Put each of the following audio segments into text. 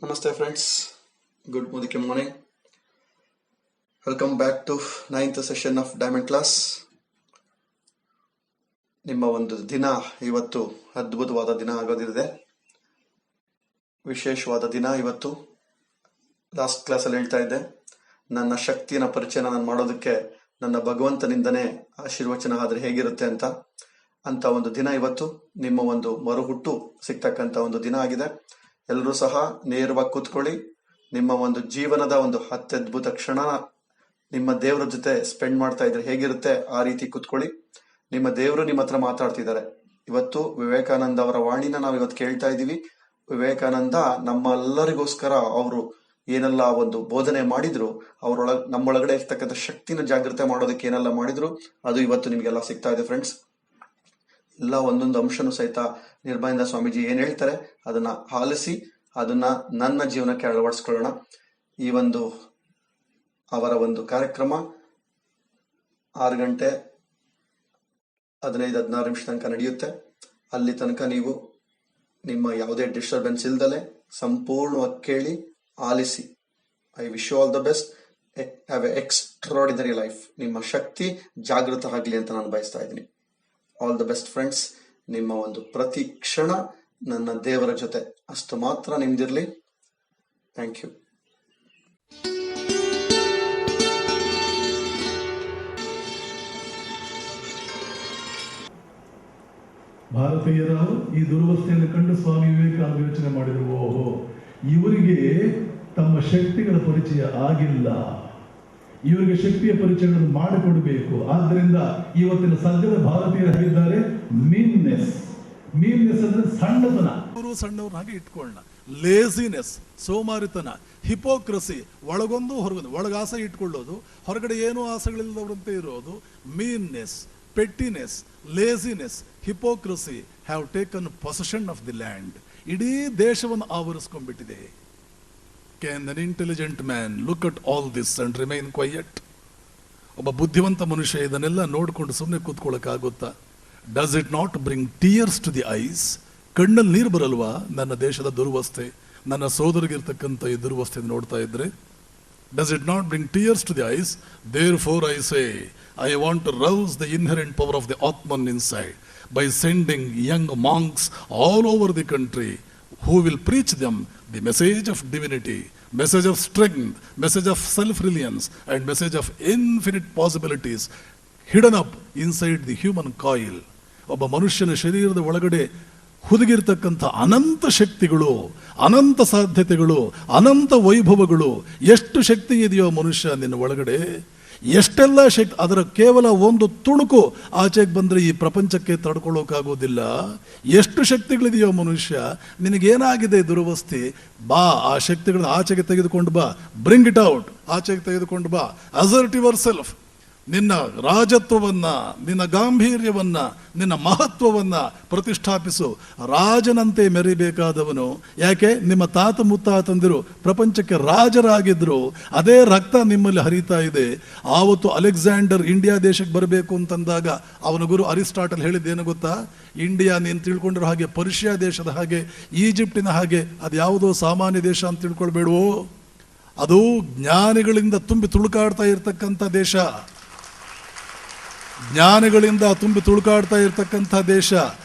Namaste friends, good morning. Welcome back to 9th session of Diamond Class. ನಿಮ್ಮ ಒಂದು ದಿನ ಇವತ್ತು ಅದ್ಭುತವಾದ ದಿನ ಆಗೋದಿದೆ. ವಿಶೇಷವಾದ ದಿನ ಇವತ್ತು. ಲಾಸ್ಟ್ ಕ್ಲಾಸಲ್ಲಿ ಹೇಳ್ತಾ ಇದ್ದೆ, ನನ್ನ ಶಕ್ತಿಯ ಪರಿಚಯ ನಾನು ಮಾಡೋದಕ್ಕೆ ನನ್ನ ಭಗವಂತನಿಂದನೇ ಆಶೀರ್ವಚನ ಆದ್ರೆ ಹೇಗಿರುತ್ತೆ ಅಂತ ಒಂದು ದಿನ ಇವತ್ತು. ನಿಮ್ಮ ಒಂದು ಮರುಹುಟ್ಟು ಸಿಗ್ತಕ್ಕಂಥ ಒಂದು ದಿನ ಆಗಿದೆ. ಎಲ್ಲರೂ ಸಹ ನೇರವಾಗಿ ಕೂತ್ಕೊಳ್ಳಿ. ನಿಮ್ಮ ಒಂದು ಜೀವನದ ಒಂದು ಅತ್ಯದ್ಭುತ ಕ್ಷಣ ನಿಮ್ಮ ದೇವರ ಜೊತೆ ಸ್ಪೆಂಡ್ ಮಾಡ್ತಾ ಇದ್ರೆ ಹೇಗಿರುತ್ತೆ ಆ ರೀತಿ ಕೂತ್ಕೊಳ್ಳಿ. ನಿಮ್ಮ ದೇವರು ನಿಮ್ಮ ಹತ್ರ ಮಾತಾಡ್ತಿದ್ದಾರೆ. ಇವತ್ತು ವಿವೇಕಾನಂದ ಅವರ ವಾಣಿನ ನಾವು ಇವತ್ತು ಕೇಳ್ತಾ ಇದ್ದೀವಿ. ವಿವೇಕಾನಂದ ನಮ್ಮೆಲ್ಲರಿಗೋಸ್ಕರ ಅವರು ಏನೆಲ್ಲ ಒಂದು ಬೋಧನೆ ಮಾಡಿದ್ರು, ನಮ್ಮೊಳಗಡೆ ಇರ್ತಕ್ಕಂಥ ಶಕ್ತಿನ ಜಾಗೃತಿ ಮಾಡೋದಕ್ಕೆ ಏನೆಲ್ಲ ಮಾಡಿದ್ರು, ಅದು ಇವತ್ತು ನಿಮ್ಗೆಲ್ಲ ಸಿಗ್ತಾ ಇದೆ ಫ್ರೆಂಡ್ಸ್. ಎಲ್ಲ ಒಂದೊಂದು ಅಂಶನೂ ಸಹಿತ ನಿರ್ಭಯಾನಂದ ಸ್ವಾಮೀಜಿ ಏನ್ ಹೇಳ್ತಾರೆ ಅದನ್ನ ಆಲಿಸಿ ಅದನ್ನ ನನ್ನ ಜೀವನಕ್ಕೆ ಅಳವಡಿಸ್ಕೊಳ್ಳೋಣ. ಈ ಒಂದು ಅವರ ಒಂದು ಕಾರ್ಯಕ್ರಮ 6 ಗಂಟೆ 15-16 ತನಕ ನಡೆಯುತ್ತೆ. ಅಲ್ಲಿ ತನಕ ನೀವು ನಿಮ್ಮ ಯಾವುದೇ ಡಿಸ್ಟರ್ಬೆನ್ಸ್ ಇಲ್ದಲೆ ಸಂಪೂರ್ಣವಾಗಿ ಕೇಳಿ ಆಲಿಸಿ. I wish you all the best. Have a extraordinary life. ನಿಮ್ಮ ಶಕ್ತಿ ಜಾಗೃತ ಆಗಲಿ ಅಂತ ನಾನು ಬಯಸ್ತಾ ಇದ್ದೀನಿ. All the best friends. ನಿಮ್ಮ ಒಂದು ಪ್ರತಿ ಕ್ಷಣ ನನ್ನ ದೇವರ ಜೊತೆ ಅಷ್ಟು ಮಾತ್ರ ನಿಮ್ದಿರ್ಲಿ. Thank you. ಭಾರತೀಯರು ಈ ದುರವಸ್ಥೆಯನ್ನು ಕಂಡು ಸ್ವಾಮಿ ವಿವೇಕಾನಂದ ಯೋಚನೆ ಮಾಡಿದ್ರು, ಓಹೋ, ಇವರಿಗೆ ತಮ್ಮ ಶಕ್ತಿಗಳ ಪರಿಚಯ ಆಗಿಲ್ಲ, ಇವರಿಗೆ ಶಕ್ತಿಯ ಪರಿಚಯಗಳನ್ನು ಮಾಡಿಕೊಡಬೇಕು. ಆದ್ದರಿಂದ ಇವತ್ತಿನ ಸದ್ಯದ ಭಾರತೀಯರಾಗಿದ್ದಾರೆ ಮೀನ್ನೆಸ್ ಅಂದ್ರೆ ಸಣ್ಣತನ. ಅವರು ಸಣ್ಣವ್ರನ್ನಾಗಿ ಇಟ್ಕೊಳ್ಳೋಣ. ಲೇಸಿನೆಸ್, ಸೋಮಾರಿತನ, ಹಿಪೋಕ್ರಸಿ, ಒಳಗೊಂದು ಹೊರಗೊಂದು, ಒಳಗಾಸೆ ಇಟ್ಕೊಳ್ಳೋದು, ಹೊರಗಡೆ ಏನೂ ಆಸೆಗಳಿಲ್ಲದವರಂತೆ ಇರೋದು. Meanness, pettiness, laziness, hypocrisy have taken possession of the land. ಇಡೀ ದೇಶವನ್ನು ಆವರಿಸ್ಕೊಂಡ್ಬಿಟ್ಟಿದೆ. Can an intelligent man look at all this and remain quiet? ಒಬ್ಬ ಬುದ್ಧಿವಂತ ಮನುಷ್ಯ ಇದನ್ನೆಲ್ಲ ನೋಡ್ಕೊಂಡು ಸುಮ್ಮನೆ ಕೂತ್ಕೊಳ್ಳೋಕ್ಕಾಗುತ್ತಾ? Does it not bring tears to the eyes? ಕಣ್ಣಲ್ಲಿ ನೀರು ಬರಲ್ವಾ? ನನ್ನ ದೇಶದ ದುರ್ವಸ್ಥೆ, ನನ್ನ ಸೋದರಿಗಿರ್ತಕ್ಕಂಥ ಈ ದುರ್ವಸ್ಥೆ ನೋಡ್ತಾ ಇದ್ರೆ. Does it not bring tears to the eyes? Therefore I say, I want to rouse the inherent power of the Atman inside by sending young monks all over the country who will preach them the message of divinity, message of strength, message of self-reliance, and message of infinite possibilities hidden up inside the human coil. ಒಬ್ಬ ಮನುಷ್ಯನ ಶರೀರದ ಒಳಗಡೆ ಹುದುಗಿರ್ತಕ್ಕಂಥ ಅನಂತ ಶಕ್ತಿಗಳು, ಅನಂತ ಸಾಧ್ಯತೆಗಳು, ಅನಂತ ವೈಭವಗಳು. ಎಷ್ಟು ಶಕ್ತಿ ಇದೆಯೋ ಮನುಷ್ಯ ನಿನ್ನ ಒಳಗಡೆ, ಎಷ್ಟೆಲ್ಲ ಶಕ್ತಿ, ಅದರ ಕೇವಲ ಒಂದು ತುಣುಕು ಆಚೆಗೆ ಬಂದರೆ ಈ ಪ್ರಪಂಚಕ್ಕೆ ತಡ್ಕೊಳ್ಳೋಕ್ಕಾಗೋದಿಲ್ಲ. ಎಷ್ಟು ಶಕ್ತಿಗಳಿದೆಯೋ ಮನುಷ್ಯ, ನಿನಗೇನಾಗಿದೆ ದುರವಸ್ಥೆ, ಬಾ ಆ ಶಕ್ತಿಗಳನ್ನ ಆಚೆಗೆ ತೆಗೆದುಕೊಂಡು ಬಾ. ಬ್ರಿಂಗ್ ಇಟ್ ಔಟ್, ಆಚೆಗೆ ತೆಗೆದುಕೊಂಡು ಬಾ. Assert your self. ನಿನ್ನ ರಾಜತ್ವವನ್ನ, ನಿನ್ನ ಗಾಂಭೀರ್ಯವನ್ನ, ನಿನ್ನ ಮಹತ್ವವನ್ನ ಪ್ರತಿಷ್ಠಾಪಿಸು. ರಾಜನಂತೆ ಮೆರಿಬೇಕಾದವನು. ಯಾಕೆ? ನಿಮ್ಮ ತಾತ ಮುತ್ತಾತಂದಿರು ಪ್ರಪಂಚಕ್ಕೆ ರಾಜರಾಗಿದ್ರು. ಅದೇ ರಕ್ತ ನಿಮ್ಮಲ್ಲಿ ಹರಿತಾ ಇದೆ. ಆವತ್ತು ಅಲೆಕ್ಸಾಂಡರ್ ಇಂಡಿಯಾ ದೇಶಕ್ಕೆ ಬರಬೇಕು ಅಂತಂದಾಗ ಅವನ ಗುರು ಅರಿಸ್ಟಾಟಲ್ ಹೇಳಿದ್ದೇನು ಗೊತ್ತಾ? ಇಂಡಿಯಾ ನೀನು ತಿಳ್ಕೊಂಡಿರೋ ಹಾಗೆ ಪರ್ಷಿಯಾ ದೇಶದ ಹಾಗೆ, ಈಜಿಪ್ಟಿನ ಹಾಗೆ ಅದು ಯಾವುದೋ ಸಾಮಾನ್ಯ ದೇಶ ಅಂತ ತಿಳ್ಕೊಳ್ಬೇಡವೋ. ಅದು ಜ್ಞಾನಿಗಳಿಂದ ತುಂಬಿ ತುಳುಕಾಡ್ತಾ ಇರ್ತಕ್ಕಂಥ ದೇಶ, ಜ್ಞಾನಿಗಳಿಂದ ತುಂಬಿ ತುಳುಕಾಡ್ತಾ ಇರ್ತಕ್ಕಂಥ ದೇಶ.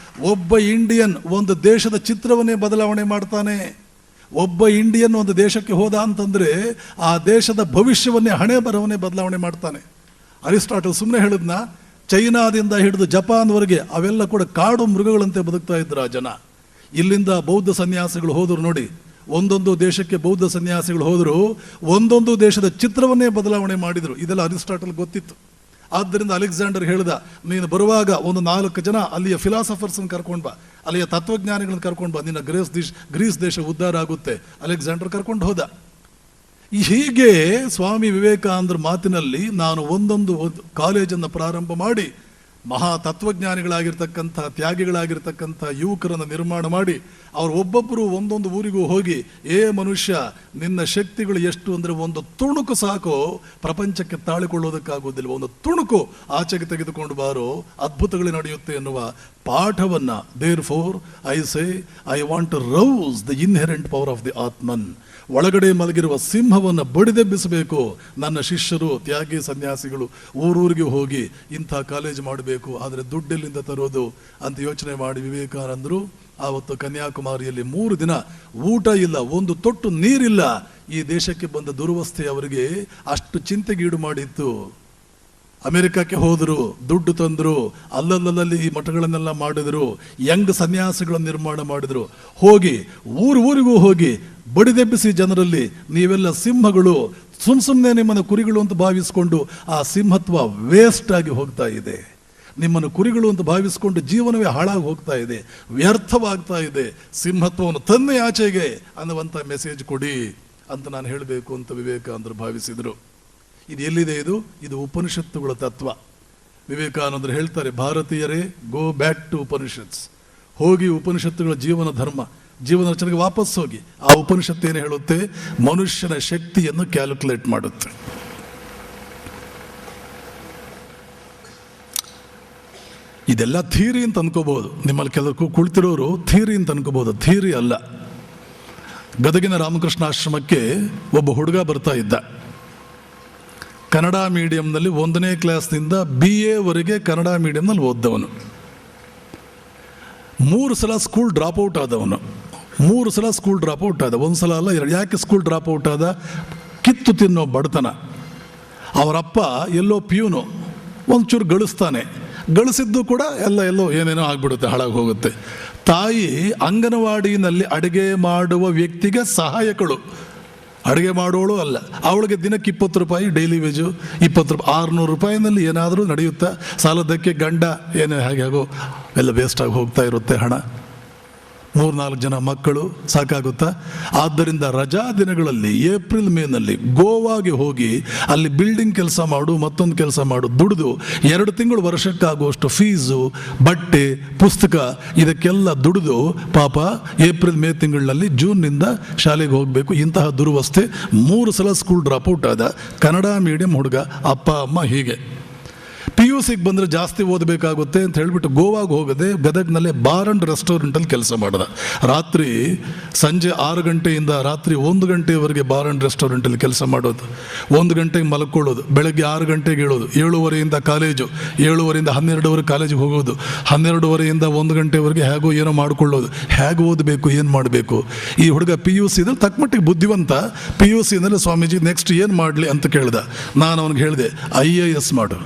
ಒಬ್ಬ ಇಂಡಿಯನ್ ಒಂದು ದೇಶದ ಚಿತ್ರವನ್ನೇ ಬದಲಾವಣೆ ಮಾಡ್ತಾನೆ. ಒಬ್ಬ ಇಂಡಿಯನ್ ಒಂದು ದೇಶಕ್ಕೆ ಹೋದ ಅಂತಂದ್ರೆ ಆ ದೇಶದ ಭವಿಷ್ಯವನ್ನೇ, ಹಣೆ ಬರವನ್ನೇ ಬದಲಾವಣೆ ಮಾಡ್ತಾನೆ. ಅರಿಸ್ಟಾಟಲ್ ಸುಮ್ಮನೆ ಹೇಳಿದ್ನ, ಚೈನಾದಿಂದ ಹಿಡಿದು ಜಪಾನ್ವರೆಗೆ ಅವೆಲ್ಲ ಕೂಡ ಕಾಡು ಮೃಗಗಳಂತೆ ಬದುಕ್ತಾ ಇದ್ರು ಆ ಜನ. ಇಲ್ಲಿಂದ ಬೌದ್ಧ ಸನ್ಯಾಸಿಗಳು ಹೋದರು ನೋಡಿ, ಒಂದೊಂದು ದೇಶಕ್ಕೆ ಬೌದ್ಧ ಸನ್ಯಾಸಿಗಳು ಹೋದರು, ಒಂದೊಂದು ದೇಶದ ಚಿತ್ರವನ್ನೇ ಬದಲಾವಣೆ ಮಾಡಿದರು. ಇದೆಲ್ಲ ಅರಿಸ್ಟಾಟಲ್ ಗೊತ್ತಿತ್ತು. ಆದ್ದರಿಂದ ಅಲೆಕ್ಸಾಂಡರ್ ಹೇಳ್ದ, ನೀನು ಬರುವಾಗ ಒಂದು 4 ಜನ ಅಲ್ಲಿಯ ಫಿಲಾಸಫರ್ಸನ್ನು ಕರ್ಕೊಂಡು ಬಾ, ಅಲ್ಲಿಯ ತತ್ವಜ್ಞಾನಿಗಳನ್ನ ಕರ್ಕೊಂಡು ಬಾ, ನಿನ್ನ ಗ್ರೀಸ್ ದೇಶ ಉದ್ಧಾರ ಆಗುತ್ತೆ. ಅಲೆಕ್ಸಾಂಡರ್ ಕರ್ಕೊಂಡು ಹೋದ. ಹೀಗೆ ಸ್ವಾಮಿ ವಿವೇಕಾನಂದರ ಮಾತಿನಲ್ಲಿ ನಾನು ಒಂದೊಂದು ಕಾಲೇಜನ್ನು ಪ್ರಾರಂಭ ಮಾಡಿ ಮಹಾ ತತ್ವಜ್ಞಾನಿಗಳಾಗಿರ್ತಕ್ಕಂಥ ತ್ಯಾಗಿಗಳಾಗಿರ್ತಕ್ಕಂಥ ಯುವಕರನ್ನು ನಿರ್ಮಾಣ ಮಾಡಿ ಅವ್ರು ಒಬ್ಬೊಬ್ಬರು ಒಂದೊಂದು ಊರಿಗೂ ಹೋಗಿ, ಮನುಷ್ಯ ನಿನ್ನ ಶಕ್ತಿಗಳು ಎಷ್ಟು ಅಂದರೆ ಒಂದು ತುಣುಕು ಸಾಕು ಪ್ರಪಂಚಕ್ಕೆ ತಾಳಿಕೊಳ್ಳೋದಕ್ಕಾಗೋದಿಲ್ಲ, ಒಂದು ತುಣುಕು ಆಚೆಗೆ ತೆಗೆದುಕೊಂಡು ಬಾರೋ, ಅದ್ಭುತಗಳು ನಡೆಯುತ್ತೆ ಎನ್ನುವ ಪಾಠವನ್ನ therefore I say I want to rouse the inherent power of the Atman. ಒಳಗಡೆ ಮಲಗಿರುವ ಸಿಂಹವನ್ನು ಬಡಿದೆಬ್ಬಿಸಬೇಕು. ನನ್ನ ಶಿಷ್ಯರು ತ್ಯಾಗಿ ಸನ್ಯಾಸಿಗಳು ಊರೂರಿಗೆ ಹೋಗಿ ಇಂಥ ಕಾಲೇಜ್ ಮಾಡಬೇಕು, ಆದರೆ ದುಡ್ಡೆಲ್ಲಿಂದ ತರೋದು ಅಂತ ಯೋಚನೆ ಮಾಡಿ ವಿವೇಕಾನಂದರು ಆವತ್ತು ಕನ್ಯಾಕುಮಾರಿಯಲ್ಲಿ 3 ದಿನ ಊಟ ಇಲ್ಲ, ಒಂದು ತೊಟ್ಟು ನೀರಿಲ್ಲ. ಈ ದೇಶಕ್ಕೆ ಬಂದ ದುರವಸ್ಥೆ ಅವರಿಗೆ ಅಷ್ಟು ಚಿಂತೆಗೀಡು ಮಾಡಿತ್ತು. ಅಮೆರಿಕಕ್ಕೆ ಹೋದರು, ದುಡ್ಡು ತಂದರು, ಅಲ್ಲಲ್ಲಿ ಈ ಮಠಗಳನ್ನೆಲ್ಲ ಮಾಡಿದರು, ಯಂಗ್ ಸನ್ಯಾಸಿಗಳನ್ನು ನಿರ್ಮಾಣ ಮಾಡಿದರು. ಹೋಗಿ ಊರಿಗೂ ಹೋಗಿ ಬಡಿದೆಬ್ಬಿಸಿ ಜನರಲ್ಲಿ, ನೀವೆಲ್ಲ ಸಿಂಹಗಳು, ಸುಮ್ಮನೆ ನಿಮ್ಮನ್ನು ಕುರಿಗಳು ಅಂತ ಭಾವಿಸಿಕೊಂಡು ಆ ಸಿಂಹತ್ವ ವೇಸ್ಟ್ ಆಗಿ ಹೋಗ್ತಾ ಇದೆ. ನಿಮ್ಮನ್ನು ಕುರಿಗಳು ಅಂತ ಭಾವಿಸಿಕೊಂಡು ಜೀವನವೇ ಹಾಳಾಗಿ ಹೋಗ್ತಾ ಇದೆ, ವ್ಯರ್ಥವಾಗ್ತಾ ಇದೆ. ಸಿಂಹತ್ವವನ್ನು ತನ್ನೇ ಆಚೆಗೆ ಅನ್ನುವಂಥ ಮೆಸೇಜ್ ಕೊಡಿ ಅಂತ ನಾನು ಹೇಳಬೇಕು ಅಂತ ವಿವೇಕಾನಂದರು ಭಾವಿಸಿದರು. ಇದು ಎಲ್ಲಿದೆ? ಇದು ಉಪನಿಷತ್ತುಗಳ ತತ್ವ. ವಿವೇಕಾನಂದರು ಹೇಳ್ತಾರೆ, ಭಾರತೀಯರೇ, ಗೋ ಬ್ಯಾಕ್ ಟು ಉಪನಿಷತ್ಸ್. ಹೋಗಿ ಉಪನಿಷತ್ತುಗಳ ಜೀವನ ಧರ್ಮ, ಜೀವನ ರಚನೆಗೆ ವಾಪಸ್ ಹೋಗಿ. ಆ ಉಪನಿಷತ್ತು ಏನು ಹೇಳುತ್ತೆ? ಮನುಷ್ಯನ ಶಕ್ತಿಯನ್ನು ಕ್ಯಾಲ್ಕುಲೇಟ್ ಮಾಡುತ್ತೆ. ಇದೆಲ್ಲ ಥಿಯರಿ ಅಂತ ಅನ್ಕೋಬಹುದು. ನಿಮ್ಮಲ್ಲಿ ಕೆಲವು ಕುಳಿತಿರೋರು ಥಿಯರಿ ಅಂತ ಅನ್ಕೋಬಹುದು. ಥಿಯರಿ ಅಲ್ಲ. ಗದಗಿನ ರಾಮಕೃಷ್ಣ ಆಶ್ರಮಕ್ಕೆ ಒಬ್ಬ ಹುಡುಗ ಬರ್ತಾ ಇದ್ದ. ಕನ್ನಡ ಮೀಡಿಯಂನಲ್ಲಿ 1ನೇ ಕ್ಲಾಸ್ನಿಂದ BA ವರೆಗೆ ಕನ್ನಡ ಮೀಡಿಯಂನಲ್ಲಿ ಓದ್ದವನು. 3 ಸಲ ಸ್ಕೂಲ್ ಡ್ರಾಪ್ಔಟ್ ಆದವನು. 3 ಸಲ ಸ್ಕೂಲ್ ಡ್ರಾಪ್ಔಟ್ ಆದ. 1 ಸಲ ಅಲ್ಲ, 2. ಯಾಕೆ ಸ್ಕೂಲ್ ಡ್ರಾಪ್ಔಟ್ ಆದ? ಕಿತ್ತು ತಿನ್ನೋ ಬಡತನ. ಅವರಪ್ಪ ಎಲ್ಲೋ ಪ್ಯೂನು, ಒಂಚೂರು ಗಳಿಸ್ತಾನೆ. ಗಳಿಸಿದ್ದು ಕೂಡ ಎಲ್ಲೋ ಏನೇನೋ ಆಗ್ಬಿಡುತ್ತೆ, ಹಾಳಾಗಿ ಹೋಗುತ್ತೆ. ತಾಯಿ ಅಂಗನವಾಡಿನಲ್ಲಿ ಅಡುಗೆ ಮಾಡುವ ವ್ಯಕ್ತಿಗೆ ಸಹಾಯಕಳು, ಅಡುಗೆ ಮಾಡೋಳು ಅಲ್ಲ. ಅವಳಿಗೆ ದಿನಕ್ಕೆ 20 ರೂಪಾಯಿ ಡೈಲಿ ವೇಜು, 20 ರೂಪಾಯಿ, 600 ರೂಪಾಯಿನಲ್ಲಿ ಏನಾದರೂ ನಡೆಯುತ್ತಾ? ಸಾಲದಕ್ಕೆ ಗಂಡ ಏನು ಹೇಗೋ ಎಲ್ಲ ವೇಸ್ಟ್ ಆಗಿ ಹೋಗ್ತಾ ಇರುತ್ತೆ ಹಣ. 3-4 ಜನ ಮಕ್ಕಳು ಸಾಕಾಗುತ್ತಾ? ಆದ್ದರಿಂದ ರಜಾ ದಿನಗಳಲ್ಲಿ ಏಪ್ರಿಲ್ ಮೇನಲ್ಲಿ ಗೋವಾಗೆ ಹೋಗಿ ಅಲ್ಲಿ ಬಿಲ್ಡಿಂಗ್ ಕೆಲಸ ಮಾಡು, ಮತ್ತೊಂದು ಕೆಲಸ ಮಾಡು, ದುಡಿದು 2 ತಿಂಗಳು ವರ್ಷಕ್ಕಾಗುವಷ್ಟು ಫೀಸು, ಬಟ್ಟೆ, ಪುಸ್ತಕ ಇದಕ್ಕೆಲ್ಲ ದುಡಿದು ಪಾಪ ಏಪ್ರಿಲ್ ಮೇ ತಿಂಗಳಿನಲ್ಲಿ ಜೂನ್ನಿಂದ ಶಾಲೆಗೆ ಹೋಗಬೇಕು. ಇಂತಹ ದುರವಸ್ಥೆ. 3 ಸಲ ಸ್ಕೂಲ್ ಡ್ರಾಪ್ಔಟ್ ಆದ. ಕನ್ನಡ ಮೀಡಿಯಂ ಹುಡುಗ, ಅಪ್ಪ ಅಮ್ಮ ಹೀಗೆ. PUCಗೆ ಬಂದರೆ ಜಾಸ್ತಿ ಓದಬೇಕಾಗುತ್ತೆ ಅಂತ ಹೇಳಿಬಿಟ್ಟು ಗೋವಾಗೆ ಹೋಗದೆ ಗದಗ್ನಲ್ಲೇ ಬಾರ್ ಅಂಡ್ ರೆಸ್ಟೋರೆಂಟಲ್ಲಿ ಕೆಲಸ ಮಾಡಿದ. ಸಂಜೆ 6 ಗಂಟೆಯಿಂದ ರಾತ್ರಿ 1 ಗಂಟೆವರೆಗೆ ಬಾರ್ ಅಂಡ್ ರೆಸ್ಟೋರೆಂಟಲ್ಲಿ ಕೆಲಸ ಮಾಡೋದು. 1 ಗಂಟೆಗೆ ಮಲ್ಕೊಳ್ಳೋದು, ಬೆಳಗ್ಗೆ 6 ಗಂಟೆಗೆ ಹೇಳೋದು, 7:30ಯಿಂದ ಕಾಲೇಜು, 7:30ಯಿಂದ 12:00ವರೆಗೆ ಕಾಲೇಜಿಗೆ ಹೋಗೋದು, 12:30ಯಿಂದ 1 ಗಂಟೆವರೆಗೆ ಹೇಗೋ ಏನೋ ಮಾಡ್ಕೊಳ್ಳೋದು. ಹೇಗೆ ಓದಬೇಕು, ಏನು ಮಾಡಬೇಕು? ಈ ಹುಡುಗ PUCದಲ್ಲಿ ತಕ್ಕಮಟ್ಟಿಗೆ ಬುದ್ಧಿವಂತ. PUCನಲ್ಲಿ ಸ್ವಾಮೀಜಿ ನೆಕ್ಸ್ಟ್ ಏನು ಮಾಡಲಿ ಅಂತ ಕೇಳ್ದ. ನಾನು ಅವನಿಗೆ ಹೇಳಿದೆ, IAS ಮಾಡು.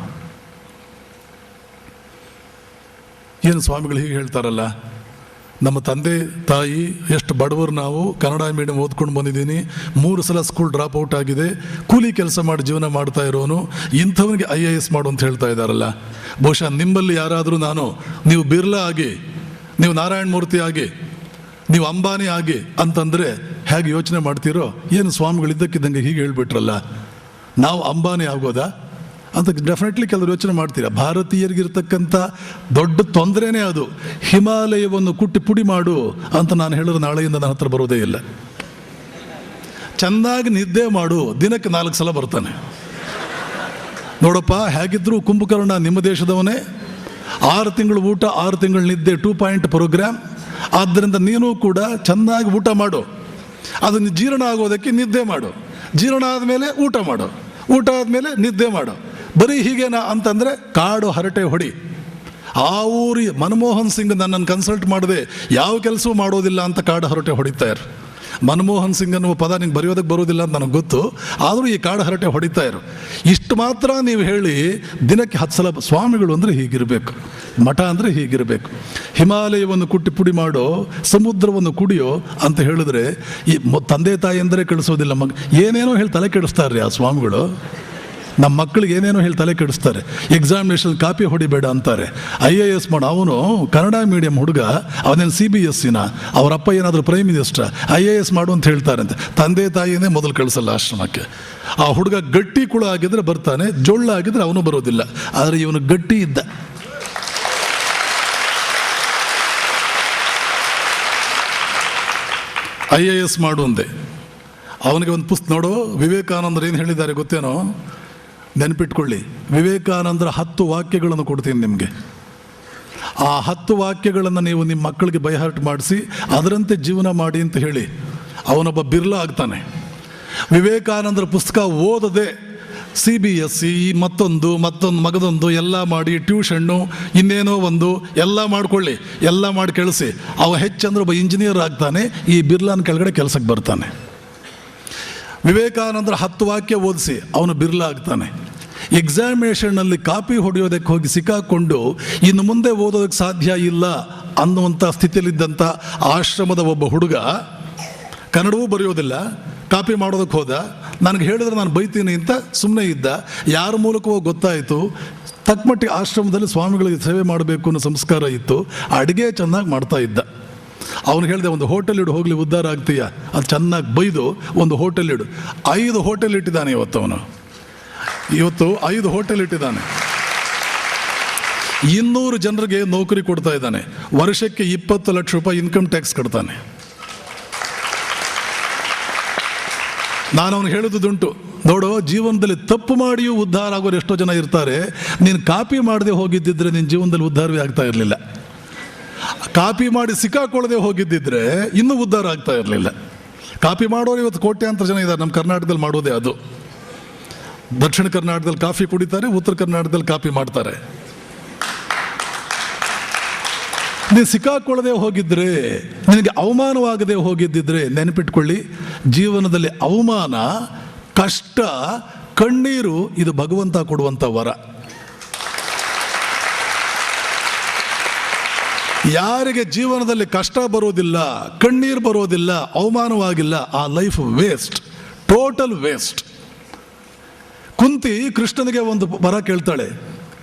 ಏನು ಸ್ವಾಮಿಗಳು ಹೀಗೆ ಹೇಳ್ತಾರಲ್ಲ? ನಮ್ಮ ತಂದೆ ತಾಯಿ ಎಷ್ಟು ಬಡವರು, ನಾವು ಕನ್ನಡ ಮೀಡಿಯಂ ಓದ್ಕೊಂಡು ಬಂದಿದ್ದೀನಿ, 3 ಸಲ ಸ್ಕೂಲ್ ಡ್ರಾಪ್ಔಟ್ ಆಗಿದೆ, ಕೂಲಿ ಕೆಲಸ ಮಾಡಿ ಜೀವನ ಮಾಡ್ತಾ ಇರೋನು, ಇಂಥವನಿಗೆ IAS ಮಾಡು ಅಂತ ಹೇಳ್ತಾ ಇದ್ದಾರಲ್ಲ. ಬಹುಶಃ ನಿಮ್ಮಲ್ಲಿ ಯಾರಾದರೂ ನೀವು ಬಿರ್ಲಾ ಆಗಿ, ನೀವು ನಾರಾಯಣ ಮೂರ್ತಿ ಆಗಿ, ನೀವು ಅಂಬಾನಿ ಆಗಿ ಅಂತಂದರೆ ಹೇಗೆ ಯೋಚನೆ ಮಾಡ್ತೀರೋ? ಏನು ಸ್ವಾಮಿಗಳಿದ್ದಕ್ಕಿದ್ದಂಗೆ ಹೀಗೆ ಹೇಳ್ಬಿಟ್ರಲ್ಲ, ನಾವು ಅಂಬಾನಿ ಆಗೋದಾ ಅಂತ ಡೆಫಿನೆಟ್ಲಿ ಕೆಲವರು ಯೋಚನೆ ಮಾಡ್ತೀರಾ. ಭಾರತೀಯರಿಗಿರ್ತಕ್ಕಂಥ ದೊಡ್ಡ ತೊಂದರೆನೇ ಅದು. ಹಿಮಾಲಯವನ್ನು ಕುಟ್ಟಿ ಪುಡಿ ಮಾಡು ಅಂತ ನಾನು ಹೇಳಿದ್ರೆ ನಾಳೆಯಿಂದ ನನ್ನ ಹತ್ರ ಬರೋದೇ ಇಲ್ಲ. ಚೆನ್ನಾಗಿ ನಿದ್ದೆ ಮಾಡು, ದಿನಕ್ಕೆ 4 ಸಲ ಬರ್ತಾನೆ. ನೋಡಪ್ಪ, ಹೇಗಿದ್ರು ಕುಂಭಕರ್ಣ ನಿಮ್ಮ ದೇಶದವನೇ. 6 ತಿಂಗಳು ಊಟ, 6 ತಿಂಗಳು ನಿದ್ದೆ, 2 ಪಾಯಿಂಟ್ ಪ್ರೋಗ್ರಾಮ್. ಆದ್ದರಿಂದ ನೀನು ಕೂಡ ಚೆನ್ನಾಗಿ ಊಟ ಮಾಡು, ಅದನ್ನು ಜೀರ್ಣ ಆಗೋದಕ್ಕೆ ನಿದ್ದೆ ಮಾಡು, ಜೀರ್ಣ ಆದಮೇಲೆ ಊಟ ಮಾಡು, ಊಟ ಆದಮೇಲೆ ನಿದ್ದೆ ಮಾಡು. ಬರೀ ಹೀಗೇನಾ ಅಂತಂದರೆ ಕಾಡು ಹರಟೆ ಹೊಡಿ. ಆ ಊರಿ ಮನಮೋಹನ್ ಸಿಂಗ್ ನನ್ನನ್ನು ಕನ್ಸಲ್ಟ್ ಮಾಡದೆ ಯಾವ ಕೆಲಸವೂ ಮಾಡೋದಿಲ್ಲ ಅಂತ ಕಾಡು ಹರಟೆ ಹೊಡಿತಾ ಇರು. ಮನಮೋಹನ್ ಸಿಂಗ್ ಅನ್ನುವ ಪದ ನಿಂಗೆ ಬರೆಯೋದಕ್ಕೆ ಬರೋದಿಲ್ಲ ಅಂತ ನನಗೆ ಗೊತ್ತು, ಆದರೂ ಈ ಕಾಡು ಹರಟೆ ಹೊಡಿತಾ ಇರು. ಇಷ್ಟು ಮಾತ್ರ ನೀವು ಹೇಳಿ ದಿನಕ್ಕೆ 10 ಸಲ ಸ್ವಾಮಿಗಳು ಅಂದರೆ ಹೀಗಿರಬೇಕು, ಮಠ ಅಂದರೆ ಹೀಗಿರಬೇಕು, ಹಿಮಾಲಯವನ್ನು ಕುಟ್ಟಿ ಪುಡಿ ಮಾಡೋ, ಸಮುದ್ರವನ್ನು ಕುಡಿಯೋ ಅಂತ ಹೇಳಿದ್ರೆ ಈ ತಂದೆ ತಾಯಿ ಅಂದರೆ ಕಳಿಸೋದಿಲ್ಲ. ಏನೇನೋ ಹೇಳಿ ತಲೆ ಕೆಡಿಸ್ತಾರೆ ಆ ಸ್ವಾಮಿಗಳು. ನಮ್ಮ ಮಕ್ಕಳಿಗೆ ಏನೇನೋ ಹೇಳಿ ತಲೆ ಕೆಡಿಸ್ತಾರೆ. ಎಕ್ಸಾಮಿನೇಷನ್ ಕಾಪಿ ಹೊಡಿಬೇಡ ಅಂತಾರೆ. IAS ಮಾಡು. ಅವನು ಕನ್ನಡ ಮೀಡಿಯಂ ಹುಡುಗ, ಅವನೇನು CBSEನ, ಅವರಪ್ಪ ಏನಾದರೂ ಪ್ರೈಮ್ ಮಿನಿಸ್ಟರ್, IAS ಮಾಡು ಅಂತ ಹೇಳ್ತಾರಂತೆ. ತಂದೆ ತಾಯಿನೇ ಮೊದಲು ಕಳಿಸಲ್ಲ ಆಶ್ರಮಕ್ಕೆ. ಆ ಹುಡುಗ ಗಟ್ಟಿ ಕುಳ ಆಗಿದ್ರೆ ಬರ್ತಾನೆ, ಜೊಳ್ಳ ಆಗಿದ್ರೆ ಅವನು ಬರೋದಿಲ್ಲ. ಆದರೆ ಇವನು ಗಟ್ಟಿ ಇದ್ದ. IAS ಮಾಡು ಅಂದೆ. ಅವನಿಗೆ ಒಂದು ಪುಸ್ತಕ ನೋಡು, ವಿವೇಕಾನಂದರು ಏನು ಹೇಳಿದ್ದಾರೆ ಗೊತ್ತೇನೋ, ನೆನಪಿಟ್ಕೊಳ್ಳಿ. ವಿವೇಕಾನಂದರ 10 ವಾಕ್ಯಗಳನ್ನು ಕೊಡ್ತೀನಿ ನಿಮಗೆ. ಆ 10 ವಾಕ್ಯಗಳನ್ನು ನೀವು ನಿಮ್ಮ ಮಕ್ಕಳಿಗೆ ಬೈಹಾರ್ಟ್ ಮಾಡಿಸಿ ಅದರಂತೆ ಜೀವನ ಮಾಡಿ ಅಂತ ಹೇಳಿ, ಅವನೊಬ್ಬ ಬಿರ್ಲಾ ಆಗ್ತಾನೆ. ವಿವೇಕಾನಂದರ ಪುಸ್ತಕ ಓದದೆ CBSE ಮತ್ತೊಂದು ಮಗದೊಂದು ಎಲ್ಲ ಮಾಡಿ, ಟ್ಯೂಷನ್ನು ಇನ್ನೇನೋ ಒಂದು ಎಲ್ಲ ಮಾಡ್ಕೊಳ್ಳಿ, ಎಲ್ಲ ಮಾಡಿ ಕಳಿಸಿ, ಅವ ಹೆಚ್ಚಂದ್ರೆ ಒಬ್ಬ ಇಂಜಿನಿಯರ್ ಆಗ್ತಾನೆ, ಈ ಬಿರ್ಲಾನ ಕೆಳಗಡೆ ಕೆಲಸಕ್ಕೆ ಬರ್ತಾನೆ. ವಿವೇಕಾನಂದರ 10 ವಾಕ್ಯ ಓದಿಸಿ ಅವನು ಬಿರ್ಲಾ ಆಗ್ತಾನೆ. ಎಕ್ಸಾಮಿನೇಷನ್ನಲ್ಲಿ ಕಾಪಿ ಹೊಡೆಯೋದಕ್ಕೆ ಹೋಗಿ ಸಿಕ್ಕಾಕೊಂಡು ಇನ್ನು ಮುಂದೆ ಓದೋದಕ್ಕೆ ಸಾಧ್ಯ ಇಲ್ಲ ಅನ್ನುವಂಥ ಸ್ಥಿತಿಯಲ್ಲಿದ್ದಂಥ ಆಶ್ರಮದ ಒಬ್ಬ ಹುಡುಗ, ಕನ್ನಡವೂ ಬರೆಯೋದಿಲ್ಲ, ಕಾಪಿ ಮಾಡೋದಕ್ಕೆ ಹೋದ. ನನಗೆ ಹೇಳಿದ್ರೆ ನಾನು ಬೈತೀನಿ ಅಂತ ಸುಮ್ಮನೆ ಇದ್ದ. ಯಾರ ಮೂಲಕವೋ ಗೊತ್ತಾಯಿತು, ತಕ್ಕಮಟ್ಟಿಗೆ ಆಶ್ರಮದಲ್ಲಿ ಸ್ವಾಮಿಗಳಿಗೆ ಸೇವೆ ಮಾಡಬೇಕು ಅನ್ನೋ ಸಂಸ್ಕಾರ ಇತ್ತು. ಅಡುಗೆ ಚೆನ್ನಾಗಿ ಮಾಡ್ತಾ ಇದ್ದ. ಅವನು ಹೇಳಿದೆ, ಒಂದು ಹೋಟೆಲ್ ಇಡು, ಹೋಗಲಿ ಉದ್ಧಾರ ಆಗ್ತೀಯ. ಅದು ಚೆನ್ನಾಗಿ ಬೈದು ಒಂದು ಹೋಟೆಲ್ ಇಡು. 5 ಹೋಟೆಲ್ ಇಟ್ಟಿದ್ದಾನೆ ಇವತ್ತು 5 ಹೋಟೆಲ್ ಇಟ್ಟಿದ್ದಾನೆ. 200 ಜನರಿಗೆ ನೌಕರಿ ಕೊಡ್ತಾ ಇದ್ದಾನೆ. ವರ್ಷಕ್ಕೆ 20 ಲಕ್ಷ ರೂಪಾಯಿ ಇನ್ಕಮ್ ಟ್ಯಾಕ್ಸ್ ಕಟ್ತಾನೆ. ನಾನು ಅವನು ಹೇಳೋದುಂಟು, ನೋಡು, ಜೀವನದಲ್ಲಿ ತಪ್ಪು ಮಾಡಿಯೂ ಉದ್ಧಾರ ಆಗೋರು ಎಷ್ಟೋ ಜನ ಇರ್ತಾರೆ. ನೀನು ಕಾಪಿ ಮಾಡದೆ ಹೋಗಿದ್ದಿದ್ರೆ ನಿನ್ನ ಜೀವನದಲ್ಲಿ ಉದ್ಧಾರವೇ ಆಗ್ತಾ ಇರಲಿಲ್ಲ. ಕಾಪಿ ಮಾಡಿ ಸಿಕ್ಕಾಕೊಳ್ಳದೆ ಹೋಗಿದ್ದಿದ್ರೆ ಇನ್ನೂ ಉದ್ಧಾರ ಆಗ್ತಾ ಇರಲಿಲ್ಲ. ಕಾಪಿ ಮಾಡೋರು ಇವತ್ತು ಕೋಟ್ಯಾಂತರ ಜನ ಇದ್ದಾರೆ. ನಮ್ಮ ಕರ್ನಾಟಕದಲ್ಲಿ ಮಾಡೋದೇ ಅದು. ದಕ್ಷಿಣ ಕರ್ನಾಟಕದಲ್ಲಿ ಕಾಫಿ ಕುಡಿತಾರೆ, ಉತ್ತರ ಕರ್ನಾಟಕದಲ್ಲಿ ಕಾಪಿ ಮಾಡ್ತಾರೆ. ನೀನು ಸಿಕ್ಕಾಕೊಳ್ಳದೆ ಹೋಗಿದ್ರೆ, ನಿನಗೆ ಅವಮಾನವಾಗದೆ ಹೋಗಿದ್ದಿದ್ರೆ, ನೆನಪಿಟ್ಕೊಳ್ಳಿ, ಜೀವನದಲ್ಲಿ ಅವಮಾನ, ಕಷ್ಟ, ಕಣ್ಣೀರು ಇದು ಭಗವಂತ ಕೊಡುವಂಥ ವರ. ಯಾರಿಗೆ ಜೀವನದಲ್ಲಿ ಕಷ್ಟ ಬರೋದಿಲ್ಲ, ಕಣ್ಣೀರು ಬರೋದಿಲ್ಲ, ಅವಮಾನವಾಗಿಲ್ಲ, ಆ ಲೈಫ್ ವೇಸ್ಟ್, ಟೋಟಲ್ ವೇಸ್ಟ್. ಕುಂತಿ ಕೃಷ್ಣನಿಗೆ ಒಂದು ವರ ಕೇಳ್ತಾಳೆ.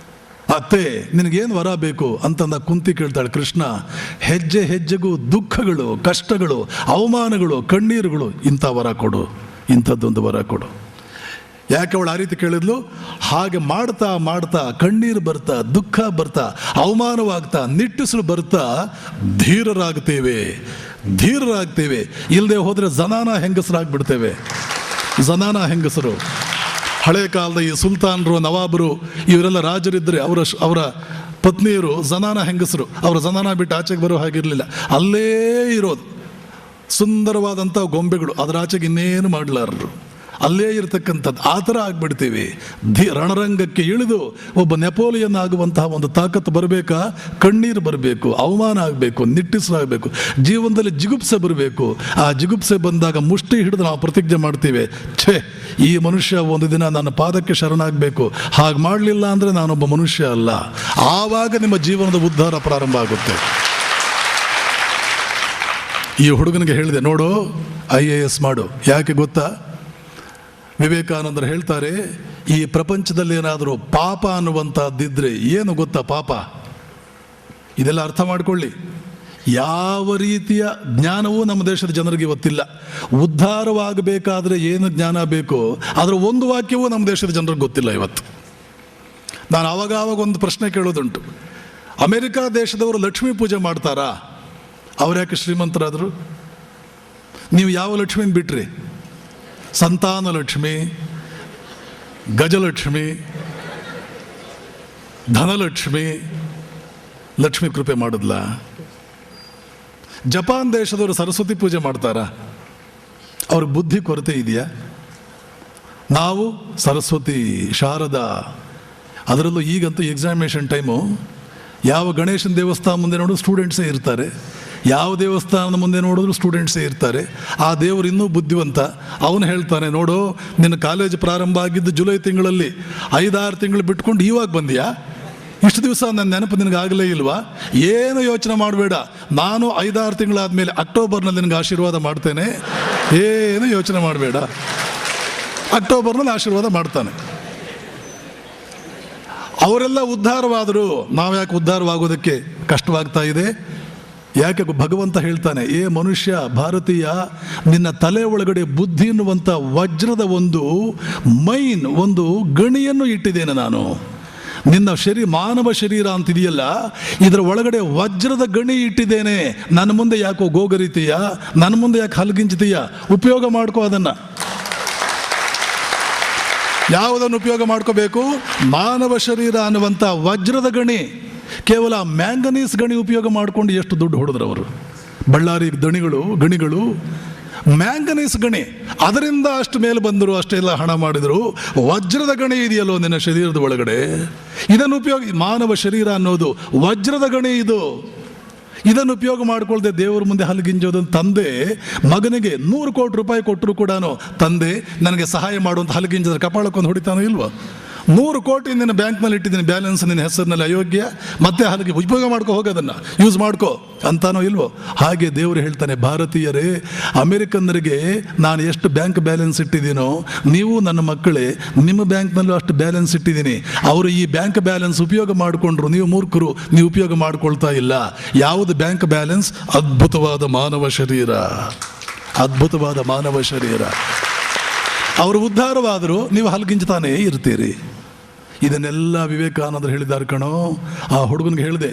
ಅತ್ತೆ, ನಿನಗೇನು ವರ ಬೇಕು ಅಂತಂದ ಕುಂತಿ ಕೇಳ್ತಾಳೆ. ಕೃಷ್ಣ, ಹೆಜ್ಜೆ ಹೆಜ್ಜೆಗೂ ದುಃಖಗಳು, ಕಷ್ಟಗಳು, ಅವಮಾನಗಳು, ಕಣ್ಣೀರುಗಳು, ಇಂಥ ವರ ಕೊಡು, ಇಂಥದ್ದೊಂದು ವರ ಕೊಡು. ಯಾಕೆ ಅವಳು ಆ ರೀತಿ ಕೇಳಿದ್ಲು? ಹಾಗೆ ಮಾಡ್ತಾ ಮಾಡ್ತಾ ಕಣ್ಣೀರು ಬರ್ತಾ, ದುಃಖ ಬರ್ತಾ, ಅವಮಾನವಾಗ್ತಾ, ನಿಟ್ಟುಸಲು ಬರ್ತಾ ಧೀರರಾಗ್ತೇವೆ. ಇಲ್ಲದೆ ಹೋದರೆ ಜನಾನ ಹೆಂಗಸರಾಗ್ಬಿಡ್ತೇವೆ. ಜನಾನ ಹೆಂಗಸರು, ಹಳೆ ಕಾಲದ ಈ ಸುಲ್ತಾನರು, ನವಾಬರು, ಇವರೆಲ್ಲ ರಾಜರಿದ್ದರೆ ಅವರ ಪತ್ನಿಯರು ಜನಾನ ಹೆಂಗಸರು. ಅವರ ಜನಾನ ಬಿಟ್ಟು ಆಚೆಗೆ ಬರೋ ಹಾಗಿರಲಿಲ್ಲ. ಅಲ್ಲೇ ಇರೋದು ಸುಂದರವಾದಂಥ ಗೊಂಬೆಗಳು, ಅದರ ಆಚೆಗೆ ಇನ್ನೇನು ಮಾಡಲಾರರು, ಅಲ್ಲೇ ಇರತಕ್ಕಂಥದ್ದು. ಆ ಥರ ಆಗ್ಬಿಡ್ತೀವಿ. ರಣರಂಗಕ್ಕೆ ಇಳಿದು ಒಬ್ಬ ನೆಪೋಲಿಯನ್ ಆಗುವಂತಹ ಒಂದು ತಾಕತ್ತು ಬರಬೇಕಾ? ಕಣ್ಣೀರು ಬರಬೇಕು, ಅವಮಾನ ಆಗಬೇಕು, ನಿಟ್ಟಿಸಲಾಗಬೇಕು, ಜೀವನದಲ್ಲಿ ಜಿಗುಪ್ಸೆ ಬರಬೇಕು. ಆ ಜಿಗುಪ್ಸೆ ಬಂದಾಗ ಮುಷ್ಟಿ ಹಿಡಿದು ನಾವು ಪ್ರತಿಜ್ಞೆ ಮಾಡ್ತೀವಿ, ಛೇ, ಈ ಮನುಷ್ಯ ಒಂದು ದಿನ ನನ್ನ ಪಾದಕ್ಕೆ ಶರಣಾಗಬೇಕು, ಹಾಗೆ ಮಾಡಲಿಲ್ಲ ಅಂದರೆ ನಾನೊಬ್ಬ ಮನುಷ್ಯ ಅಲ್ಲ. ಆವಾಗ ನಿಮ್ಮ ಜೀವನದ ಉದ್ಧಾರ ಪ್ರಾರಂಭ ಆಗುತ್ತೆ. ಈ ಹುಡುಗನಿಗೆ ಹೇಳಿದೆ, ನೋಡು, IAS ಮಾಡು. ಯಾಕೆ ಗೊತ್ತಾ? ವಿವೇಕಾನಂದರು ಹೇಳ್ತಾರೆ, ಈ ಪ್ರಪಂಚದಲ್ಲಿ ಏನಾದರೂ ಪಾಪ ಅನ್ನುವಂಥದ್ದಿದ್ರೆ ಏನು ಗೊತ್ತಾ? ಪಾಪ ಇದೆಲ್ಲ ಅರ್ಥ ಮಾಡ್ಕೊಳ್ಳಿ. ಯಾವ ರೀತಿಯ ಜ್ಞಾನವೂ ನಮ್ಮ ದೇಶದ ಜನರಿಗೆ ಇವತ್ತಿಲ್ಲ. ಉದ್ಧಾರವಾಗಬೇಕಾದ್ರೆ ಏನು ಜ್ಞಾನ ಬೇಕೋ ಅದರ ಒಂದು ವಾಕ್ಯವೂ ನಮ್ಮ ದೇಶದ ಜನರಿಗೆ ಗೊತ್ತಿಲ್ಲ ಇವತ್ತು. ನಾನು ಆವಾಗ ಒಂದು ಪ್ರಶ್ನೆ ಕೇಳೋದುಂಟು. ಅಮೆರಿಕ ದೇಶದವರು ಲಕ್ಷ್ಮೀ ಪೂಜೆ ಮಾಡ್ತಾರಾ? ಅವ್ರು ಯಾಕೆ ಶ್ರೀಮಂತರಾದರು? ನೀವು ಯಾವ ಲಕ್ಷ್ಮಿನ ಬಿಟ್ರಿ? ಸಂತಾನ ಲಕ್ಷ್ಮಿ, ಗಜಲಕ್ಷ್ಮಿ, ಧನಲಕ್ಷ್ಮಿ, ಲಕ್ಷ್ಮಿ ಕೃಪೆ ಮಾಡಿದ್ಲ? ಜಪಾನ್ ದೇಶದವರು ಸರಸ್ವತಿ ಪೂಜೆ ಮಾಡ್ತಾರಾ? ಅವ್ರ ಬುದ್ಧಿ ಕೊರತೆ ಇದೆಯಾ? ನಾವು ಸರಸ್ವತಿ, ಶಾರದಾ, ಅದರಲ್ಲೂ ಈಗಂತೂ ಎಕ್ಸಾಮಿನೇಷನ್ ಟೈಮು, ಯಾವ ಗಣೇಶನ ದೇವಸ್ಥಾನ ಮುಂದೆ ನೋಡಿದ್ರು ಸ್ಟೂಡೆಂಟ್ಸೇ ಇರ್ತಾರೆ, ಯಾವ ದೇವಸ್ಥಾನದ ಮುಂದೆ ನೋಡಿದ್ರು ಸ್ಟೂಡೆಂಟ್ಸೇ ಇರ್ತಾರೆ. ಆ ದೇವರು ಇನ್ನೂ ಬುದ್ಧಿವಂತ. ಅವನು ಹೇಳ್ತಾನೆ, ನೋಡು, ನಿನ್ನ ಕಾಲೇಜ್ ಪ್ರಾರಂಭ ಆಗಿದ್ದು ಜುಲೈ ತಿಂಗಳಲ್ಲಿ, 5-6 ತಿಂಗಳು ಬಿಟ್ಕೊಂಡು ಇವಾಗ ಬಂದಿಯಾ? ಇಷ್ಟು ದಿವಸ ನನ್ನ ನೆನಪು ನಿನಗಾಗಲೇ ಇಲ್ವಾ? ಏನು ಯೋಚನೆ ಮಾಡಬೇಡ, ನಾನು 5-6 ತಿಂಗಳಾದಮೇಲೆ ಅಕ್ಟೋಬರ್ನಲ್ಲಿ ನಿನಗೆ ಆಶೀರ್ವಾದ ಮಾಡ್ತೇನೆ, ಏನು ಯೋಚನೆ ಮಾಡಬೇಡ. ಅಕ್ಟೋಬರ್ನಲ್ಲಿ ಆಶೀರ್ವಾದ ಮಾಡ್ತಾನೆ. ಅವರೆಲ್ಲ ಉದ್ಧಾರವಾದರು, ನಾವು ಯಾಕೆ ಉದ್ಧಾರವಾಗೋದಕ್ಕೆ ಕಷ್ಟವಾಗ್ತಾ ಇದೆ? ಯಾಕೆ? ಭಗವಂತ ಹೇಳ್ತಾನೆ, ಏ ಮನುಷ್ಯ, ಭಾರತೀಯ, ನಿನ್ನ ತಲೆ ಒಳಗಡೆ ಬುದ್ಧಿ ಎನ್ನುವಂಥ ವಜ್ರದ ಒಂದು ಮೈನ್, ಒಂದು ಗಣಿಯನ್ನು ಇಟ್ಟಿದ್ದೇನೆ ನಾನು. ನಿನ್ನ ಮಾನವ ಶರೀರ ಅಂತಿದೆಯಲ್ಲ, ಇದರ ಒಳಗಡೆ ವಜ್ರದ ಗಣಿ ಇಟ್ಟಿದ್ದೇನೆ. ನನ್ನ ಮುಂದೆ ಯಾಕೋ ಗೋಗರಿತೀಯ, ನನ್ನ ಮುಂದೆ ಯಾಕೆ ಹಲ್ಗಿಂಚ್ತೀಯ? ಉಪಯೋಗ ಮಾಡ್ಕೋ ಅದನ್ನು. ಯಾವುದನ್ನು ಉಪಯೋಗ ಮಾಡ್ಕೋಬೇಕು? ಮಾನವ ಶರೀರ ಅನ್ನುವಂಥ ವಜ್ರದ ಗಣಿ. ಕೇವಲ ಮ್ಯಾಂಗನೀಸ್ ಗಣಿ ಉಪಯೋಗ ಮಾಡಿಕೊಂಡು ಎಷ್ಟು ದುಡ್ಡು ಹೊಡೆದ್ರು ಅವರು. ಬಳ್ಳಾರಿ ಗಣಿಗಳು ಮ್ಯಾಂಗನೀಸ್ ಗಣಿ, ಅದರಿಂದ ಅಷ್ಟು ಮೇಲೆ ಬಂದರು, ಅಷ್ಟೆಲ್ಲ ಹಣ ಮಾಡಿದರು. ವಜ್ರದ ಗಣಿ ಇದೆಯಲ್ಲೋ ನಿನ್ನ ಶರೀರದ ಒಳಗಡೆ, ಇದನ್ನು ಉಪಯೋಗ, ಮಾನವ ಶರೀರ ಅನ್ನೋದು ವಜ್ರದ ಗಣಿ. ಇದನ್ನು ಉಪಯೋಗ ಮಾಡಿಕೊಳ್ಳದೆ ದೇವರ ಮುಂದೆ ಹಲ್ಗಿಂಜೋದನ್ನು. ತಂದೆ ಮಗನಿಗೆ 100 ಕೋಟಿ ರೂಪಾಯಿ ಕೊಟ್ಟರು ಕೂಡ, ತಂದೆ ನನಗೆ ಸಹಾಯ ಮಾಡುವಂತ ಹಲ್ಗಿಂಜಿದ್ರೆ ಕಪಾಳಕ್ಕೊಂದು ಹೊಡಿತಾನೋ ಇಲ್ವೋ? 100 ಕೋಟಿ ನಿನ್ನ ಬ್ಯಾಂಕ್ನಲ್ಲಿ ಇಟ್ಟಿದ್ದೀನಿ, ಬ್ಯಾಲೆನ್ಸ್ ನಿನ್ನ ಹೆಸರಿನಲ್ಲಿ ಅಯೋಗ್ಯ, ಮತ್ತೆ ಹಲ್ಗೆ ಉಪಯೋಗ ಮಾಡ್ಕೋ, ಹೋಗೋದನ್ನು ಯೂಸ್ ಮಾಡ್ಕೋ ಅಂತಾನೋ ಇಲ್ವೋ? ಹಾಗೆ ದೇವರು ಹೇಳ್ತಾನೆ, ಭಾರತೀಯರೇ, ಅಮೆರಿಕನ್ನರಿಗೆ ನಾನು ಎಷ್ಟು ಬ್ಯಾಂಕ್ ಬ್ಯಾಲೆನ್ಸ್ ಇಟ್ಟಿದ್ದೀನೋ, ನೀವು ನನ್ನ ಮಕ್ಕಳೇ ನಿಮ್ಮ ಬ್ಯಾಂಕ್ನಲ್ಲೂ ಅಷ್ಟು ಬ್ಯಾಲೆನ್ಸ್ ಇಟ್ಟಿದ್ದೀನಿ. ಅವರು ಈ ಬ್ಯಾಂಕ್ ಬ್ಯಾಲೆನ್ಸ್ ಉಪಯೋಗ ಮಾಡಿಕೊಂಡ್ರು, ನೀವು ಮೂರ್ಖರು, ನೀವು ಉಪಯೋಗ ಮಾಡ್ಕೊಳ್ತಾ ಇಲ್ಲ. ಯಾವುದು ಬ್ಯಾಂಕ್ ಬ್ಯಾಲೆನ್ಸ್? ಅದ್ಭುತವಾದ ಮಾನವ ಶರೀರ, ಅದ್ಭುತವಾದ ಮಾನವ ಶರೀರ. ಅವರು ಉದ್ಧಾರವಾದರೂ ನೀವು ಹಲ್ಗಿಂಚ್ತಾನೇ ಇರ್ತೀರಿ. ಇದನ್ನೆಲ್ಲ ವಿವೇಕಾನಂದರು ಹೇಳಿದ್ದಾರೆ ಕಣೋ. ಆ ಹುಡುಗನಿಗೆ ಹೇಳಿದೆ,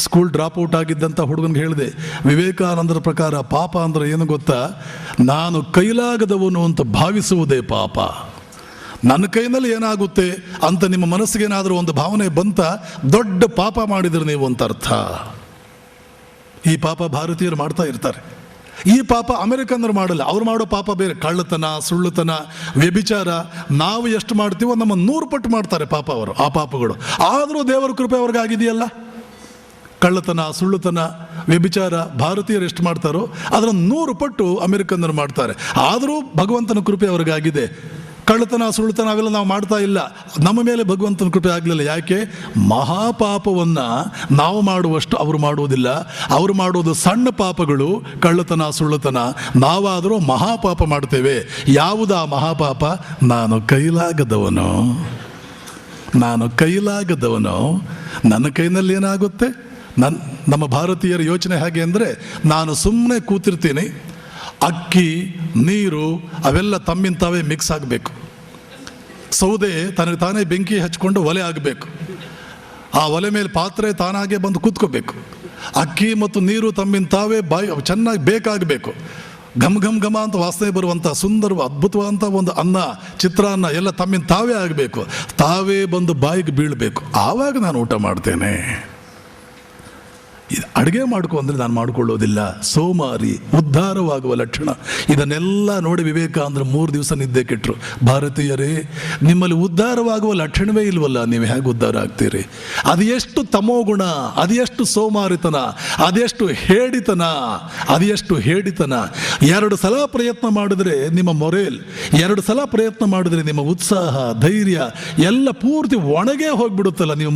ಸ್ಕೂಲ್ ಡ್ರಾಪ್ ಔಟ್ ಆಗಿದ್ದಂಥ ಹುಡುಗನಿಗೆ ಹೇಳಿದೆ, ವಿವೇಕಾನಂದರ ಪ್ರಕಾರ ಪಾಪ ಅಂದರೆ ಏನು ಗೊತ್ತಾ? ನಾನು ಕೈಲಾಗದವನು ಅಂತ ಭಾವಿಸುವುದೇ ಪಾಪ. ನನ್ನ ಕೈನಲ್ಲಿ ಏನಾಗುತ್ತೆ ಅಂತ ನಿಮ್ಮ ಮನಸ್ಸಿಗೇನಾದರೂ ಒಂದು ಭಾವನೆ ಬಂತ, ದೊಡ್ಡ ಪಾಪ ಮಾಡಿದ್ರೆ ನೀವು ಅಂತ ಅರ್ಥ. ಈ ಪಾಪ ಭಾರತೀಯರು ಮಾಡ್ತಾ ಇರ್ತಾರೆ. ಈ ಪಾಪ ಅಮೆರಿಕನ್ನರು ಮಾಡಲ್ಲ. ಅವ್ರು ಮಾಡೋ ಪಾಪ ಬೇರೆ, ಕಳ್ಳತನ, ಸುಳ್ಳುತನ, ವ್ಯಭಿಚಾರ. ನಾವು ಎಷ್ಟು ಮಾಡ್ತೀವೋ ನಮ್ಮ 100 ಪಟ್ಟು ಮಾಡ್ತಾರೆ ಪಾಪ ಅವರು, ಆ ಪಾಪಗಳು. ಆದರೂ ದೇವರ ಕೃಪೆ ಅವ್ರಿಗಾಗಿದೆಯಲ್ಲ. ಕಳ್ಳತನ, ಸುಳ್ಳುತನ, ವ್ಯಭಿಚಾರ ಭಾರತೀಯರು ಎಷ್ಟು ಮಾಡ್ತಾರೋ ಅದರ 100 ಪಟ್ಟು ಅಮೆರಿಕನ್ನರು ಮಾಡ್ತಾರೆ. ಆದರೂ ಭಗವಂತನ ಕೃಪೆ ಅವ್ರಿಗಾಗಿದೆ. ಕಳ್ಳತನ, ಸುಳ್ಳುತನ ಅವೆಲ್ಲ ನಾವು ಮಾಡ್ತಾ ಇಲ್ಲ. ನಮ್ಮ ಮೇಲೆ ಭಗವಂತನ ಕೃಪೆ ಆಗಲಿಲ್ಲ. ಯಾಕೆ? ಮಹಾಪಾಪವನ್ನು ನಾವು ಮಾಡುವಷ್ಟು ಅವರು ಮಾಡುವುದಿಲ್ಲ. ಅವರು ಮಾಡುವುದು ಸಣ್ಣ ಪಾಪಗಳು, ಕಳ್ಳತನ, ಸುಳ್ಳುತನ. ನಾವಾದರೂ ಮಹಾಪಾಪ ಮಾಡ್ತೇವೆ. ಯಾವುದಾ ಮಹಾಪಾಪ? ನಾನು ಕೈಲಾಗದವನು, ನನ್ನ ಕೈನಲ್ಲಿ ಏನಾಗುತ್ತೆ? ನಮ್ಮ ಭಾರತೀಯರ ಯೋಚನೆ ಹೇಗೆ ಅಂದರೆ, ನಾನು ಸುಮ್ಮನೆ ಕೂತಿರ್ತೀನಿ, ಅಕ್ಕಿ, ನೀರು ಅವೆಲ್ಲ ತಮ್ಮಿಂದ ತಾವೇ ಮಿಕ್ಸ್ ಆಗಬೇಕು. ಸೌದೆ ತನಗೆ ತಾನೇ ಬೆಂಕಿ ಹಚ್ಕೊಂಡು ಒಲೆ ಆಗಬೇಕು. ಆ ಒಲೆ ಮೇಲೆ ಪಾತ್ರೆ ತಾನಾಗೆ ಬಂದು ಕೂತ್ಕೋಬೇಕು. ಅಕ್ಕಿ ಮತ್ತು ನೀರು ತಮ್ಮಿಂದ ತಾವೇ ಚೆನ್ನಾಗಿ ಬೇಕಾಗಬೇಕು. ಘಮ್ ಘಮ್ ಘಮ ಅಂತ ವಾಸನೆ ಬರುವಂಥ ಸುಂದರ ಅದ್ಭುತವಾದಂಥ ಒಂದು ಅನ್ನ, ಚಿತ್ರಾನ್ನ ಎಲ್ಲ ತಮ್ಮಿಂದ ತಾವೇ ಆಗಬೇಕು. ತಾವೇ ಬಂದು ಬಾಯಿಗೆ ಬೀಳಬೇಕು. ಆವಾಗ ನಾನು ಊಟ ಮಾಡ್ತೇನೆ. ಅಡುಗೆ ಮಾಡ್ಕೊ ಅಂದರೆ ನಾನು ಮಾಡಿಕೊಳ್ಳೋದಿಲ್ಲ. ಸೋಮಾರಿ, ಉದ್ಧಾರವಾಗುವ ಲಕ್ಷಣ. ಇದನ್ನೆಲ್ಲ ನೋಡಿ ವಿವೇಕಾನಂದರು 3 ದಿವಸ ನಿದ್ದೆ ಕೆಟ್ಟರು. ಭಾರತೀಯರೇ, ನಿಮ್ಮಲ್ಲಿ ಉದ್ಧಾರವಾಗುವ ಲಕ್ಷಣವೇ ಇಲ್ವಲ್ಲ, ನೀವು ಹೇಗೆ ಉದ್ಧಾರ ಆಗ್ತೀರಿ? ಅದು ಎಷ್ಟು ತಮೋಗುಣ, ಅದು ಎಷ್ಟು ಸೋಮಾರಿತನ, ಅದೆಷ್ಟು ಹೇಡಿತನ. 2 ಸಲ ಪ್ರಯತ್ನ ಮಾಡಿದ್ರೆ ನಿಮ್ಮ ಮೊರೇಲ್, 2 ಸಲ ಪ್ರಯತ್ನ ಮಾಡಿದ್ರೆ ನಿಮ್ಮ ಉತ್ಸಾಹ, ಧೈರ್ಯ ಎಲ್ಲ ಪೂರ್ತಿ ಒಣಗೇ ಹೋಗ್ಬಿಡುತ್ತಲ್ಲ. ನೀವು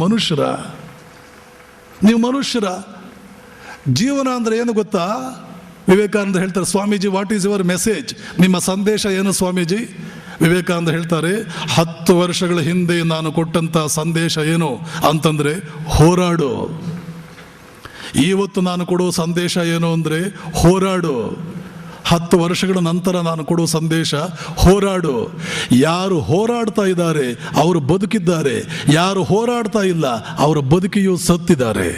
ಮನುಷ್ಯರ ಜೀವನ ಅಂದರೆ ಏನು ಗೊತ್ತಾ? ವಿವೇಕಾನಂದ ಹೇಳ್ತಾರೆ, Swamiji what is your message? ನಿಮ್ಮ ಸಂದೇಶ ಏನು ಸ್ವಾಮೀಜಿ? ವಿವೇಕಾನಂದ ಹೇಳ್ತಾರೆ, 10 ವರ್ಷಗಳ ಹಿಂದೆ ನಾನು ಕೊಟ್ಟಂಥ ಸಂದೇಶ ಏನು ಅಂತಂದರೆ ಹೋರಾಡು. ಇವತ್ತು ನಾನು ಕೊಡೋ ಸಂದೇಶ ಏನು ಅಂದರೆ ಹೋರಾಡು. 10 ವರ್ಷಗಳ ನಂತರ ನಾನು ಕೊಡುವ ಸಂದೇಶ ಹೋರಾಡು. ಯಾರು ಹೋರಾಡ್ತಾ ಇದ್ದಾರೆ ಅವರು ಬದುಕಿದ್ದಾರೆ, ಯಾರು ಹೋರಾಡ್ತಾ ಇಲ್ಲ ಅವರ ಬದುಕಿಯೂ ಸತ್ತಿದ್ದಾರೆ.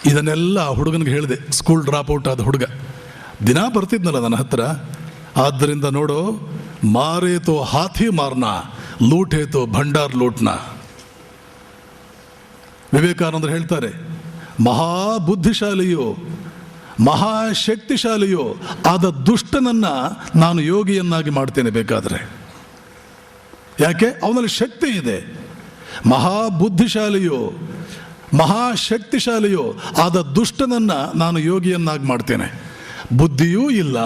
ಇದನ್ನೆಲ್ಲ ಹುಡುಗನಿಗೆ ಹೇಳಿದೆ. ಸ್ಕೂಲ್ ಡ್ರಾಪ್ ಔಟ್ ಆದ ಹುಡುಗ ದಿನ ಬರ್ತಿದ್ನಲ್ಲ ನನ್ನ ಹತ್ರ. ಆದ್ದರಿಂದ ನೋಡು, ಮಾರೇ ತೋ ಹಾಥಿ ಮಾರ್ನಾ, ಲೂಟೇ ತೋ ಭಂಡಾರ್ ಲೂಟ್ನಾ. ವಿವೇಕಾನಂದರು ಹೇಳ್ತಾರೆ, ಮಹಾಬುದ್ಧಿಶಾಲಿಯೋ ಮಹಾಶಕ್ತಿಶಾಲಿಯೋ ಆದ ದುಷ್ಟನನ್ನು ನಾನು ಯೋಗಿಯನ್ನಾಗಿ ಮಾಡ್ತೇನೆ ಬೇಕಾದರೆ. ಯಾಕೆ? ಅವನಲ್ಲಿ ಶಕ್ತಿ ಇದೆ. ಮಹಾಬುದ್ಧಿಶಾಲಿಯೋ ಮಹಾಶಕ್ತಿಶಾಲಿಯೋ ಆದ ದುಷ್ಟನನ್ನು ನಾನು ಯೋಗಿಯನ್ನಾಗಿ ಮಾಡ್ತೇನೆ. ಬುದ್ಧಿಯೂ ಇಲ್ಲ,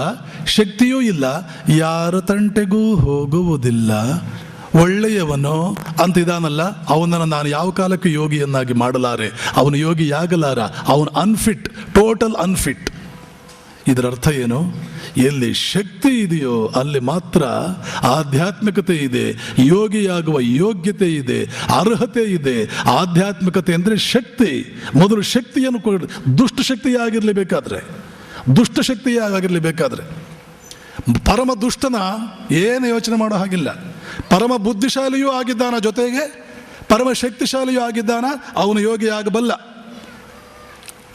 ಶಕ್ತಿಯೂ ಇಲ್ಲ, ಯಾರ ತಂಟೆಗೂ ಹೋಗುವುದಿಲ್ಲ, ಒಳ್ಳೆಯವನು ಅಂತಿದಾನಲ್ಲ, ಅವನನ್ನು ನಾನು ಯಾವ ಕಾಲಕ್ಕೂ ಯೋಗಿಯನ್ನಾಗಿ ಮಾಡಲಾರೆ. ಅವನು ಯೋಗಿಯಾಗಲಾರ, ಅವನು ಅನ್ಫಿಟ್, ಟೋಟಲ್ ಅನ್ಫಿಟ್. ಇದರ ಅರ್ಥ ಏನು? ಎಲ್ಲಿ ಶಕ್ತಿ ಇದೆಯೋ ಅಲ್ಲಿ ಮಾತ್ರ ಆಧ್ಯಾತ್ಮಿಕತೆ ಇದೆ, ಯೋಗಿಯಾಗುವ ಯೋಗ್ಯತೆ ಇದೆ, ಅರ್ಹತೆ ಇದೆ. ಆಧ್ಯಾತ್ಮಿಕತೆ ಅಂದರೆ ಶಕ್ತಿ. ಮೊದಲು ಶಕ್ತಿಯನ್ನು ದುಷ್ಟಶಕ್ತಿಯಾಗಿರಲೇಬೇಕಾದ್ರೆ ಪರಮ ದುಷ್ಟನ ಏನು ಯೋಚನೆ ಮಾಡೋ ಹಾಗಿಲ್ಲ. ಪರಮ ಬುದ್ಧಿಶಾಲಿಯೂ ಆಗಿದ್ದಾನ, ಜೊತೆಗೆ ಪರಮ ಶಕ್ತಿಶಾಲಿಯೂ ಆಗಿದ್ದಾನ, ಅವನು ಯೋಗಿ ಆಗಬಲ್ಲ.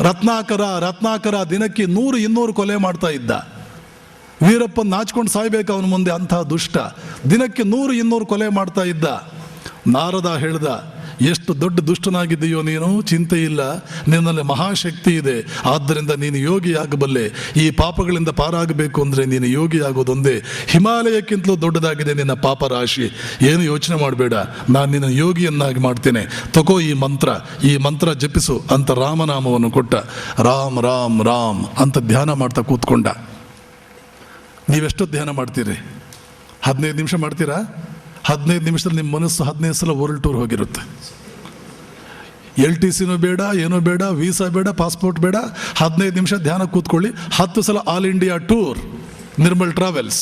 ರತ್ನಾಕರ ದಿನಕ್ಕೆ 100-200 ಕೊಲೆ ಮಾಡ್ತಾ ಇದ್ದ. ವೀರಪ್ಪನ್ ನಾಚ್ಕೊಂಡು ಸಾಯ್ಬೇಕು ಅವನ ಮುಂದೆ, ಅಂಥ ದುಷ್ಟ. ದಿನಕ್ಕೆ 100-200 ಕೊಲೆ ಮಾಡ್ತಾ ಇದ್ದ. ನಾರದ ಹೇಳ್ದ, ಎಷ್ಟು ದೊಡ್ಡ ದುಷ್ಟನಾಗಿದ್ದೀಯೋ ನೀನು, ಚಿಂತೆ ಇಲ್ಲ, ನಿನ್ನಲ್ಲಿ ಮಹಾಶಕ್ತಿ ಇದೆ, ಆದ್ದರಿಂದ ನೀನು ಯೋಗಿ ಆಗಬಲ್ಲೆ. ಈ ಪಾಪಗಳಿಂದ ಪಾರಾಗಬೇಕು ಅಂದರೆ ನೀನು ಯೋಗಿ ಆಗೋದೊಂದೇ. ಹಿಮಾಲಯಕ್ಕಿಂತಲೂ ದೊಡ್ಡದಾಗಿದೆ ನಿನ್ನ ಪಾಪ ರಾಶಿ, ಏನು ಯೋಚನೆ ಮಾಡಬೇಡ, ನಾನು ನಿನ್ನ ಯೋಗಿಯನ್ನಾಗಿ ಮಾಡ್ತೇನೆ, ತಗೋ ಈ ಮಂತ್ರ ಜಪಿಸು ಅಂತ ರಾಮನಾಮವನ್ನು ಕೊಟ್ಟ. ರಾಮ್ ರಾಮ್ ರಾಮ್ ಅಂತ ಧ್ಯಾನ ಮಾಡ್ತಾ ಕೂತ್ಕೊಂಡ. ನೀವೆಷ್ಟೊತ್ತು ಧ್ಯಾನ ಮಾಡ್ತೀರಿ? 15 ನಿಮಿಷ ಮಾಡ್ತೀರಾ? 15 ನಿಮಿಷದಲ್ಲಿ ನಿಮ್ಮ ಮನಸ್ಸು 15 ಸಲ ವರ್ಲ್ಡ್ ಟೂರ್ ಹೋಗಿರುತ್ತೆ. LTCನೂ ಬೇಡ, ಏನೂ ಬೇಡ, ವೀಸಾ ಬೇಡ, ಪಾಸ್ಪೋರ್ಟ್ ಬೇಡ. 15 ನಿಮಿಷ ಧ್ಯಾನ ಕೂತ್ಕೊಳ್ಳಿ. 10 ಸಲ all India tour, Nirmal travels,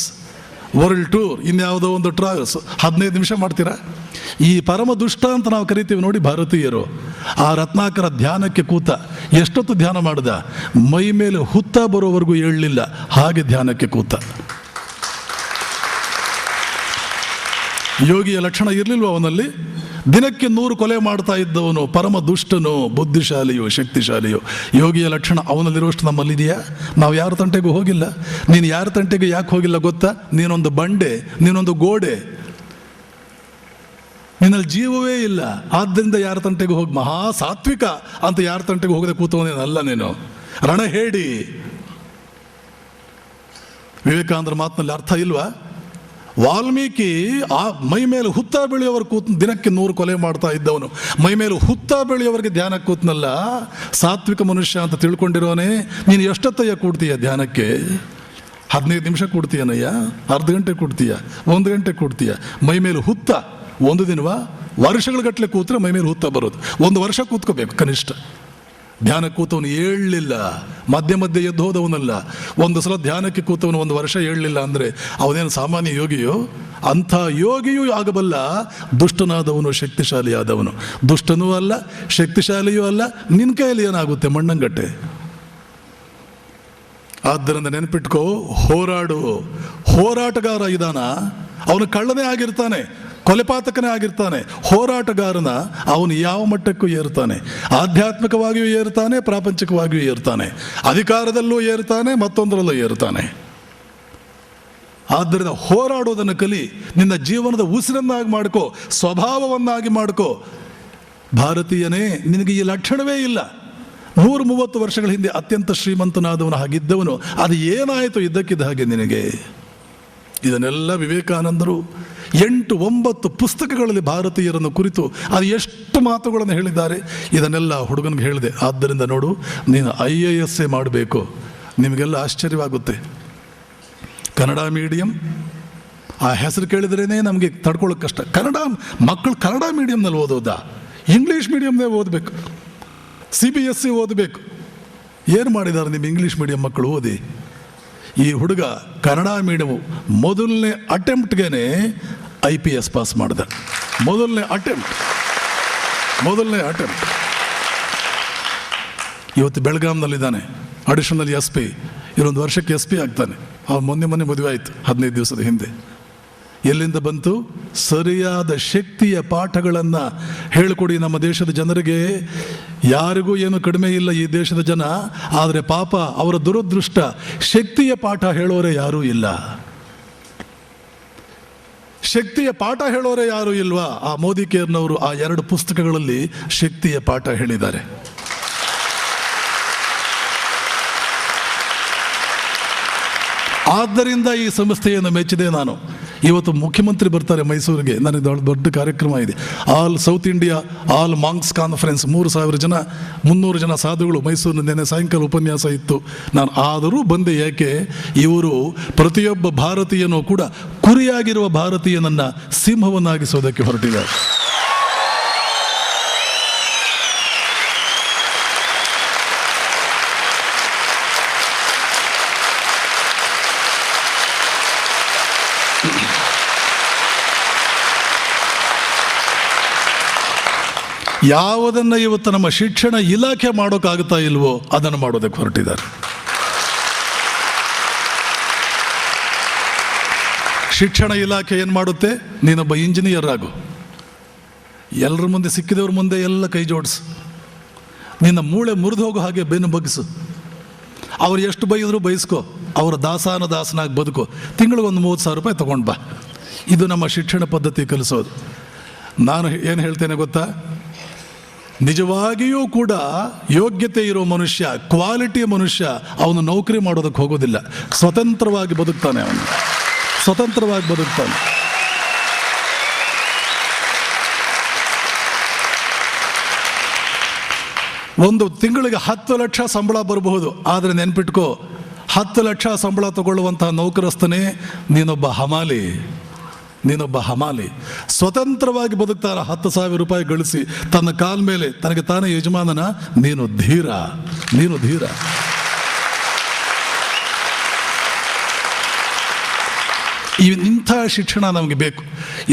world tour, ಇನ್ಯಾವುದೋ ಒಂದು ಟ್ರಾವೆಲ್ಸ್. 15 ನಿಮಿಷ ಮಾಡ್ತೀರಾ? ಈ ಪರಮ ದುಷ್ಟ ಅಂತ ನಾವು ಕರಿತೀವಿ ನೋಡಿ ಭಾರತೀಯರು. ಆ ರತ್ನಾಕರ ಧ್ಯಾನಕ್ಕೆ ಕೂತ. ಎಷ್ಟೊತ್ತು ಧ್ಯಾನ ಮಾಡ್ದ? ಮೈ ಮೇಲೆ ಹುತ್ತ ಬರೋವರೆಗೂ ಹೇಳಲಿಲ್ಲ, ಹಾಗೆ ಧ್ಯಾನಕ್ಕೆ ಕೂತ. ಯೋಗಿಯ ಲಕ್ಷಣ ಇರಲಿಲ್ವ ಅವನಲ್ಲಿ? ದಿನಕ್ಕೆ 100 ಕೊಲೆ ಮಾಡ್ತಾ ಇದ್ದವನು ಪರಮ ದುಷ್ಟನು, ಬುದ್ಧಿಶಾಲಿಯೋ ಶಕ್ತಿಶಾಲಿಯೋ. ಯೋಗಿಯ ಲಕ್ಷಣ ಅವನಲ್ಲಿರುವಷ್ಟು ನಮ್ಮಲ್ಲಿದೆಯಾ? ನಾವು ಯಾರ ತಂಟೆಗೂ ಹೋಗಿಲ್ಲ. ನೀನು ಯಾರ ತಂಟೆಗೂ ಯಾಕೆ ಹೋಗಿಲ್ಲ ಗೊತ್ತಾ? ನೀನೊಂದು ಬಂಡೆ, ನೀನೊಂದು ಗೋಡೆ, ನಿನ್ನಲ್ಲಿ ಜೀವವೇ ಇಲ್ಲ. ಆದ್ದರಿಂದ ಯಾರ ತಂಟೆಗೂ ಹೋಗಿ ಮಹಾ ಸಾತ್ವಿಕ ಅಂತ ಯಾರ ತಂಟೆಗೂ ಹೋಗದೆ ಕೂತವನೇನಲ್ಲ ನೀನು. ರಣಹೇಡಿ. ವಿವೇಕಾನಂದರ ಮಾತಿನಲ್ಲಿ ಅರ್ಥ ಇಲ್ವಾ? ವಾಲ್ಮೀಕಿ ಆ ಮೈ ಮೇಲೆ ಹುತ್ತ ಬೆಳೆಯೋವರು ಕೂತ್ ದಿನಕ್ಕೆ 100 ಕೊಲೆ ಮಾಡ್ತಾ ಇದ್ದವನು. ಮೈ ಮೇಲೆ ಹುತ್ತ ಬೆಳೆಯೋವರಿಗೆ ಧ್ಯಾನ ಕೂತ್ನಲ್ಲ, ಸಾತ್ವಿಕ ಮನುಷ್ಯ ಅಂತ ತಿಳ್ಕೊಂಡಿರೋನೇ. ನೀನು ಎಷ್ಟೊತ್ತಯ್ಯ ಕೂಡ್ತೀಯ ಧ್ಯಾನಕ್ಕೆ? 15 ನಿಮಿಷ ಕೂಡ್ತೀಯನಯ್ಯ? ಅರ್ಧ ಗಂಟೆ ಕೂಡ್ತೀಯ? 1 ಗಂಟೆ ಕೂಡ್ತೀಯ? ಮೈ ಮೇಲೆ ಹುತ್ತ. ಒಂದು ದಿನವಾ? ವರ್ಷಗಳ ಗಟ್ಟಲೆ ಕೂತ್ರೆ ಮೈ ಮೇಲೆ ಹುತ್ತ ಬರೋದು. 1 ವರ್ಷ ಕೂತ್ಕೋಬೇಕು ಕನಿಷ್ಠ. ಧ್ಯಾನ ಕೂತವನು ಏಳಲಿಲ್ಲ, ಮಧ್ಯೆ ಎದ್ದು ಹೋದವನಲ್ಲ. ಒಂದು ಸಲ ಧ್ಯಾನಕ್ಕೆ ಕೂತವನು 1 ವರ್ಷ ಏಳಲಿಲ್ಲ ಅಂದರೆ ಅವನೇನು ಸಾಮಾನ್ಯ ಯೋಗಿಯೋ? ಅಂಥ ಯೋಗಿಯೂ ಆಗಬಲ್ಲ ದುಷ್ಟನಾದವನು, ಶಕ್ತಿಶಾಲಿಯಾದವನು. ದುಷ್ಟನೂ ಅಲ್ಲ, ಶಕ್ತಿಶಾಲಿಯೂ ಅಲ್ಲ. ನಿನ್ನ ಕೈಯಲ್ಲಿ ಏನಾಗುತ್ತೆ? ಮಣ್ಣಂಗಟ್ಟೆ. ಆದ್ದರಿಂದ ನೆನಪಿಟ್ಕೋ, ಹೋರಾಟಗಾರ ಇದಾನ, ಅವನು ಕಳ್ಳನೇ ಆಗಿರ್ತಾನೆ, ಕೊಲೆಪಾತಕನೇ ಆಗಿರ್ತಾನೆ. ಹೋರಾಟಗಾರನ ಅವನು ಯಾವ ಮಟ್ಟಕ್ಕೂ ಏರ್ತಾನೆ. ಆಧ್ಯಾತ್ಮಿಕವಾಗಿಯೂ ಏರ್ತಾನೆ, ಪ್ರಾಪಂಚಿಕವಾಗಿಯೂ ಏರ್ತಾನೆ, ಅಧಿಕಾರದಲ್ಲೂ ಏರ್ತಾನೆ, ಮತ್ತೊಂದರಲ್ಲೂ ಏರ್ತಾನೆ. ಆದ್ದರಿಂದ ಹೋರಾಡೋದನ್ನು ಕಲಿ. ನಿನ್ನ ಜೀವನದ ಉಸಿರನ್ನಾಗಿ ಮಾಡ್ಕೋ, ಸ್ವಭಾವವನ್ನಾಗಿ ಮಾಡ್ಕೋ. ಭಾರತೀಯನೇ, ನಿನಗೆ ಈ ಲಕ್ಷಣವೇ ಇಲ್ಲ. 130 ವರ್ಷಗಳ ಹಿಂದೆ ಅತ್ಯಂತ ಶ್ರೀಮಂತನಾದವನು ಹಾಗಿದ್ದವನು, ಅದು ಏನಾಯಿತು ಇದ್ದಕ್ಕಿದ್ದ ಹಾಗೆ ನಿನಗೆ? ಇದನ್ನೆಲ್ಲ ವಿವೇಕಾನಂದರು 8-9 ಪುಸ್ತಕಗಳಲ್ಲಿ ಭಾರತೀಯರನ್ನು ಕುರಿತು ಅದು ಎಷ್ಟು ಮಾತುಗಳನ್ನು ಹೇಳಿದ್ದಾರೆ. ಇದನ್ನೆಲ್ಲ ಹುಡುಗನಿಗೆ ಹೇಳಿದೆ. ಆದ್ದರಿಂದ ನೋಡು, ನೀನು IAS ಮಾಡಬೇಕು. ನಿಮಗೆಲ್ಲ ಆಶ್ಚರ್ಯವಾಗುತ್ತೆ. ಕನ್ನಡ ಮೀಡಿಯಂ, ಆ ಹೆಸರು ಕೇಳಿದ್ರೇ ನಮಗೆ ತಡ್ಕೊಳ್ಳೋಕೆ ಕಷ್ಟ. ಮಕ್ಕಳು ಕನ್ನಡ ಮೀಡಿಯಂನಲ್ಲಿ ಓದೋದಾ? ಇಂಗ್ಲೀಷ್ ಮೀಡಿಯಮ್ನೇ ಓದಬೇಕು, CBSE ಓದಬೇಕು. ಏನು ಮಾಡಿದ್ದಾರೆ ನಿಮ್ಮ ಇಂಗ್ಲೀಷ್ ಮೀಡಿಯಂ ಮಕ್ಕಳು ಓದಿ? ಈ ಹುಡುಗ ಕನ್ನಡ ಮೀಡಿಯಮು ಮೊದಲನೇ ಅಟೆಂಪ್ಟ್ಗೆ IPS ಪಾಸ್ ಮಾಡಿದ. ಮೊದಲನೇ ಅಟೆಂಪ್ಟ್. ಇವತ್ತು ಬೆಳಗಾಂನಲ್ಲಿದ್ದಾನೆ, ಅಡಿಷನಲ್ SP. ಇನ್ನೊಂದು ವರ್ಷಕ್ಕೆ SP ಆಗ್ತಾನೆ. ಅವ್ನು ಮೊನ್ನೆ ಮದುವೆ ಆಯಿತು 15 ದಿವಸದ ಹಿಂದೆ. ಎಲ್ಲಿಂದ ಬಂತು? ಸರಿಯಾದ ಶಕ್ತಿಯ ಪಾಠಗಳನ್ನು ಹೇಳಿಕೊಡಿ ನಮ್ಮ ದೇಶದ ಜನರಿಗೆ. ಯಾರಿಗೂ ಏನು ಕಡಿಮೆ ಇಲ್ಲ ಈ ದೇಶದ ಜನ, ಆದರೆ ಪಾಪ ಅವರ ದುರದೃಷ್ಟ, ಶಕ್ತಿಯ ಪಾಠ ಹೇಳೋರೆ ಯಾರೂ ಇಲ್ಲ. ಶಕ್ತಿಯ ಪಾಠ ಹೇಳೋರೆ ಯಾರೂ ಇಲ್ವಾ? ಆ ಮೋದಿ ಕೇರ್ನವರು ಆ 2 ಪುಸ್ತಕಗಳಲ್ಲಿ ಶಕ್ತಿಯ ಪಾಠ ಹೇಳಿದ್ದಾರೆ. ಆದ್ದರಿಂದ ಈ ಸಂಸ್ಥೆಯನ್ನು ಮೆಚ್ಚಿದೆ ನಾನು. ಇವತ್ತು ಮುಖ್ಯಮಂತ್ರಿ ಬರ್ತಾರೆ ಮೈಸೂರಿಗೆ. ನನಗೆ ದೊಡ್ಡ ಕಾರ್ಯಕ್ರಮ ಇದೆ. All south India all monks conference. 3,000 ಜನ 300 ಜನ ಸಾಧುಗಳು ಮೈಸೂರಿನ ನೆನೆ ಸಾಯಂಕಾಲ ಉಪನ್ಯಾಸ ಇತ್ತು. ನಾನು ಆದರೂ ಬಂದೆ. ಯಾಕೆ? ಇವರು ಪ್ರತಿಯೊಬ್ಬ ಭಾರತೀಯನೂ ಕೂಡ ಕುರಿಯಾಗಿರುವ ಭಾರತೀಯನನ್ನ ಸಿಂಹವನ್ನಾಗಿಸೋದಕ್ಕೆ ಹೊರಟಿದ್ದಾರೆ. ಯಾವುದನ್ನ ಇವತ್ತು ನಮ್ಮ ಶಿಕ್ಷಣ ಇಲಾಖೆ ಮಾಡೋಕ್ಕಾಗುತ್ತಾ ಇಲ್ವೋ ಅದನ್ನು ಮಾಡೋದಕ್ಕೆ ಹೊರಟಿದ್ದಾರೆ. ಶಿಕ್ಷಣ ಇಲಾಖೆ ಏನು ಮಾಡುತ್ತೆ? ನೀನೊಬ್ಬ ಇಂಜಿನಿಯರ್ ಆಗು, ಎಲ್ಲರ ಮುಂದೆ ಸಿಕ್ಕಿದವ್ರ ಮುಂದೆ ಎಲ್ಲ ಕೈ ಜೋಡಿಸು, ನಿನ್ನ ಮೂಳೆ ಮುರಿದು ಹೋಗೋ ಹಾಗೆ ಬೆನ್ನು ಬಗ್ಗಿಸು, ಅವ್ರು ಎಷ್ಟು ಬೈದ್ರು ಬೈಸ್ಕೋ, ಅವರ ದಾಸನಾಗಿ ಬದುಕು, ತಿಂಗಳಿಗೆ ಒಂದು 30,000 ರೂಪಾಯಿ ತೊಗೊಂಡು ಬಾ. ಇದು ನಮ್ಮ ಶಿಕ್ಷಣ ಪದ್ಧತಿ ಕಲಿಸೋದು. ನಾನು ಏನು ಹೇಳ್ತೇನೆ ಗೊತ್ತಾ? ನಿಜವಾಗಿಯೂ ಕೂಡ ಯೋಗ್ಯತೆ ಇರೋ ಮನುಷ್ಯ, ಕ್ವಾಲಿಟಿ ಮನುಷ್ಯ, ಅವನು ನೌಕರಿ ಮಾಡೋದಕ್ಕೆ ಹೋಗೋದಿಲ್ಲ, ಸ್ವತಂತ್ರವಾಗಿ ಬದುಕ್ತಾನೆ. ಅವನು ಸ್ವತಂತ್ರವಾಗಿ ಬದುಕ್ತಾನೆ. ಒಂದು ತಿಂಗಳಿಗೆ 10 ಲಕ್ಷ ಸಂಬಳ ಬರಬಹುದು, ಆದರೆ ನೆನ್ಪಿಟ್ಕೋ, 10 ಲಕ್ಷ ಸಂಬಳ ತಗೊಳ್ಳುವಂತಹ ನೌಕರಸ್ಥನೇ ನೀನೊಬ್ಬ ಹಮಾಲಿ. ಸ್ವತಂತ್ರವಾಗಿ ಬದುಕ್ತಾರ, 10,000 ರೂಪಾಯಿ ಗಳಿಸಿ ತನ್ನ ಕಾಲ ಮೇಲೆ ತನಗೆ ತಾನೇ ಯಜಮಾನನ. ನೀನು ಧೀರ. ಇಂಥ ಶಿಕ್ಷಣ ನಮಗೆ ಬೇಕು.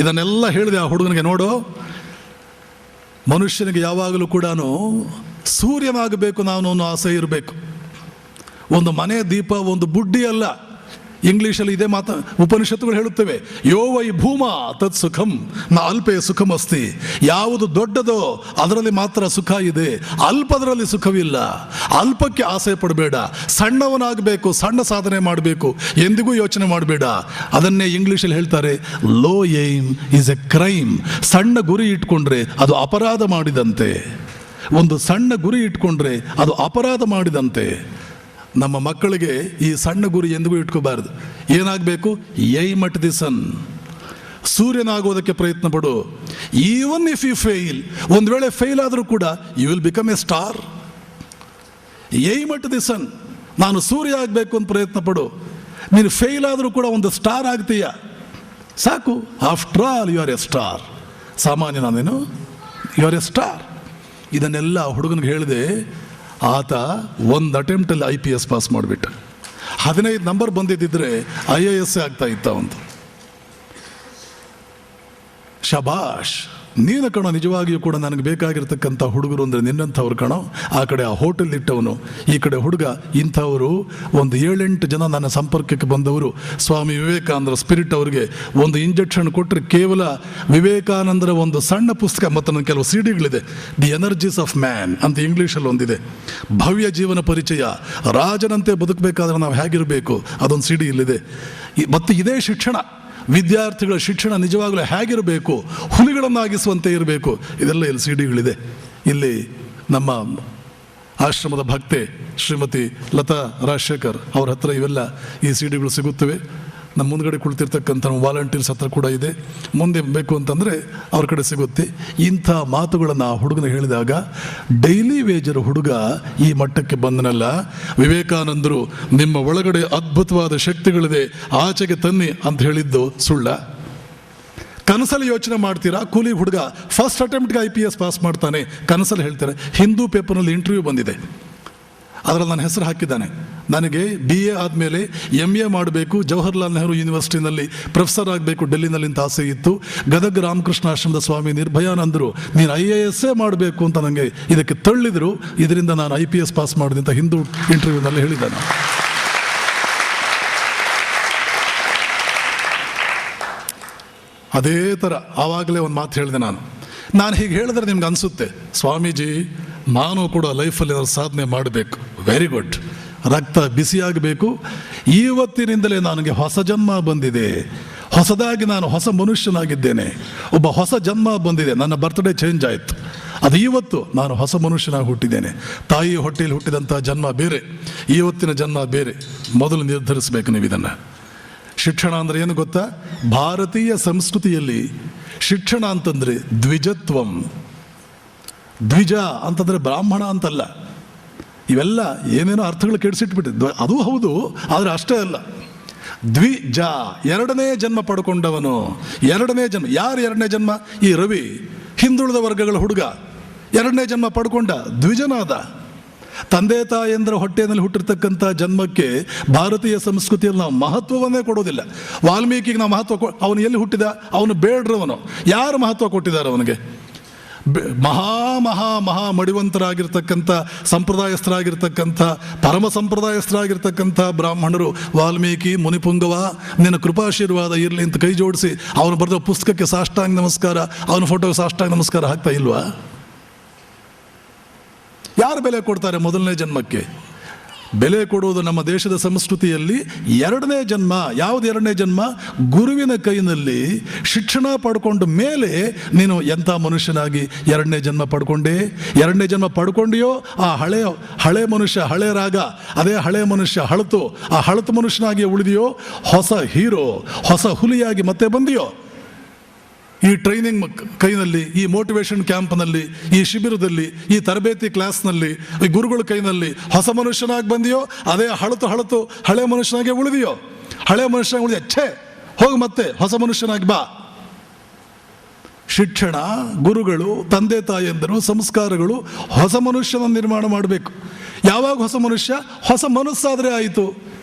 ಇದನ್ನೆಲ್ಲ ಹೇಳಿದೆ ಆ ಹುಡುಗನಿಗೆ, ನೋಡು, ಮನುಷ್ಯನಿಗೆ ಯಾವಾಗಲೂ ಕೂಡ ಸೂರ್ಯನಾಗಬೇಕು ನಾನು ಅನ್ನೋ ಆಸೆ ಇರಬೇಕು. ಒಂದು ಮನೆ ದೀಪ ಒಂದು ಬುಡ್ಡಿ ಅಲ್ಲ. ಇಂಗ್ಲೀಷಲ್ಲಿ ಇದೇ ಉಪನಿಷತ್ತುಗಳು ಹೇಳುತ್ತವೆ, ಯೋ ವೈ ಭೂಮಾ ತತ್ ಸುಖಂ ನ ಅಲ್ಪೇ ಸುಖಮಸ್ತಿ. ಯಾವುದು ದೊಡ್ಡದೋ ಅದರಲ್ಲಿ ಮಾತ್ರ ಸುಖ ಇದೆ, ಅಲ್ಪದರಲ್ಲಿ ಸುಖವಿಲ್ಲ. ಅಲ್ಪಕ್ಕೆ ಆಸೆ ಪಡಬೇಡ, ಸಣ್ಣವನಾಗಬೇಕು, ಸಣ್ಣ ಸಾಧನೆ ಮಾಡಬೇಕು, ಎಂದಿಗೂ ಯೋಚನೆ ಮಾಡಬೇಡ. ಅದನ್ನೇ ಇಂಗ್ಲೀಷಲ್ಲಿ ಹೇಳ್ತಾರೆ, low aim is a crime. ಸಣ್ಣ ಗುರಿ ಇಟ್ಕೊಂಡ್ರೆ ಅದು ಅಪರಾಧ ಮಾಡಿದಂತೆ. ಒಂದು ಸಣ್ಣ ಗುರಿ ಇಟ್ಕೊಂಡ್ರೆ ಅದು ಅಪರಾಧ ಮಾಡಿದಂತೆ. ನಮ್ಮ ಮಕ್ಕಳಿಗೆ ಈ ಸಣ್ಣ ಗುರಿ ಎಂದಿಗೂ ಇಟ್ಕೋಬಾರ್ದು. ಏನಾಗಬೇಕು? Aim at the sun. ಸೂರ್ಯನಾಗೋದಕ್ಕೆ ಪ್ರಯತ್ನ ಪಡು. ಈವನ್ ಇಫ್ ಯು ಫೇಲ್, ಒಂದು ವೇಳೆ ಫೇಲ್ ಆದರೂ ಕೂಡ you will become a star. Aim at the sun. ನಾನು ಸೂರ್ಯ ಆಗಬೇಕು ಅಂತ ಪ್ರಯತ್ನ ಪಡು. ನೀನು ಫೇಲ್ ಆದರೂ ಕೂಡ ಒಂದು ಸ್ಟಾರ್ ಆಗ್ತೀಯ, ಸಾಕು. After all you are a star. ಸಾಮಾನ್ಯ ನಾನೇನು, ಯು ಆರ್ ಎ ಸ್ಟಾರ್. ಇದನ್ನೆಲ್ಲ ಹುಡುಗನಿಗೆ ಹೇಳಿದೆ. ಆತ ಒಂದು ಅಟೆಂಪ್ಟಲ್ಲಿ IPS ಪಾಸ್ ಮಾಡಿಬಿಟ್ಟ. 15 ನಂಬರ್ ಬಂದಿದ್ದಿದ್ರೆ IAS ಆಗ್ತಾ ಇತ್ತ ಒಂದು. ಶಬಾಷ್, ನೀನು ಕಣೋ ನಿಜವಾಗಿಯೂ ಕೂಡ ನನಗೆ ಬೇಕಾಗಿರ್ತಕ್ಕಂಥ ಹುಡುಗರು ಅಂದರೆ ನಿನ್ನಂಥವ್ರು ಕಣೋ. ಆ ಕಡೆ ಆ ಹೋಟೆಲ್ ಇಟ್ಟವನು, ಈ ಕಡೆ ಹುಡುಗ, ಇಂಥವರು ಒಂದು 7-8 ಜನ ನನ್ನ ಸಂಪರ್ಕಕ್ಕೆ ಬಂದವರು. ಸ್ವಾಮಿ ವಿವೇಕಾನಂದರ ಸ್ಪಿರಿಟ್ ಅವರಿಗೆ ಒಂದು ಇಂಜೆಕ್ಷನ್ ಕೊಟ್ಟರೆ ಕೇವಲ ವಿವೇಕಾನಂದರ ಒಂದು ಸಣ್ಣ ಪುಸ್ತಕ ಮತ್ತು ನನ್ನ ಕೆಲವು CDಗಳಿದೆ. ದಿ ಎನರ್ಜೀಸ್ ಆಫ್ ಮ್ಯಾನ್ ಅಂತ ಇಂಗ್ಲೀಷಲ್ಲಿ ಒಂದಿದೆ. ಭವ್ಯ ಜೀವನ ಪರಿಚಯ, ರಾಜನಂತೆ ಬದುಕಬೇಕಾದ್ರೆ ನಾವು ಹೇಗಿರಬೇಕು, ಅದೊಂದು CD ಇಲ್ಲಿದೆ. ಮತ್ತು ಇದೇ ಶಿಕ್ಷಣ, ವಿದ್ಯಾರ್ಥಿಗಳ ಶಿಕ್ಷಣ ನಿಜವಾಗಲೂ ಹೇಗಿರಬೇಕು, ಹುಲಿಗಳನ್ನಾಗಿಸುವಂತೆ ಇರಬೇಕು. ಇದೆಲ್ಲ ಇಲ್ಲಿ CDಗಳಿದೆ. ಇಲ್ಲಿ ನಮ್ಮ ಆಶ್ರಮದ ಭಕ್ತೆ ಶ್ರೀಮತಿ ಲತಾ ರಾಜಶೇಖರ್ ಅವ್ರ ಹತ್ರ ಇವೆಲ್ಲ ಈ CDಗಳು ಸಿಗುತ್ತವೆ. ನಮ್ಮ ಮುಂದ್ಗಡೆ ಕುಳಿತಿರ್ತಕ್ಕಂಥ ವಾಲಂಟಿಯರ್ಸ್ ಹತ್ರ ಕೂಡ ಇದೆ. ಮುಂದೆ ಬೇಕು ಅಂತಂದರೆ ಅವ್ರ ಕಡೆ ಸಿಗುತ್ತೆ. ಇಂಥ ಮಾತುಗಳನ್ನು ಆ ಹುಡುಗನ ಹೇಳಿದಾಗ ಡೈಲಿ ವೇಜರ್ ಹುಡುಗ ಈ ಮಟ್ಟಕ್ಕೆ ಬಂದನಲ್ಲ. ವಿವೇಕಾನಂದರು ನಿಮ್ಮ ಒಳಗಡೆ ಅದ್ಭುತವಾದ ಶಕ್ತಿಗಳಿದೆ, ಆಚೆಗೆ ತನ್ನಿ ಅಂತ ಹೇಳಿದ್ದು ಸುಳ್ಳ? ಕನಸಲ್ಲಿ ಯೋಚನೆ ಮಾಡ್ತೀರಾ? ಕೂಲಿ ಹುಡುಗ ಫಸ್ಟ್ ಅಟೆಂಪ್ಟ್ಗೆ IPS ಪಾಸ್ ಮಾಡ್ತಾನೆ, ಕನಸಲ್ಲಿ ಹೇಳ್ತಾರೆ. ಹಿಂದೂ ಪೇಪರ್ನಲ್ಲಿ ಇಂಟರ್ವ್ಯೂ ಬಂದಿದೆ, ಅದರಲ್ಲಿ ನನ್ನ ಹೆಸರು ಹಾಕಿದ್ದಾನೆ. ನನಗೆ BA ಆದಮೇಲೆ MA ಮಾಡಬೇಕು, ಜವಾಹರ್ಲಾಲ್ ನೆಹರು ಯೂನಿವರ್ಸಿಟಿನಲ್ಲಿ ಪ್ರೊಫೆಸರ್ ಆಗಬೇಕು ಡೆಲ್ಲಿನಲ್ಲಿ ಅಂತ ಆಸೆ ಇತ್ತು. ಗದಗ ರಾಮಕೃಷ್ಣ ಆಶ್ರಮದ ಸ್ವಾಮಿ ನಿರ್ಭಯಾನಂದರು ನೀನು IAS ಮಾಡಬೇಕು ಅಂತ ನನಗೆ ಇದಕ್ಕೆ ತಳ್ಳಿದರು. ಇದರಿಂದ ನಾನು IPS ಪಾಸ್ ಮಾಡಿದೆ ಅಂತ ಹಿಂದೂ ಇಂಟರ್ವ್ಯೂನಲ್ಲಿ ಹೇಳಿದ್ದಾನೆ. ಅದೇ ಥರ ಆವಾಗಲೇ ಒಂದು ಮಾತು ಹೇಳಿದೆ ನಾನು ಹೀಗೆ ಹೇಳಿದ್ರೆ ನಿಮ್ಗೆ ಅನಿಸುತ್ತೆ, ಸ್ವಾಮೀಜಿ ನಾನು ಕೂಡ ಲೈಫಲ್ಲಿ ಸಾಧನೆ ಮಾಡಬೇಕು. Very good. ರಕ್ತ ಬಿಸಿಯಾಗಬೇಕು. ಇವತ್ತಿನಿಂದಲೇ ನನಗೆ ಹೊಸ ಜನ್ಮ ಬಂದಿದೆ, ಹೊಸದಾಗಿ ನಾನು ಹೊಸ ಮನುಷ್ಯನಾಗಿದ್ದೇನೆ, ಒಬ್ಬ ಹೊಸ ಜನ್ಮ ಬಂದಿದೆ, ನನ್ನ ಬರ್ತ್ಡೇ ಚೇಂಜ್ ಆಯಿತು, ಅದು ಇವತ್ತು ನಾನು ಹೊಸ ಮನುಷ್ಯನಾಗಿ ಹುಟ್ಟಿದ್ದೇನೆ. ತಾಯಿ ಹೊಟ್ಟೆಯಲ್ಲಿ ಹುಟ್ಟಿದಂಥ ಜನ್ಮ ಬೇರೆ, ಇವತ್ತಿನ ಜನ್ಮ ಬೇರೆ. ಮೊದಲು ನಿರ್ಧರಿಸಬೇಕು ನೀವು ಇದನ್ನು. ಶಿಕ್ಷಣ ಅಂದರೆ ಏನು ಗೊತ್ತಾ? ಭಾರತೀಯ ಸಂಸ್ಕೃತಿಯಲ್ಲಿ ಶಿಕ್ಷಣ ಅಂತಂದರೆ ದ್ವಿಜತ್ವಂ. ದ್ವಿಜ ಅಂತಂದರೆ ಬ್ರಾಹ್ಮಣ ಅಂತಲ್ಲ. ಇವೆಲ್ಲ ಏನೇನೋ ಅರ್ಥಗಳು ಕೆಡಿಸಿಟ್ಬಿಟ್ಟಿದ್ದು, ಅದು ಹೌದು, ಆದರೆ ಅಷ್ಟೇ ಅಲ್ಲ. ದ್ವಿಜ, ಎರಡನೇ ಜನ್ಮ ಪಡ್ಕೊಂಡವನು. ಎರಡನೇ ಜನ್ಮ. ಯಾರು ಎರಡನೇ ಜನ್ಮ? ಈ ರವಿ, ಹಿಂದುಳಿದ ವರ್ಗಗಳ ಹುಡುಗ, ಎರಡನೇ ಜನ್ಮ ಪಡ್ಕೊಂಡ, ದ್ವಿಜನಾದ. ತಂದೆ ತಾಯಂದ್ರ ಹೊಟ್ಟೆಯಲ್ಲಿ ಹುಟ್ಟಿರ್ತಕ್ಕಂಥ ಜನ್ಮಕ್ಕೆ ಭಾರತೀಯ ಸಂಸ್ಕೃತಿಯಲ್ಲಿ ನಾವು ಮಹತ್ವವನ್ನೇ ಕೊಡೋದಿಲ್ಲ. ವಾಲ್ಮೀಕಿಗೆ ನಾವು ಮಹತ್ವ ಅವನು ಎಲ್ಲಿ ಹುಟ್ಟಿದ? ಅವನು ಬೇಡ್ರವನು. ಯಾರು ಮಹತ್ವ ಕೊಟ್ಟಿದ್ದಾರೆ ಅವನಿಗೆ? ಮಹಾ ಮಡಿವಂತರಾಗಿರ್ತಕ್ಕಂಥ ಸಂಪ್ರದಾಯಸ್ಥರಾಗಿರ್ತಕ್ಕಂಥ ಪರಮ ಸಂಪ್ರದಾಯಸ್ಥರಾಗಿರ್ತಕ್ಕಂಥ ಬ್ರಾಹ್ಮಣರು ವಾಲ್ಮೀಕಿ ಮುನಿಪುಂಗವ ನಿನ್ನ ಕೃಪಾಶೀರ್ವಾದ ಇರಲಿ ಅಂತ ಕೈ ಜೋಡಿಸಿ ಅವನು ಬರೆದ ಪುಸ್ತಕಕ್ಕೆ ಸಾಷ್ಟಾಂಗ ನಮಸ್ಕಾರ, ಅವನ ಫೋಟೋಗೆ ಸಾಷ್ಟಾಂಗ ನಮಸ್ಕಾರ ಹಾಕ್ತಾ ಇಲ್ವಾ? ಯಾರು ಬೆಲೆ ಕೊಡ್ತಾರೆ ಮೊದಲನೇ ಜನ್ಮಕ್ಕೆ? ಬೆಲೆ ಕೊಡುವುದು ನಮ್ಮ ದೇಶದ ಸಂಸ್ಕೃತಿಯಲ್ಲಿ ಎರಡನೇ ಜನ್ಮ. ಯಾವುದು ಎರಡನೇ ಜನ್ಮ? ಗುರುವಿನ ಕೈನಲ್ಲಿ ಶಿಕ್ಷಣ ಪಡ್ಕೊಂಡ ಮೇಲೆ ನೀನು ಎಂಥ ಮನುಷ್ಯನಾಗಿ ಎರಡನೇ ಜನ್ಮ ಪಡ್ಕೊಂಡೆ. ಎರಡನೇ ಜನ್ಮ ಪಡ್ಕೊಂಡಿಯೋ ಆ ಹಳೆ ಮನುಷ್ಯ, ಹಳೆ ರಾಗ, ಅದೇ ಹಳೆ ಮನುಷ್ಯ ಹಳತು, ಆ ಹಳತು ಮನುಷ್ಯನಾಗಿ ಉಳಿದೆಯೋ, ಹೊಸ ಹೀರೋ, ಹೊಸ ಹುಲಿಯಾಗಿ ಮತ್ತೆ ಬಂದಿಯೋ? ಈ ಟ್ರೈನಿಂಗ್ ಕೈನಲ್ಲಿ, ಈ ಮೋಟಿವೇಶನ್ ಕ್ಯಾಂಪ್ನಲ್ಲಿ, ಈ ಶಿಬಿರದಲ್ಲಿ, ಈ ತರಬೇತಿ ಕ್ಲಾಸ್ನಲ್ಲಿ, ಈ ಗುರುಗಳ ಕೈನಲ್ಲಿ ಹೊಸ ಮನುಷ್ಯನಾಗಿ ಬಂದಿಯೋ, ಅದೇ ಹಳತು ಹಳೆ ಮನುಷ್ಯನಾಗಿ ಉಳಿದಿಯೋ? ಹಳೆ ಮನುಷ್ಯನಾಗಿ ಉಳಿದ ಛೇ, ಹೋಗಿ ಮತ್ತೆ ಹೊಸ ಮನುಷ್ಯನಾಗಿ ಬಾ. ಶಿಕ್ಷಣ, ಗುರುಗಳು, ತಂದೆ ತಾಯಿಯಂದರು, ಸಂಸ್ಕಾರಗಳು ಹೊಸ ಮನುಷ್ಯನ ನಿರ್ಮಾಣ ಮಾಡಬೇಕು. ಯಾವಾಗ ಹೊಸ ಮನುಷ್ಯ? ಹೊಸ ಮನಸ್ಸಾದರೆ ಆಯಿತು.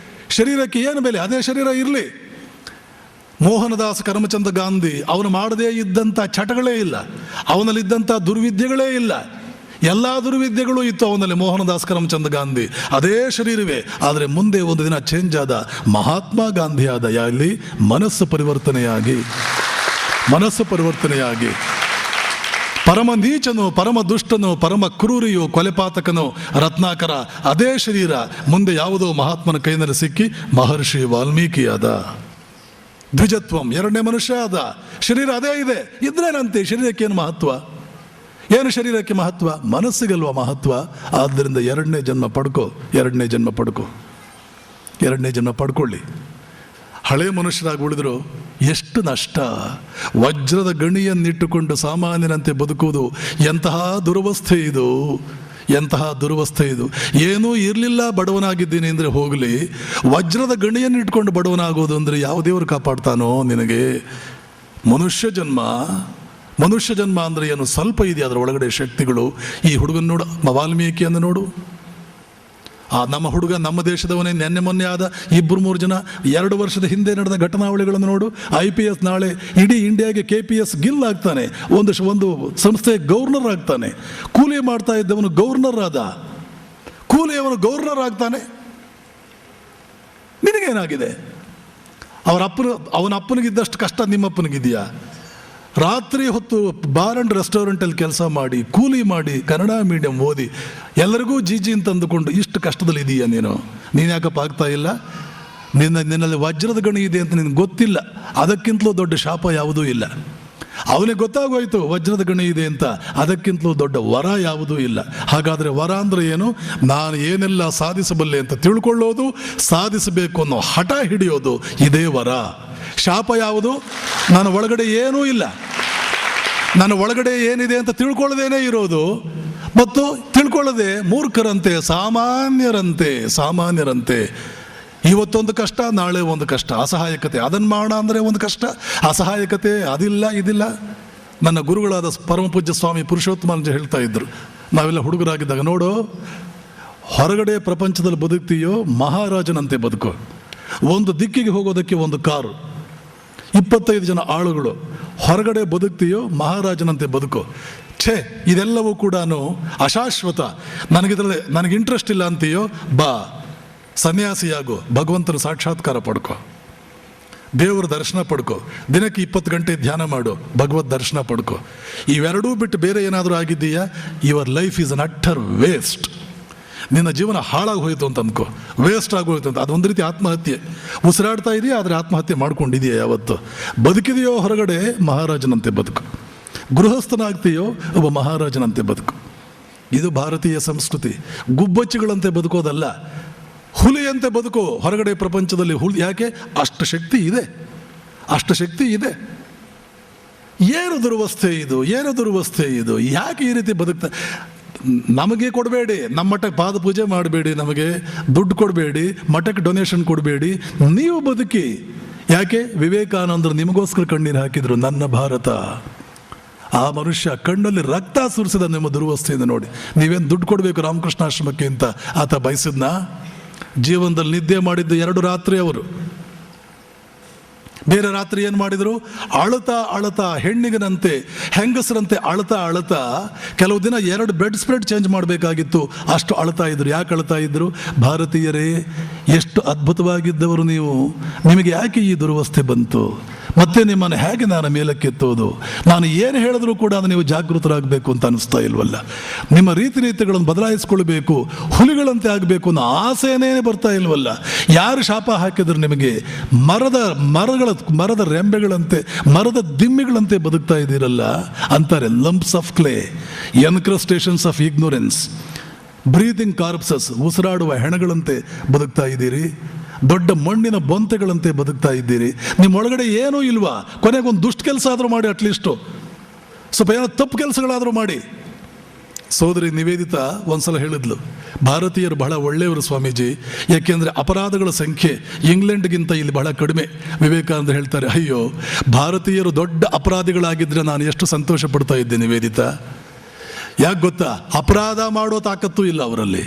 ಶರೀರಕ್ಕೆ ಏನು ಬೆಲೆ? ಅದೇ ಶರೀರ ಇರಲಿ. ಮೋಹನದಾಸ ಕರಮಚಂದ ಗಾಂಧಿ ಅವನು ಮಾಡದೇ ಇದ್ದಂಥ ಚಟಗಳೇ ಇಲ್ಲ, ಅವನಲ್ಲಿದ್ದಂಥ ದುರ್ವಿದ್ಯೆಗಳೇ ಇಲ್ಲ. ಎಲ್ಲ ದುರ್ವಿದ್ಯೆಗಳು ಇತ್ತು ಅವನಲ್ಲಿ. ಮೋಹನದಾಸ ಕರಮಚಂದ ಗಾಂಧಿ ಅದೇ ಶರೀರವೇ, ಆದರೆ ಮುಂದೆ ಒಂದು ದಿನ ಚೇಂಜ್ ಆದ, ಮಹಾತ್ಮ ಗಾಂಧಿ ಆದ. ಯಾರಲ್ಲಿ? ಮನಸ್ಸು ಪರಿವರ್ತನೆಯಾಗಿ ಪರಮ ನೀಚನು, ಪರಮ ದುಷ್ಟನು, ಪರಮ ಕ್ರೂರಿಯು, ಕೊಲೆಪಾತಕನು ರತ್ನಾಕರ ಅದೇ ಶರೀರ ಮುಂದೆ ಯಾವುದೋ ಮಹಾತ್ಮನ ಕೈನಲ್ಲಿ ಸಿಕ್ಕಿ ಮಹರ್ಷಿ ವಾಲ್ಮೀಕಿ ಆದ. ದ್ವಿಜತ್ವಂ, ಎರಡನೇ ಮನುಷ್ಯ ಆದ. ಶರೀರ ಅದೇ ಇದೆ, ಇದ್ರೇನಂತೆ. ಶರೀರಕ್ಕೇನು ಮಹತ್ವ? ಏನು ಶರೀರಕ್ಕೆ ಮಹತ್ವ? ಮನಸ್ಸಿಗಲ್ವ ಮಹತ್ವ? ಆದ್ದರಿಂದ ಎರಡನೇ ಜನ್ಮ ಪಡ್ಕೊಳ್ಳಿ. ಹಳೆ ಮನುಷ್ಯರಾಗಿ ಉಳಿದ್ರು ಎಷ್ಟು ನಷ್ಟ. ವಜ್ರದ ಗಣಿಯನ್ನಿಟ್ಟುಕೊಂಡು ಸಾಮಾನ್ಯನಂತೆ ಬದುಕುವುದು ಎಂತಹ ದುರವಸ್ಥೆ ಇದು. ಏನೂ ಇರಲಿಲ್ಲ, ಬಡವನಾಗಿದ್ದೀನಿ ಅಂದರೆ ಹೋಗಲಿ. ವಜ್ರದ ಗಣಿಯನ್ನು ಇಟ್ಕೊಂಡು ಬಡವನಾಗೋದು ಅಂದರೆ ಯಾವ ದೇವರು ಕಾಪಾಡ್ತಾನೋ ನಿನಗೆ? ಮನುಷ್ಯ ಜನ್ಮ ಅಂದರೆ ಏನು? ಸ್ವಲ್ಪ ಇದೆಯಾ ಅದರ ಒಳಗಡೆ ಶಕ್ತಿಗಳು? ಈ ಹುಡುಗನ ನೋಡು, ವಾಲ್ಮೀಕಿಯನ್ನು ನೋಡು. ನಮ್ಮ ಹುಡುಗ ನಮ್ಮ ದೇಶದವನೇ, ಮೊನ್ನೆ ಆದ 2-3 ಜನ 2 ವರ್ಷದ ಹಿಂದೆ ನಡೆದ ಘಟನಾವಳಿಗಳನ್ನು ನೋಡು. IPS ನಾಳೆ ಇಡೀ ಇಂಡಿಯಾಗೆ KPS ಗಿಲ್ ಆಗ್ತಾನೆ, ಒಂದು ಸಂಸ್ಥೆ ಗವರ್ನರ್ ಆಗ್ತಾನೆ. ಕೂಲಿ ಮಾಡ್ತಾ ಇದ್ದವನು ಗವರ್ನರ್ ಆದ, ಗವರ್ನರ್ ಆಗ್ತಾನೆ. ನಿನಗೇನಾಗಿದೆ? ಅವನ ಅಪ್ಪನಿಗಿದ್ದಷ್ಟು ಕಷ್ಟ ನಿಮ್ಮಪ್ಪನಿಗಿದೆಯಾ? ರಾತ್ರಿ ಹೊತ್ತು ಬಾರ್ ಆ್ಯಂಡ್ ರೆಸ್ಟೋರೆಂಟಲ್ಲಿ ಕೆಲಸ ಮಾಡಿ, ಕೂಲಿ ಮಾಡಿ, ಕನ್ನಡ ಮೀಡಿಯಂ ಓದಿ ಎಲ್ಲರಿಗೂ ಜಿ ಅಂತ ಅಂದುಕೊಂಡು ಇಷ್ಟು ಕಷ್ಟದಲ್ಲಿ ಇದೆಯಾ ನೀನು ಯಾಕಪ್ಪ ಆಗ್ತಾ ಇಲ್ಲ? ನಿನ್ನಲ್ಲಿ ವಜ್ರದ ಗಣಿ ಇದೆ ಅಂತ ನಿನಗೆ ಗೊತ್ತಿಲ್ಲ. ಅದಕ್ಕಿಂತಲೂ ದೊಡ್ಡ ಶಾಪ ಯಾವುದೂ ಇಲ್ಲ. ಅವನಿಗೆ ಗೊತ್ತಾಗೋಯ್ತು ವಜ್ರದ ಗಣಿ ಇದೆ ಅಂತ, ಅದಕ್ಕಿಂತಲೂ ದೊಡ್ಡ ವರ ಯಾವುದೂ ಇಲ್ಲ. ಹಾಗಾದರೆ ವರ ಅಂದರೆ ಏನು? ನಾನು ಏನೆಲ್ಲ ಸಾಧಿಸಬಲ್ಲೆ ಅಂತ ತಿಳ್ಕೊಳ್ಳೋದು, ಸಾಧಿಸಬೇಕು ಅನ್ನೋ ಹಠ ಹಿಡಿಯೋದು, ಇದೇ ವರ. ಶಾಪ ಯಾವುದು? ನನ್ನ ಒಳಗಡೆ ಏನೂ ಇಲ್ಲ, ನನ್ನ ಒಳಗಡೆ ಏನಿದೆ ಅಂತ ತಿಳ್ಕೊಳ್ಳೋದೇನೇ ಇರೋದು. ಮತ್ತು ತಿಳ್ಕೊಳ್ಳದೆ ಮೂರ್ಖರಂತೆ, ಸಾಮಾನ್ಯರಂತೆ ಇವತ್ತೊಂದು ಕಷ್ಟ, ನಾಳೆ ಒಂದು ಕಷ್ಟ, ಅಸಹಾಯಕತೆ. ಅದನ್ನು ಮಾಡೋಣ ಅಂದರೆ ಒಂದು ಕಷ್ಟ, ಅಸಹಾಯಕತೆ, ಅದಿಲ್ಲ ಇದಿಲ್ಲ. ನನ್ನ ಗುರುಗಳಾದ ಪರಮ ಪೂಜ್ಯ ಸ್ವಾಮಿ ಪುರುಷೋತ್ತಮಾನಂದ ಹೇಳ್ತಾ ಇದ್ರು, ನಾವೆಲ್ಲ ಹುಡುಗರಾಗಿದ್ದಾಗ, ನೋಡು, ಹೊರಗಡೆ ಪ್ರಪಂಚದಲ್ಲಿ ಬದುಕ್ತೀಯೋ ಮಹಾರಾಜನಂತೆ ಬದುಕು. ಒಂದು ದಿಕ್ಕಿಗೆ ಹೋಗೋದಕ್ಕೆ ಒಂದು ಕಾರು, 25 ಜನ ಆಳುಗಳು. ಹೊರಗಡೆ ಬದುಕ್ತೀಯೋ ಮಹಾರಾಜನಂತೆ ಬದುಕು. ಇದೆಲ್ಲವೂ ಕೂಡ ಅಶಾಶ್ವತ. ನನಗೆ ಇಂಟ್ರೆಸ್ಟ್ ಇಲ್ಲ ಅಂತೀಯೋ, ಬಾ ಸನ್ಯಾಸಿಯಾಗು, ಭಗವಂತನ ಸಾಕ್ಷಾತ್ಕಾರ ಪಡ್ಕೊ, ದೇವರ ದರ್ಶನ ಪಡ್ಕೊ, ದಿನಕ್ಕೆ 20 ಗಂಟೆ ಧ್ಯಾನ ಮಾಡು, ಭಗವದ್ ದರ್ಶನ ಪಡ್ಕೊ. ಇವೆರಡೂ ಬಿಟ್ಟು ಬೇರೆ ಏನಾದರೂ ಆಗಿದ್ದೀಯಾ? Your life is an utter waste. ನಿನ್ನ ಜೀವನ ಹಾಳಾಗಿ ಹೋಯಿತು ಅಂತ ಅಂದ್ಕೋ, ವೇಸ್ಟ್ ಆಗೋಯ್ತು ಅಂತ. ಅದೊಂದು ರೀತಿ ಆತ್ಮಹತ್ಯೆ. ಉಸಿರಾಡ್ತಾ ಇದೆಯಾ, ಆದರೆ ಆತ್ಮಹತ್ಯೆ ಮಾಡ್ಕೊಂಡಿದೆಯಾ ಯಾವತ್ತು? ಬದುಕಿದೆಯೋ ಹೊರಗಡೆ ಮಹಾರಾಜನಂತೆ ಬದುಕು, ಗೃಹಸ್ಥನಾಗ್ತೀಯೋ ಒಬ್ಬ ಮಹಾರಾಜನಂತೆ ಬದುಕು. ಇದು ಭಾರತೀಯ ಸಂಸ್ಕೃತಿ. ಗುಬ್ಬಚ್ಚಿಗಳಂತೆ ಬದುಕೋದಲ್ಲ, ಹುಲಿಯಂತೆ ಬದುಕು ಹೊರಗಡೆ ಪ್ರಪಂಚದಲ್ಲಿ. ಯಾಕೆ? ಅಷ್ಟು ಶಕ್ತಿ ಇದೆ. ಏನು ದುರ್ವಸ್ಥೆ ಇದು? ಯಾಕೆ ಈ ರೀತಿ ಬದುಕ್ತಾ? ನಮಗೆ ಕೊಡಬೇಡಿ, ನಮ್ಮ ಮಠಕ್ಕೆ ಪಾದ ಪೂಜೆ ಮಾಡಬೇಡಿ, ನಮಗೆ ದುಡ್ಡು ಕೊಡಬೇಡಿ, ಮಠಕ್ಕೆ ಡೊನೇಷನ್ ಕೊಡಬೇಡಿ, ನೀವು ಬದುಕಿ. ಯಾಕೆ? ವಿವೇಕಾನಂದರು ನಿಮಗೋಸ್ಕರ ಕಣ್ಣೀರು ಹಾಕಿದ್ರು. ನನ್ನ ಭಾರತ, ಆ ಮನುಷ್ಯ ಕಣ್ಣಲ್ಲಿ ರಕ್ತ ಸುರಿಸಿದ ನಿಮ್ಮ ದುರ್ವಸ್ಥೆಯಿಂದ ನೋಡಿ. ನೀವೇನು ದುಡ್ಡು ಕೊಡಬೇಕು ರಾಮಕೃಷ್ಣಾಶ್ರಮಕ್ಕೆ ಅಂತ ಆತ ಬಯಸಿದ್ನ? ಜೀವನದಲ್ಲಿ ನಿದ್ದೆ ಮಾಡಿದ್ದು 2 ರಾತ್ರಿ ಅವರು. ಬೇರೆ ರಾತ್ರಿ ಏನು ಮಾಡಿದರು? ಅಳುತ್ತಾ ಅಳುತ್ತಾ ಹೆಣ್ಣಿಗನಂತೆ ಹೆಂಗಸರಂತೆ ಅಳುತ್ತಾ ಕೆಲವು ದಿನ 2 ಬೆಡ್ ಸ್ಪ್ರೆಡ್ ಚೇಂಜ್ ಮಾಡಬೇಕಾಗಿತ್ತು, ಅಷ್ಟು ಅಳುತ್ತಾ ಇದ್ರು. ಯಾಕೆ ಅಳುತ್ತಾ ಇದ್ರು? ಭಾರತೀಯರೇ, ಎಷ್ಟು ಅದ್ಭುತವಾಗಿದ್ದವರು ನೀವು, ನಿಮಗೆ ಯಾಕೆ ಈ ದುರವಸ್ಥೆ ಬಂತು? ಮತ್ತೆ ನಿಮ್ಮನ್ನು ಹೇಗೆ ನಾನು ಮೇಲಕ್ಕೆತ್ತೋದು? ನಾನು ಏನು ಹೇಳಿದ್ರು ಕೂಡ ನೀವು ಜಾಗೃತರಾಗಬೇಕು ಅಂತ ಅನಿಸ್ತಾ ಇಲ್ವಲ್ಲ? ನಿಮ್ಮ ರೀತಿ ನೀತಿಗಳನ್ನು ಬದಲಾಯಿಸ್ಕೊಳ್ಬೇಕು, ಹುಲಿಗಳಂತೆ ಆಗಬೇಕು ಅನ್ನೋ ಆಸೆನೇ ಬರ್ತಾ ಇಲ್ವಲ್ಲ? ಯಾರು ಶಾಪ ಹಾಕಿದ್ರು ನಿಮಗೆ? ಮರದ ರೆಂಬೆಗಳಂತೆ, ಮರದ ದಿಮ್ಮಿಗಳಂತೆ ಬದುಕ್ತಾ ಇದ್ದೀರಲ್ಲ ಅಂತಾರೆ. Lumps of clay, encrustations of ignorance, breathing corpses, ಉಸಿರಾಡುವ ಹೆಣಗಳಂತೆ ಬದುಕ್ತಾ ಇದ್ದೀರಿ. ದೊಡ್ಡ ಮಣ್ಣಿನ ಬೊಂತೆಗಳಂತೆ ಬದುಕ್ತಾ ಇದ್ದೀರಿ. ನಿಮ್ಮೊಳಗಡೆ ಏನೂ ಇಲ್ವಾ? ಕೊನೆಗೊಂದು ದುಷ್ಟ ಕೆಲಸ ಆದರೂ ಮಾಡಿ, ಅಟ್ಲೀಸ್ಟು ಸ್ವಲ್ಪ ಏನೋ ತಪ್ಪು ಕೆಲಸಗಳಾದರೂ ಮಾಡಿ. ಸೋದರಿ ನಿವೇದಿತಾ ಒಂದ್ಸಲ ಹೇಳಿದ್ಲು, ಭಾರತೀಯರು ಬಹಳ ಒಳ್ಳೆಯವರು ಸ್ವಾಮೀಜಿ, ಯಾಕೆಂದರೆ ಅಪರಾಧಗಳ ಸಂಖ್ಯೆ ಇಂಗ್ಲೆಂಡ್ಗಿಂತ ಇಲ್ಲಿ ಬಹಳ ಕಡಿಮೆ. ವಿವೇಕಾನಂದ ಹೇಳ್ತಾರೆ, ಅಯ್ಯೋ, ಭಾರತೀಯರು ದೊಡ್ಡ ಅಪರಾಧಿಗಳಾಗಿದ್ದರೆ ನಾನು ಎಷ್ಟು ಸಂತೋಷ ಪಡ್ತಾ ಇದ್ದೆ ನಿವೇದಿತಾ. ಯಾಕೆ ಗೊತ್ತಾ? ಅಪರಾಧ ಮಾಡೋ ತಾಕತ್ತೂ ಇಲ್ಲ ಅವರಲ್ಲಿ,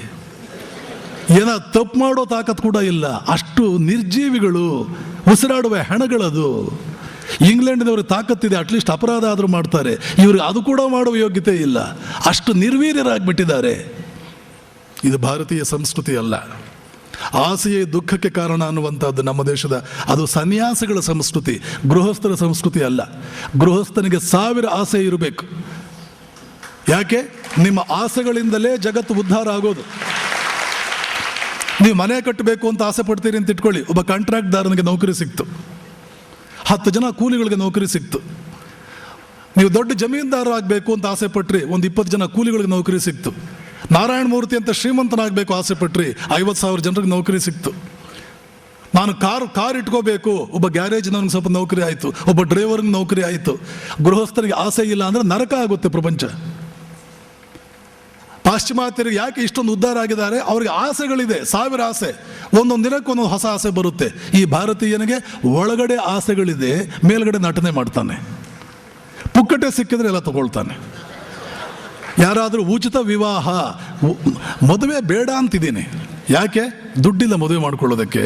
ಏನೋ ತಪ್ಪು ಮಾಡೋ ತಾಕತ್ತು ಕೂಡ ಇಲ್ಲ. ಅಷ್ಟು ನಿರ್ಜೀವಿಗಳು, ಉಸಿರಾಡುವ ಹೆಣಗಳದು. ಇಂಗ್ಲೆಂಡ್ನವ್ರಿಗೆ ತಾಕತ್ತಿದೆ, ಅಟ್ಲೀಸ್ಟ್ ಅಪರಾಧ ಆದರೂ ಮಾಡ್ತಾರೆ. ಇವ್ರಿಗೆ ಅದು ಕೂಡ ಮಾಡುವ ಯೋಗ್ಯತೆ ಇಲ್ಲ, ಅಷ್ಟು ನಿರ್ವೀರ್ಯರಾಗಿಬಿಟ್ಟಿದ್ದಾರೆ. ಇದು ಭಾರತೀಯ ಸಂಸ್ಕೃತಿ ಅಲ್ಲ. ಆಸೆಯೇ ದುಃಖಕ್ಕೆ ಕಾರಣ ಅನ್ನುವಂಥದ್ದು ನಮ್ಮ ದೇಶದ, ಅದು ಸನ್ಯಾಸಿಗಳ ಸಂಸ್ಕೃತಿ, ಗೃಹಸ್ಥರ ಸಂಸ್ಕೃತಿ ಅಲ್ಲ. ಗೃಹಸ್ಥನಿಗೆ 1000 ಆಸೆ ಇರಬೇಕು. ಯಾಕೆ? ನಿಮ್ಮ ಆಸೆಗಳಿಂದಲೇ ಜಗತ್ತು ಉದ್ಧಾರ ಆಗೋದು. ನೀವು ಮನೆ ಕಟ್ಟಬೇಕು ಅಂತ ಆಸೆ ಪಡ್ತೀರಿ ಅಂತ ಇಟ್ಕೊಳ್ಳಿ, ಒಬ್ಬ ಕಾಂಟ್ರಾಕ್ಟ್ದಾರನಿಗೆ ನೌಕರಿ ಸಿಕ್ತು, 10 ಜನ ಕೂಲಿಗಳಿಗೆ ನೌಕರಿ ಸಿಕ್ತು. ನೀವು ದೊಡ್ಡ ಜಮೀನ್ದಾರ ಆಗಬೇಕು ಅಂತ ಆಸೆ ಪಟ್ರಿ, ಒಂದು 20 ಜನ ಕೂಲಿಗಳಿಗೆ ನೌಕರಿ ಸಿಕ್ತು. ನಾರಾಯಣ ಮೂರ್ತಿ ಅಂತ ಶ್ರೀಮಂತನಾಗಬೇಕು ಆಸೆ ಪಟ್ರಿ, 50,000 ಜನರಿಗೆ ನೌಕರಿ ಸಿಕ್ತು. ನಾನು ಕಾರ್ ಇಟ್ಕೋಬೇಕು, ಒಬ್ಬ ಗ್ಯಾರೇಜ್ ನನಗೆ ಸ್ವಲ್ಪ ನೌಕರಿ ಆಯಿತು, ಒಬ್ಬ ಡ್ರೈವರ್ಗೆ ನೌಕರಿ ಆಯಿತು. ಗೃಹಸ್ಥರಿಗೆ ಆಸೆ ಇಲ್ಲ ಅಂದರೆ ನರಕ ಆಗುತ್ತೆ ಪ್ರಪಂಚ. ಪಾಶ್ಚಿಮಾತ್ಯರಿಗೆ ಯಾಕೆ ಇಷ್ಟೊಂದು ಉದ್ಧಾರ ಆಗಿದ್ದಾರೆ? ಅವ್ರಿಗೆ ಆಸೆಗಳಿದೆ, 1000 ಆಸೆ, ಒಂದೊಂದು ದಿನಕ್ಕೆ ಒಂದೊಂದು ಹೊಸ ಆಸೆ ಬರುತ್ತೆ. ಈ ಭಾರತೀಯನಿಗೆ ಒಳಗಡೆ ಆಸೆಗಳಿದೆ, ಮೇಲ್ಗಡೆ ನಟನೆ ಮಾಡ್ತಾನೆ. ಪುಕ್ಕಟೆ ಸಿಕ್ಕಿದ್ರೆ ಎಲ್ಲ ತಗೊಳ್ತಾನೆ. ಯಾರಾದರೂ ಉಚಿತ ವಿವಾಹ, ಮದುವೆ ಬೇಡ ಅಂತಿದ್ದೀನಿ, ಯಾಕೆ? ದುಡ್ಡಿಲ್ಲ ಮದುವೆ ಮಾಡ್ಕೊಳ್ಳೋದಕ್ಕೆ.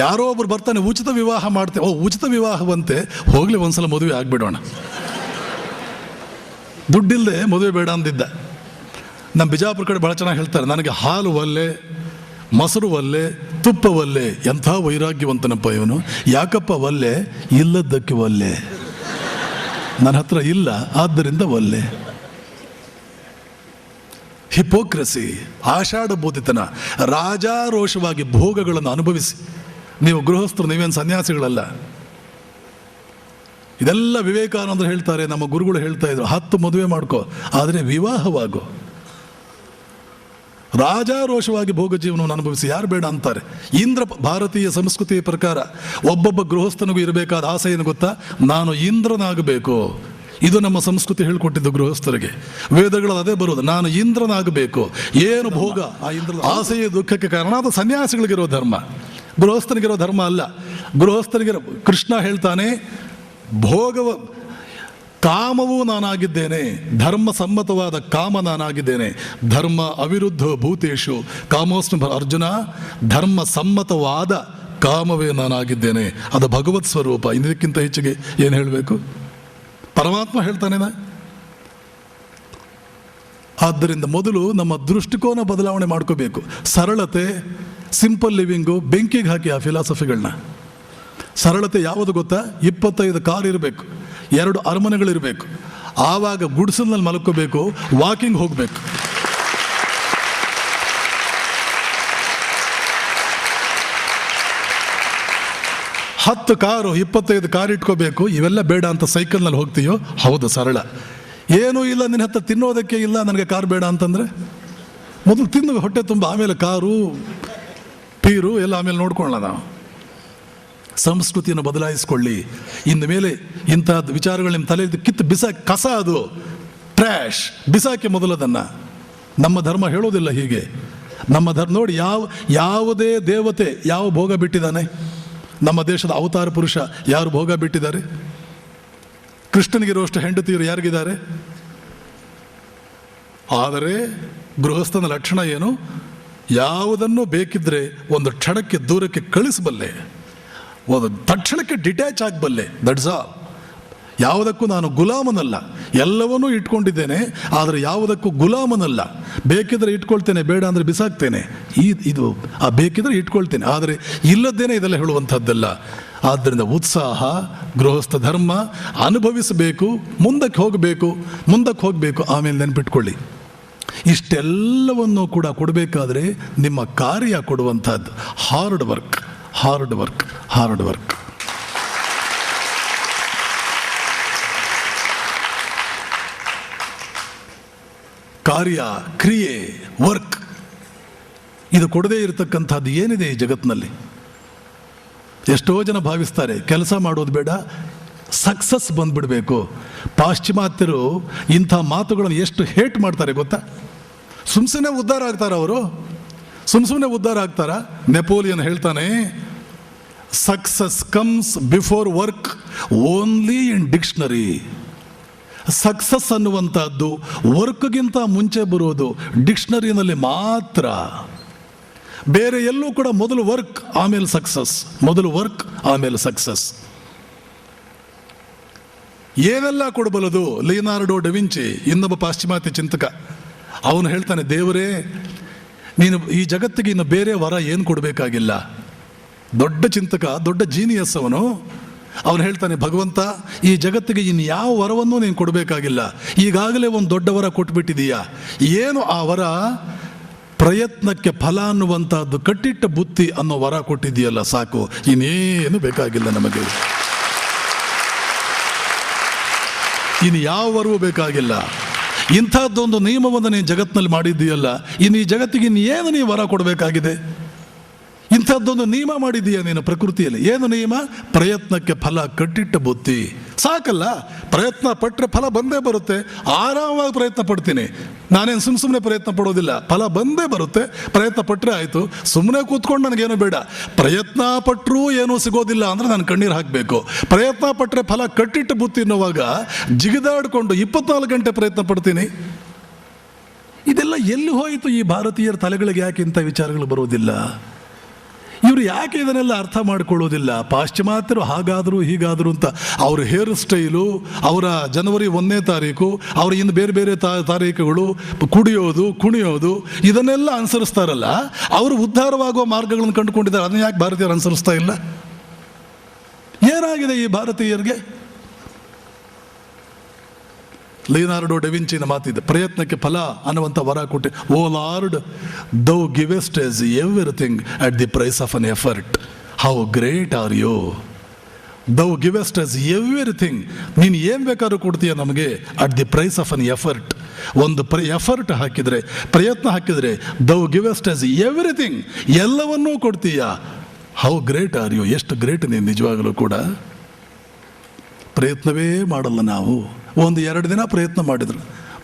ಯಾರೋ ಒಬ್ರು ಬರ್ತಾನೆ, ಉಚಿತ ವಿವಾಹ ಮಾಡ್ತೇವೆ. ಉಚಿತ ವಿವಾಹವಂತೆ, ಹೋಗ್ಲಿ ಒಂದ್ಸಲ ಮದುವೆ ಆಗ್ಬಿಡೋಣ. ದುಡ್ಡಿಲ್ಲದೆ ಮದುವೆ ಬೇಡ ಅಂದಿದ್ದ. ನಮ್ಮ ಬಿಜಾಪುರ ಕಡೆ ಭಾಳ ಚೆನ್ನಾಗಿ ಹೇಳ್ತಾರೆ, ನನಗೆ ಹಾಲು ಒಲ್ಲೆ, ಮೊಸರು ಒಲ್ಲೆ, ತುಪ್ಪ ಒಲ್ಲೆ. ಎಂಥ ವೈರಾಗ್ಯವಂತನಪ್ಪ ಇವನು. ಯಾಕಪ್ಪ ಒಲ್ಲೆ? ಇಲ್ಲದ್ದಕ್ಕೆ ಒಲ್ಲೆ. ನನ್ನ ಹತ್ರ ಇಲ್ಲ, ಆದ್ದರಿಂದ ಒಲ್ಲೆ. ಹಿಪೋಕ್ರಸಿ, ಆಷಾಢಬೋಧಿತನ, ರಾಜಾರೋಷವಾಗಿ ಭೋಗಗಳನ್ನು ಅನುಭವಿಸಿ. ನೀವು ಗೃಹಸ್ಥರು, ನೀವೇನು ಸನ್ಯಾಸಿಗಳಲ್ಲ. ಇದೆಲ್ಲ ವಿವೇಕಾನಂದರು ಹೇಳ್ತಾರೆ, ನಮ್ಮ ಗುರುಗಳು ಹೇಳ್ತಾ ಇದ್ರು, 10 ಮದುವೆ ಮಾಡ್ಕೋ, ಆದರೆ ವಿವಾಹವಾಗೋ. ರಾಜಾರೋಷವಾಗಿ ಭೋಗ ಜೀವನವನ್ನು ಅನುಭವಿಸಿ. ಯಾರು ಬೇಡ ಅಂತಾರೆ? ಇಂದ್ರ, ಭಾರತೀಯ ಸಂಸ್ಕೃತಿಯ ಪ್ರಕಾರ ಒಬ್ಬೊಬ್ಬ ಗೃಹಸ್ಥನಿಗೂ ಇರಬೇಕಾದ ಆಸೆ ಏನು ಗೊತ್ತಾ? ನಾನು ಇಂದ್ರನಾಗಬೇಕು. ಇದು ನಮ್ಮ ಸಂಸ್ಕೃತಿ ಹೇಳ್ಕೊಟ್ಟಿದ್ದು ಗೃಹಸ್ಥರಿಗೆ. ವೇದಗಳಲ್ಲಿ ಅದೇ ಬರೋದು, ನಾನು ಇಂದ್ರನಾಗಬೇಕು. ಏನು ಭೋಗ? ಆ ಇಂದ್ರ ಆಸೆಯೇ ದುಃಖಕ್ಕೆ ಕಾರಣ. ಅದು ಸನ್ಯಾಸಿಗಳಿಗಿರೋ ಧರ್ಮ, ಗೃಹಸ್ಥನಿಗಿರೋ ಧರ್ಮ ಅಲ್ಲ. ಗೃಹಸ್ಥನಿಗಿರೋ, ಕೃಷ್ಣ ಹೇಳ್ತಾನೆ, ಭೋಗವ ಕಾಮವೂ ನಾನಾಗಿದ್ದೇನೆ, ಧರ್ಮ ಸಮ್ಮತವಾದ ಕಾಮ ನಾನಾಗಿದ್ದೇನೆ. ಧರ್ಮ ಅವಿರುದ್ಧ ಭೂತೇಶು ಕಾಮೋಸ್ಮಿ ಅರ್ಜುನ, ಧರ್ಮ ಸಮ್ಮತವಾದ ಕಾಮವೇ ನಾನಾಗಿದ್ದೇನೆ. ಅದು ಭಗವತ್ ಸ್ವರೂಪ. ಇದಕ್ಕಿಂತ ಹೆಚ್ಚಿಗೆ ಏನು ಹೇಳಬೇಕು? ಪರಮಾತ್ಮ ಹೇಳ್ತಾನೆ. ಆದ್ದರಿಂದ ಮೊದಲು ನಮ್ಮ ದೃಷ್ಟಿಕೋನ ಬದಲಾವಣೆ ಮಾಡ್ಕೋಬೇಕು. ಸರಳತೆ, ಸಿಂಪಲ್ ಲಿವಿಂಗು ಬೆಂಕಿಗೆ ಹಾಕಿ ಆ ಫಿಲಾಸಫಿಗಳನ್ನ. ಸರಳತೆ ಯಾವುದು ಗೊತ್ತಾ? 25 ಕಾರ್ ಇರಬೇಕು, 2 ಅರಮನೆಗಳಿರಬೇಕು. ಆವಾಗ ಗುಡಿಸಲ್ನಲ್ಲಿ ಮಲ್ಕೋಬೇಕು, ವಾಕಿಂಗ್ ಹೋಗಬೇಕು. ಹತ್ತು ಕಾರು 25 ಕಾರ್ ಇಟ್ಕೋಬೇಕು. ಇವೆಲ್ಲ ಬೇಡ ಅಂತ ಸೈಕಲ್ನಲ್ಲಿ ಹೋಗ್ತೀಯೋ? ಹೌದು, ಸರಳ. ಏನೂ ಇಲ್ಲ ನಿನ್ನ ಹತ್ರ, ತಿನ್ನೋದಕ್ಕೆ ಇಲ್ಲ, ನನಗೆ ಕಾರ್ ಬೇಡ ಅಂತಂದರೆ ಮೊದಲು ತಿನ್ನು ಹೊಟ್ಟೆ ತುಂಬ, ಆಮೇಲೆ ಕಾರು ಪೀರು ಎಲ್ಲ ಆಮೇಲೆ ನೋಡ್ಕೊಳ್ಳೋಣ. ನಾವು ಸಂಸ್ಕೃತಿಯನ್ನು ಬದಲಾಯಿಸ್ಕೊಳ್ಳಿ. ಇನ್ನು ಮೇಲೆ ಇಂಥದ್ದು ವಿಚಾರಗಳು ನಿಮ್ಮ ತಲೆ ಕಿತ್ತು ಬಿಸಾಕಿ, ಕಸ ಅದು ಟ್ರ್ಯಾಶ್, ಬಿಸಾಕಿ ಮೊದಲದನ್ನು. ನಮ್ಮ ಧರ್ಮ ಹೇಳೋದಿಲ್ಲ ಹೀಗೆ. ನಮ್ಮ ಧರ್ಮ ನೋಡಿ, ಯಾವುದೇ ದೇವತೆ ಯಾವ ಭೋಗ ಬಿಟ್ಟಿದ್ದಾನೆ? ನಮ್ಮ ದೇಶದ ಅವತಾರ ಪುರುಷ ಯಾರು ಭೋಗ ಬಿಟ್ಟಿದ್ದಾರೆ? ಕೃಷ್ಣನಿಗಿರುವಷ್ಟು ಹೆಂಡತಿಯರು ಯಾರಿಗಿದ್ದಾರೆ? ಆದರೆ ಗೃಹಸ್ಥನ ಲಕ್ಷಣ ಏನು? ಯಾವುದನ್ನು ಬೇಕಿದ್ರೆ ಒಂದು ಕ್ಷಣಕ್ಕೆ ದೂರಕ್ಕೆ ಕಳಿಸಬಲ್ಲೆ. ತಕ್ಷಣಕ್ಕೆ ಡಿಟ್ಯಾಚ್ ಆಗಬಲ್ಲೆ. That's all. ಯಾವುದಕ್ಕೂ ನಾನು ಗುಲಾಮನಲ್ಲ, ಎಲ್ಲವನ್ನೂ ಇಟ್ಕೊಂಡಿದ್ದೇನೆ, ಆದರೆ ಯಾವುದಕ್ಕೂ ಗುಲಾಮನಲ್ಲ. ಬೇಕಿದ್ರೆ ಇಟ್ಕೊಳ್ತೇನೆ, ಬೇಡ ಅಂದರೆ ಬಿಸಾಕ್ತೇನೆ. ಇದು ಬೇಕಿದ್ರೆ ಇಟ್ಕೊಳ್ತೇನೆ, ಆದರೆ ಇಲ್ಲದ್ದೇನೆ ಇದೆಲ್ಲ ಹೇಳುವಂಥದ್ದಲ್ಲ. ಆದ್ದರಿಂದ ಉತ್ಸಾಹ, ಗೃಹಸ್ಥ ಧರ್ಮ ಅನುಭವಿಸಬೇಕು, ಮುಂದಕ್ಕೆ ಹೋಗಬೇಕು. ಆಮೇಲೆ ನೆನಪಿಟ್ಕೊಳ್ಳಿ, ಇಷ್ಟೆಲ್ಲವನ್ನು ಕೂಡ ಕೊಡಬೇಕಾದ್ರೆ ನಿಮ್ಮ ಕಾರ್ಯ ಕೊಡುವಂಥದ್ದು ಹಾರ್ಡ್ ವರ್ಕ್. ಕಾರ್ಯ, ಕ್ರಿಯೆ, ವರ್ಕ್, ಇದು ಕೊಡದೇ ಇರತಕ್ಕಂಥದ್ದು ಏನಿದೆ ಈ ಜಗತ್ತಿನಲ್ಲಿ? ಎಷ್ಟೋ ಜನ ಭಾವಿಸ್ತಾರೆ ಕೆಲಸ ಮಾಡೋದು ಬೇಡ, ಸಕ್ಸಸ್ ಬಂದ್ಬಿಡಬೇಕು. ಪಾಶ್ಚಿಮಾತ್ಯರು ಇಂಥ ಮಾತುಗಳನ್ನು ಎಷ್ಟು ಹೇಟ್ ಮಾಡ್ತಾರೆ ಗೊತ್ತಾ? ಸುಮ್ಮನೆ ಉದ್ಧಾರ ಆಗ್ತಾರ ಅವರು? ಸುಮ್ಮನೆ ಉದ್ಧಾರ ಆಗ್ತಾರ? ನೆಪೋಲಿಯನ್ ಹೇಳ್ತಾನೆ, success comes before work only in dictionary. Success ಅನ್ನುವಂಥದ್ದು ವರ್ಕ್ಗಿಂತ ಮುಂಚೆ ಬರೋದು ಡಿಕ್ಷನರಿನಲ್ಲಿ ಮಾತ್ರ. ಬೇರೆ ಎಲ್ಲೂ ಕೂಡ ಮೊದಲು ವರ್ಕ್ ಆಮೇಲೆ ಸಕ್ಸಸ್. ಏನೆಲ್ಲ ಕೊಡಬಲ್ಲದು? ಲಿಯನಾರ್ಡೋ ಡೆವಿಂಚಿ, ಇನ್ನೊಬ್ಬ ಪಾಶ್ಚಿಮಾತ್ಯ ಚಿಂತಕ, ಅವನು ಹೇಳ್ತಾನೆ, ದೇವರೇ ನೀನು ಈ ಜಗತ್ತಿಗೆ ಇನ್ನು ಬೇರೆ ವರ ಏನು ಕೊಡಬೇಕಾಗಿಲ್ಲ. ದೊಡ್ಡ ಚಿಂತಕ, ದೊಡ್ಡ ಜೀನಿಯಸ್ ಅವನು ಹೇಳ್ತಾನೆ, ಭಗವಂತ ಈ ಜಗತ್ತಿಗೆ ಇನ್ನು ಯಾವ ವರವನ್ನೂ ನೀನು ಕೊಡಬೇಕಾಗಿಲ್ಲ, ಈಗಾಗಲೇ ಒಂದು ದೊಡ್ಡ ವರ ಕೊಟ್ಬಿಟ್ಟಿದೀಯಾ. ಏನು ಆ ವರ? ಪ್ರಯತ್ನಕ್ಕೆ ಫಲ ಅನ್ನುವಂಥದ್ದು, ಕಟ್ಟಿಟ್ಟ ಬುತ್ತಿ ಅನ್ನೋ ವರ ಕೊಟ್ಟಿದೆಯಲ್ಲ, ಸಾಕು, ಇನ್ನೇನು ಬೇಕಾಗಿಲ್ಲ ನಮಗೆ. ಇನ್ನು ಯಾವ ವರವೂ ಬೇಕಾಗಿಲ್ಲ. ಇಂಥದ್ದೊಂದು ನಿಯಮವನ್ನು ನೀನು ಜಗತ್ತಿನಲ್ಲಿ ಮಾಡಿದ್ದೀಯಲ್ಲ, ಇನ್ನು ಈ ಜಗತ್ತಿಗೆ ಇನ್ನೇನು ನೀನು ವರ ಕೊಡಬೇಕಾಗಿದೆ? ಇಂಥದ್ದೊಂದು ನಿಯಮ ಮಾಡಿದೀಯ ನೀನು ಪ್ರಕೃತಿಯಲ್ಲಿ. ಏನು ನಿಯಮ? ಪ್ರಯತ್ನಕ್ಕೆ ಫಲ, ಕಟ್ಟಿಟ್ಟ ಬುತ್ತಿ. ಸಾಕಲ್ಲ, ಪ್ರಯತ್ನ ಪಟ್ಟರೆ ಫಲ ಬಂದೇ ಬರುತ್ತೆ. ಆರಾಮವಾಗಿ ಪ್ರಯತ್ನ ಪಡ್ತೀನಿ, ನಾನೇನು ಸುಮ್ಮನೆ ಪ್ರಯತ್ನ ಪಡೋದಿಲ್ಲ. ಫಲ ಬಂದೇ ಬರುತ್ತೆ, ಪ್ರಯತ್ನ ಪಟ್ಟರೆ ಆಯಿತು. ಸುಮ್ಮನೆ ಕೂತ್ಕೊಂಡು ನನಗೇನು ಬೇಡ. ಪ್ರಯತ್ನ ಪಟ್ಟರೂ ಏನೂ ಸಿಗೋದಿಲ್ಲ ಅಂದರೆ ನಾನು ಕಣ್ಣೀರು ಹಾಕಬೇಕು. ಪ್ರಯತ್ನ ಪಟ್ಟರೆ ಫಲ ಕಟ್ಟಿಟ್ಟ ಬುತ್ತಿ ಅನ್ನೋವಾಗ ಜಿಗಿದಾಡಿಕೊಂಡು 24 ಗಂಟೆ ಪ್ರಯತ್ನ ಪಡ್ತೀನಿ. ಇದೆಲ್ಲ ಎಲ್ಲಿ ಹೋಯಿತು? ಈ ಭಾರತೀಯರ ತಲೆಗಳಿಗೆ ಯಾಕೆ ಇಂಥ ವಿಚಾರಗಳು ಬರೋದಿಲ್ಲ? ಇವರು ಯಾಕೆ ಇದನ್ನೆಲ್ಲ ಅರ್ಥ ಮಾಡ್ಕೊಳ್ಳೋದಿಲ್ಲ? ಪಾಶ್ಚಿಮಾತ್ಯರು ಹಾಗಾದರೂ ಹೀಗಾದರೂ ಅಂತ ಅವ್ರ ಹೇರ್ ಸ್ಟೈಲು, ಅವರ ಜನವರಿ 1ನೇ ತಾರೀಕು, ಅವ್ರ ಇನ್ನು ಬೇರೆ ಬೇರೆ ತಾರೀಕುಗಳು, ಕುಡಿಯೋದು, ಕುಣಿಯೋದು, ಇದನ್ನೆಲ್ಲ ಅನುಸರಿಸ್ತಾರಲ್ಲ, ಅವರು ಉದ್ಧಾರವಾಗುವ ಮಾರ್ಗಗಳನ್ನು ಕಂಡುಕೊಂಡಿದ್ದಾರೆ. ಅದನ್ನ ಯಾಕೆ ಭಾರತೀಯರು ಅನುಸರಿಸ್ತಾ ಇಲ್ಲ? ಏನಾಗಿದೆ ಈ ಭಾರತೀಯರಿಗೆ? ಲಿಯನಾರ್ಡೋ ಡೆವಿಂಚಿನ ಮಾತಿದೆ, ಪ್ರಯತ್ನಕ್ಕೆ ಫಲ ಅನ್ನುವಂಥ ವರ ಕೊಟ್ಟೆ. O Lord, thou givest us everything at the price of an effort. How great are you. Thou givest us everything. ನೀನು ಏನು ಬೇಕಾದ್ರೂ ಕೊಡ್ತೀಯ ನಮಗೆ at the price of an effort. ಒಂದು ಎಫರ್ಟ್ ಹಾಕಿದರೆ, ಪ್ರಯತ್ನ ಹಾಕಿದರೆ, ದೌ ಗಿವೆಸ್ಟ್ ಎಸ್ ಎವ್ರಿಥಿಂಗ್, ಎಲ್ಲವನ್ನೂ ಕೊಡ್ತೀಯ. How great are you. ಎಷ್ಟು ಗ್ರೇಟ್ ನೀನು ನಿಜವಾಗಲೂ ಕೂಡ. ಪ್ರಯತ್ನವೇ ಮಾಡಲ್ಲ ನಾವು. 1-2 ದಿನ ಪ್ರಯತ್ನ ಮಾಡಿದ್ರು,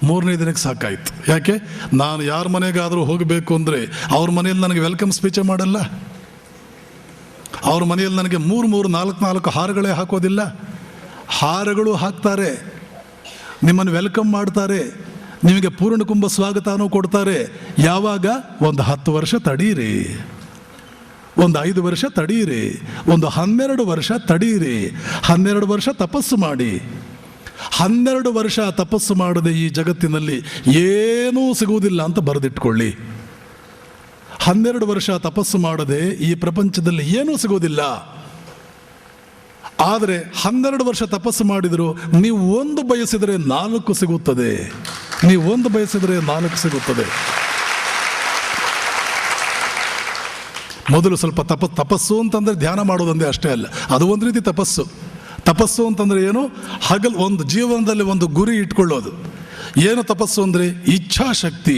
3ನೇ ದಿನಕ್ಕೆ ಸಾಕಾಯಿತು. ಯಾಕೆ? ನಾನು ಯಾರ ಮನೆಗಾದರೂ ಹೋಗಬೇಕು ಅಂದರೆ ಅವ್ರ ಮನೆಯಲ್ಲಿ ನನಗೆ ವೆಲ್ಕಮ್ ಸ್ಪೀಚೇ ಮಾಡಲ್ಲ. ಅವ್ರ ಮನೆಯಲ್ಲಿ ನನಗೆ 3-3, 4-4 ಹಾರಗಳೇ ಹಾಕೋದಿಲ್ಲ. ಹಾರಗಳು ಹಾಕ್ತಾರೆ, ನಿಮ್ಮನ್ನು ವೆಲ್ಕಮ್ ಮಾಡ್ತಾರೆ, ನಿಮಗೆ ಪೂರ್ಣ ಕುಂಭ ಸ್ವಾಗತನೂ ಕೊಡ್ತಾರೆ. ಯಾವಾಗ? ಒಂದು 10 ವರ್ಷ ತಡೀರಿ, ಒಂದು 5 ವರ್ಷ ತಡೀರಿ, ಒಂದು 12 ವರ್ಷ ತಡೀರಿ, 12 ವರ್ಷ ತಪಸ್ಸು ಮಾಡಿ. 12 ವರ್ಷ ತಪಸ್ಸು ಮಾಡದೆ ಈ ಜಗತ್ತಿನಲ್ಲಿ ಏನೂ ಸಿಗುವುದಿಲ್ಲ ಅಂತ ಬರೆದಿಟ್ಕೊಳ್ಳಿ. 12 ವರ್ಷ ತಪಸ್ಸು ಮಾಡದೆ ಈ ಪ್ರಪಂಚದಲ್ಲಿ ಏನೂ ಸಿಗೋದಿಲ್ಲ. ಆದರೆ 12 ವರ್ಷ ತಪಸ್ಸು ಮಾಡಿದರೂ ನೀವು ಒಂದು ಬಯಸಿದರೆ 4 ಸಿಗುತ್ತದೆ. ನೀವು ಒಂದು ಬಯಸಿದರೆ 4 ಸಿಗುತ್ತದೆ. ಮೊದಲು ಸ್ವಲ್ಪ ತಪಸ್ಸು ಅಂತಂದರೆ ಧ್ಯಾನ ಮಾಡೋದಂದೇ ಅಷ್ಟೇ ಅಲ್ಲ, ಅದು ಒಂದು ರೀತಿ ತಪಸ್ಸು. ತಪಸ್ಸು ಅಂತಂದರೆ ಏನು? ಒಂದು ಜೀವನದಲ್ಲಿ ಒಂದು ಗುರಿ ಇಟ್ಕೊಳ್ಳೋದು. ಏನು ತಪಸ್ಸು ಅಂದರೆ? ಇಚ್ಛಾಶಕ್ತಿ.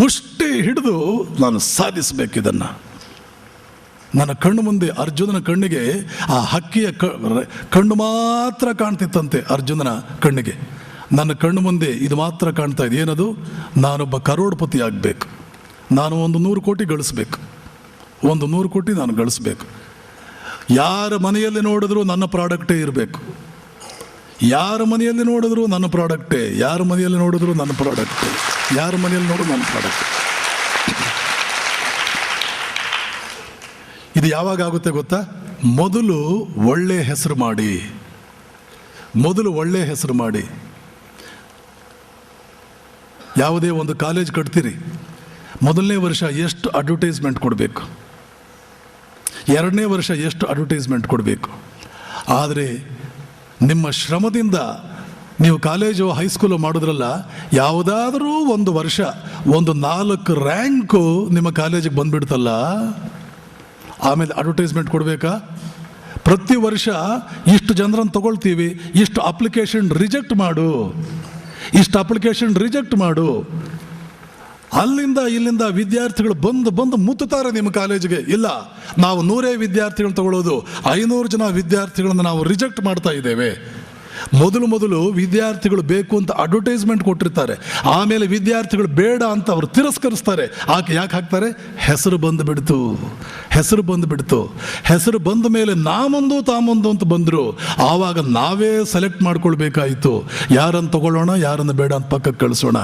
ಮುಷ್ಟಿ ಹಿಡಿದು ನಾನು ಸಾಧಿಸಬೇಕಿದನ್ನು. ನನ್ನ ಕಣ್ಣು ಮುಂದೆ ಅರ್ಜುನನ ಕಣ್ಣಿಗೆ ಆ ಹಕ್ಕಿಯ ಕಣ್ಣು ಮಾತ್ರ ಕಾಣ್ತಿತ್ತಂತೆ. ಅರ್ಜುನನ ಕಣ್ಣಿಗೆ ನನ್ನ ಕಣ್ಣು ಮುಂದೆ ಇದು ಮಾತ್ರ ಕಾಣ್ತಾ ಇದೆ. ಏನದು? ನಾನೊಬ್ಬ ಕರೋಡ್ಪತಿ ಆಗಬೇಕು, ನಾನು ಒಂದು 100 ಕೋಟಿ ಗಳಿಸ್ಬೇಕು, ಒಂದು 100 ಕೋಟಿ ನಾನು ಗಳಿಸ್ಬೇಕು. ಯಾರ ಮನೆಯಲ್ಲಿ ನೋಡಿದ್ರು ನನ್ನ ಪ್ರಾಡಕ್ಟೇ ಇರಬೇಕು. ಯಾರ ಮನೆಯಲ್ಲಿ ನೋಡಿದ್ರು ನನ್ನ ಪ್ರಾಡಕ್ಟೇ, ಯಾರ ಮನೆಯಲ್ಲಿ ನೋಡಿದ್ರು ನನ್ನ ಪ್ರಾಡಕ್ಟೇ, ಯಾರ ಮನೆಯಲ್ಲಿ ನೋಡಿದ್ರು ನನ್ನ ಪ್ರಾಡಕ್ಟ್. ಇದು ಯಾವಾಗ ಆಗುತ್ತೆ ಗೊತ್ತಾ? ಮೊದಲು ಒಳ್ಳೆ ಹೆಸರು ಮಾಡಿ, ಮೊದಲು ಒಳ್ಳೆ ಹೆಸರು ಮಾಡಿ. ಯಾವುದೇ ಒಂದು ಕಾಲೇಜ್ ಕಟ್ತೀರಿ, ಮೊದಲನೇ ವರ್ಷ ಎಷ್ಟು ಅಡ್ವರ್ಟೈಸ್ಮೆಂಟ್ ಕೊಡಬೇಕು, ಎರಡನೇ ವರ್ಷ ಎಷ್ಟು ಅಡ್ವರ್ಟೈಸ್ಮೆಂಟ್ ಕೊಡಬೇಕು. ಆದರೆ ನಿಮ್ಮ ಶ್ರಮದಿಂದ ನೀವು ಕಾಲೇಜು ಹೈಸ್ಕೂಲು ಮಾಡೋದ್ರಲ್ಲ, ಯಾವುದಾದ್ರೂ ಒಂದು ವರ್ಷ ಒಂದು 4 ರ್ಯಾಂಕು ನಿಮ್ಮ ಕಾಲೇಜಿಗೆ ಬಂದುಬಿಡ್ತಲ್ಲ, ಆಮೇಲೆ ಅಡ್ವರ್ಟೈಸ್ಮೆಂಟ್ ಕೊಡಬೇಕಾ? ಪ್ರತಿ ವರ್ಷ ಇಷ್ಟು ಜನರನ್ನು ತಗೊಳ್ತೀವಿ, ಇಷ್ಟು ಅಪ್ಲಿಕೇಶನ್ ರಿಜೆಕ್ಟ್ ಮಾಡು, ಇಷ್ಟು ಅಪ್ಲಿಕೇಶನ್ ರಿಜೆಕ್ಟ್ ಮಾಡು. ಅಲ್ಲಿಂದ ಇಲ್ಲಿಂದ ವಿದ್ಯಾರ್ಥಿಗಳು ಬಂದು ಮುತ್ತುತ್ತಾರೆ ನಿಮ್ಮ ಕಾಲೇಜಿಗೆ. ಇಲ್ಲ, ನಾವು 100 ವಿದ್ಯಾರ್ಥಿಗಳನ್ನ ತಗೊಳ್ಳೋದು, 500 ಜನ ವಿದ್ಯಾರ್ಥಿಗಳನ್ನು ನಾವು ರಿಜೆಕ್ಟ್ ಮಾಡ್ತಾ ಇದ್ದೇವೆ. ಮೊದಲು ವಿದ್ಯಾರ್ಥಿಗಳು ಬೇಕು ಅಂತ ಅಡ್ವರ್ಟೈಸ್ಮೆಂಟ್ ಕೊಟ್ಟಿರ್ತಾರೆ, ಆಮೇಲೆ ವಿದ್ಯಾರ್ಥಿಗಳು ಬೇಡ ಅಂತ ಅವರು ತಿರಸ್ಕರಿಸ್ತಾರೆ. ಯಾಕೆ ಹಾಕ್ತಾರೆ? ಹೆಸರು ಬಂದುಬಿಡ್ತು. ಹೆಸರು ಬಂದ ಮೇಲೆ ನಾಮೊಂದು ತಾಮೊಂದು ಅಂತ ಬಂದರು. ಆವಾಗ ನಾವೇ ಸೆಲೆಕ್ಟ್ ಮಾಡ್ಕೊಳ್ಬೇಕಾಯಿತು, ಯಾರನ್ನು ತಗೊಳ್ಳೋಣ, ಯಾರನ್ನು ಬೇಡ ಅಂತ ಪಕ್ಕಕ್ಕೆ ಕಳಿಸೋಣ.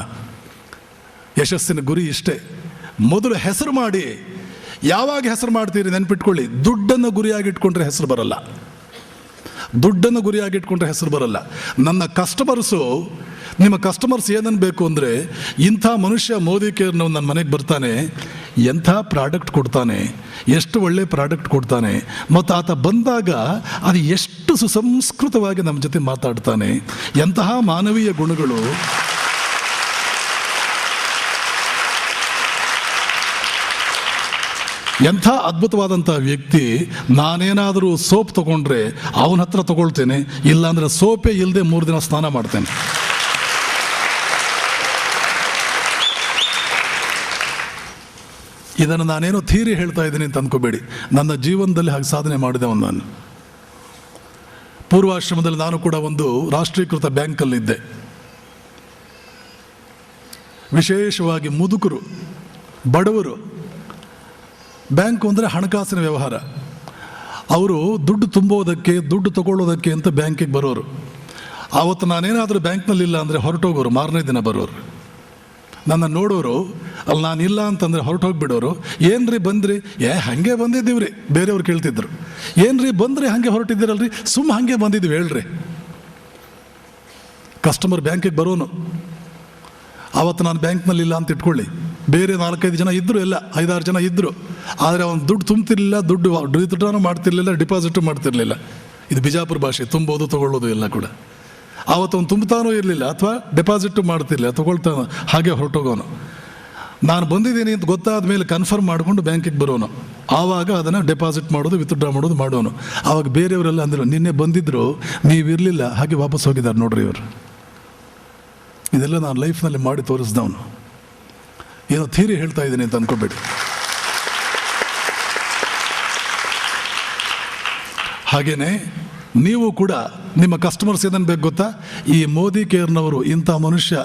ಯಶಸ್ಸಿನ ಗುರಿ ಇಷ್ಟೇ, ಮೊದಲು ಹೆಸರು ಮಾಡಿ. ಯಾವಾಗ ಹೆಸರು ಮಾಡ್ತೀರಿ ನೆನ್ಪಿಟ್ಕೊಳ್ಳಿ, ದುಡ್ಡನ್ನು ಗುರಿಯಾಗಿಟ್ಕೊಂಡ್ರೆ ಹೆಸರು ಬರಲ್ಲ. ದುಡ್ಡನ್ನು ಗುರಿಯಾಗಿಟ್ಕೊಂಡ್ರೆ ಹೆಸರು ಬರಲ್ಲ. ನಿಮ್ಮ ಕಸ್ಟಮರ್ಸ್ ಏನನ್ಬೇಕು ಅಂದರೆ, ಇಂಥ ಮನುಷ್ಯ ಮೋದಿ ಕೇರ್ನವ್ ನನ್ನ ಮನೆಗೆ ಬರ್ತಾನೆ, ಎಂಥ ಪ್ರಾಡಕ್ಟ್ ಕೊಡ್ತಾನೆ, ಎಷ್ಟು ಒಳ್ಳೆ ಪ್ರಾಡಕ್ಟ್ ಕೊಡ್ತಾನೆ, ಮತ್ತು ಆತ ಬಂದಾಗ ಅದು ಎಷ್ಟು ಸುಸಂಸ್ಕೃತವಾಗಿ ನಮ್ಮ ಜೊತೆ ಮಾತಾಡ್ತಾನೆ, ಎಂತಹ ಮಾನವೀಯ ಗುಣಗಳು. ಎಂಥ ಅದ್ಭುತವಾದಂಥ ವ್ಯಕ್ತಿ. ನಾನೇನಾದರೂ ಸೋಪ್ ತಗೊಂಡ್ರೆ ಅವನ ಹತ್ರ ತಗೊಳ್ತೇನೆ, ಇಲ್ಲಾಂದರೆ ಸೋಪೇ ಇಲ್ಲದೆ 3 ದಿನ ಸ್ನಾನ ಮಾಡ್ತೇನೆ. ಇದನ್ನು ನಾನೇನೋ ಥಿಯರಿ ಹೇಳ್ತಾ ಇದ್ದೀನಿ ಅಂತ ಅಂದ್ಕೋಬೇಡಿ, ನನ್ನ ಜೀವನದಲ್ಲಿ ಹಾಗೆ ಸಾಧನೆ ಮಾಡಿದವನು ನಾನು. ಪೂರ್ವಾಶ್ರಮದಲ್ಲಿ ನಾನು ಕೂಡ ಒಂದು ರಾಷ್ಟ್ರೀಕೃತ ಬ್ಯಾಂಕಲ್ಲಿದ್ದೆ. ವಿಶೇಷವಾಗಿ ಮುದುಕರು, ಬಡವರು, ಬ್ಯಾಂಕು ಅಂದರೆ ಹಣಕಾಸಿನ ವ್ಯವಹಾರ. ಅವರು ದುಡ್ಡು ತುಂಬೋದಕ್ಕೆ, ದುಡ್ಡು ತಗೊಳ್ಳೋದಕ್ಕೆ ಅಂತ ಬ್ಯಾಂಕಿಗೆ ಬರೋರು. ಆವತ್ತು ನಾನೇನಾದರೂ ಬ್ಯಾಂಕ್ನಲ್ಲಿಲ್ಲ ಅಂದರೆ ಹೊರಟೋಗೋರು, ಮಾರನೇ ದಿನ ಬರೋರು. ನನ್ನ ನೋಡೋರು, ಅಲ್ಲಿ ನಾನಿಲ್ಲ ಅಂತಂದರೆ ಹೊರಟೋಗ್ಬಿಡೋರು. ಏನ್ರಿ ಬಂದ್ರಿ? ಹಾಗೆ ಬಂದಿದ್ದೀವ್ರಿ. ಬೇರೆಯವ್ರು ಕೇಳ್ತಿದ್ರು, ಏನ್ರಿ ಬಂದ್ರಿ, ಹಾಗೆ ಹೊರಟಿದ್ದೀರಲ್ರಿ? ಹಾಗೆ ಬಂದಿದ್ದೀವಿ ಹೇಳ್ರಿ. ಕಸ್ಟಮರ್ ಬ್ಯಾಂಕಿಗೆ ಬರೋನು. ಆವತ್ತು ನಾನು ಬ್ಯಾಂಕ್ನಲ್ಲಿಲ್ಲ ಅಂತ ಇಟ್ಕೊಳ್ಳಿ, ಬೇರೆ 4-5 ಜನ ಇದ್ದರು, ಎಲ್ಲ 5-6 ಜನ ಇದ್ದರು. ಆದರೆ ಅವನು ದುಡ್ಡು ತುಂಬ್ತಿರ್ಲಿಲ್ಲ, ದುಡ್ಡು ವಿತ್ಡ್ರಾನು ಮಾಡ್ತಿರ್ಲಿಲ್ಲ, ಡಿಪಾಸಿಟು ಮಾಡ್ತಿರ್ಲಿಲ್ಲ. ಇದು ಬಿಜಾಪುರ ಭಾಷೆ, ತುಂಬೋದು ತಗೊಳ್ಳೋದು ಎಲ್ಲ ಕೂಡ. ಆವತ್ತು ಅವನು ತುಂಬುತ್ತಾನೋ ಇರಲಿಲ್ಲ, ಅಥವಾ ಡೆಪಾಸಿಟು ಮಾಡ್ತಿರ್ಲಿಲ್ಲ, ತಗೊಳ್ತಾನೋ, ಹಾಗೆ ಹೊರಟೋಗೋನು. ನಾನು ಬಂದಿದ್ದೀನಿ ಅಂತ ಗೊತ್ತಾದ ಮೇಲೆ ಕನ್ಫರ್ಮ್ ಮಾಡಿಕೊಂಡು ಬ್ಯಾಂಕಿಗೆ ಬರೋನು. ಆವಾಗ ಅದನ್ನು ಡೆಪಾಸಿಟ್ ಮಾಡೋದು, ವಿತ್ಡ್ರಾ ಮಾಡೋನು. ಆವಾಗ ಬೇರೆಯವರೆಲ್ಲ ಅಂದರು, ನಿನ್ನೆ ಬಂದಿದ್ದರು, ನೀವಿರಲಿಲ್ಲ, ಹಾಗೆ ವಾಪಸ್ ಹೋಗಿದ್ದಾರೆ ನೋಡ್ರಿ ಇವರು. ಇದೆಲ್ಲ ನಾನು ಲೈಫ್ನಲ್ಲಿ ಮಾಡಿ ತೋರಿಸ್ದವನು. ಏನೋ ಥಿಯರಿ ಹೇಳ್ತಾ ಇದ್ದೀನಿ ಅಂತ ಅಂದ್ಕೋಬೇಡಿ. ಹಾಗೇನೆ ನೀವು ಕೂಡ ನಿಮ್ಮ ಕಸ್ಟಮರ್ಸ್ ಏನನ್ನು ಬೇಕು ಗೊತ್ತಾ? ಈ ಮೋದಿ ಕೇರ್ನವರು ಇಂಥ ಮನುಷ್ಯ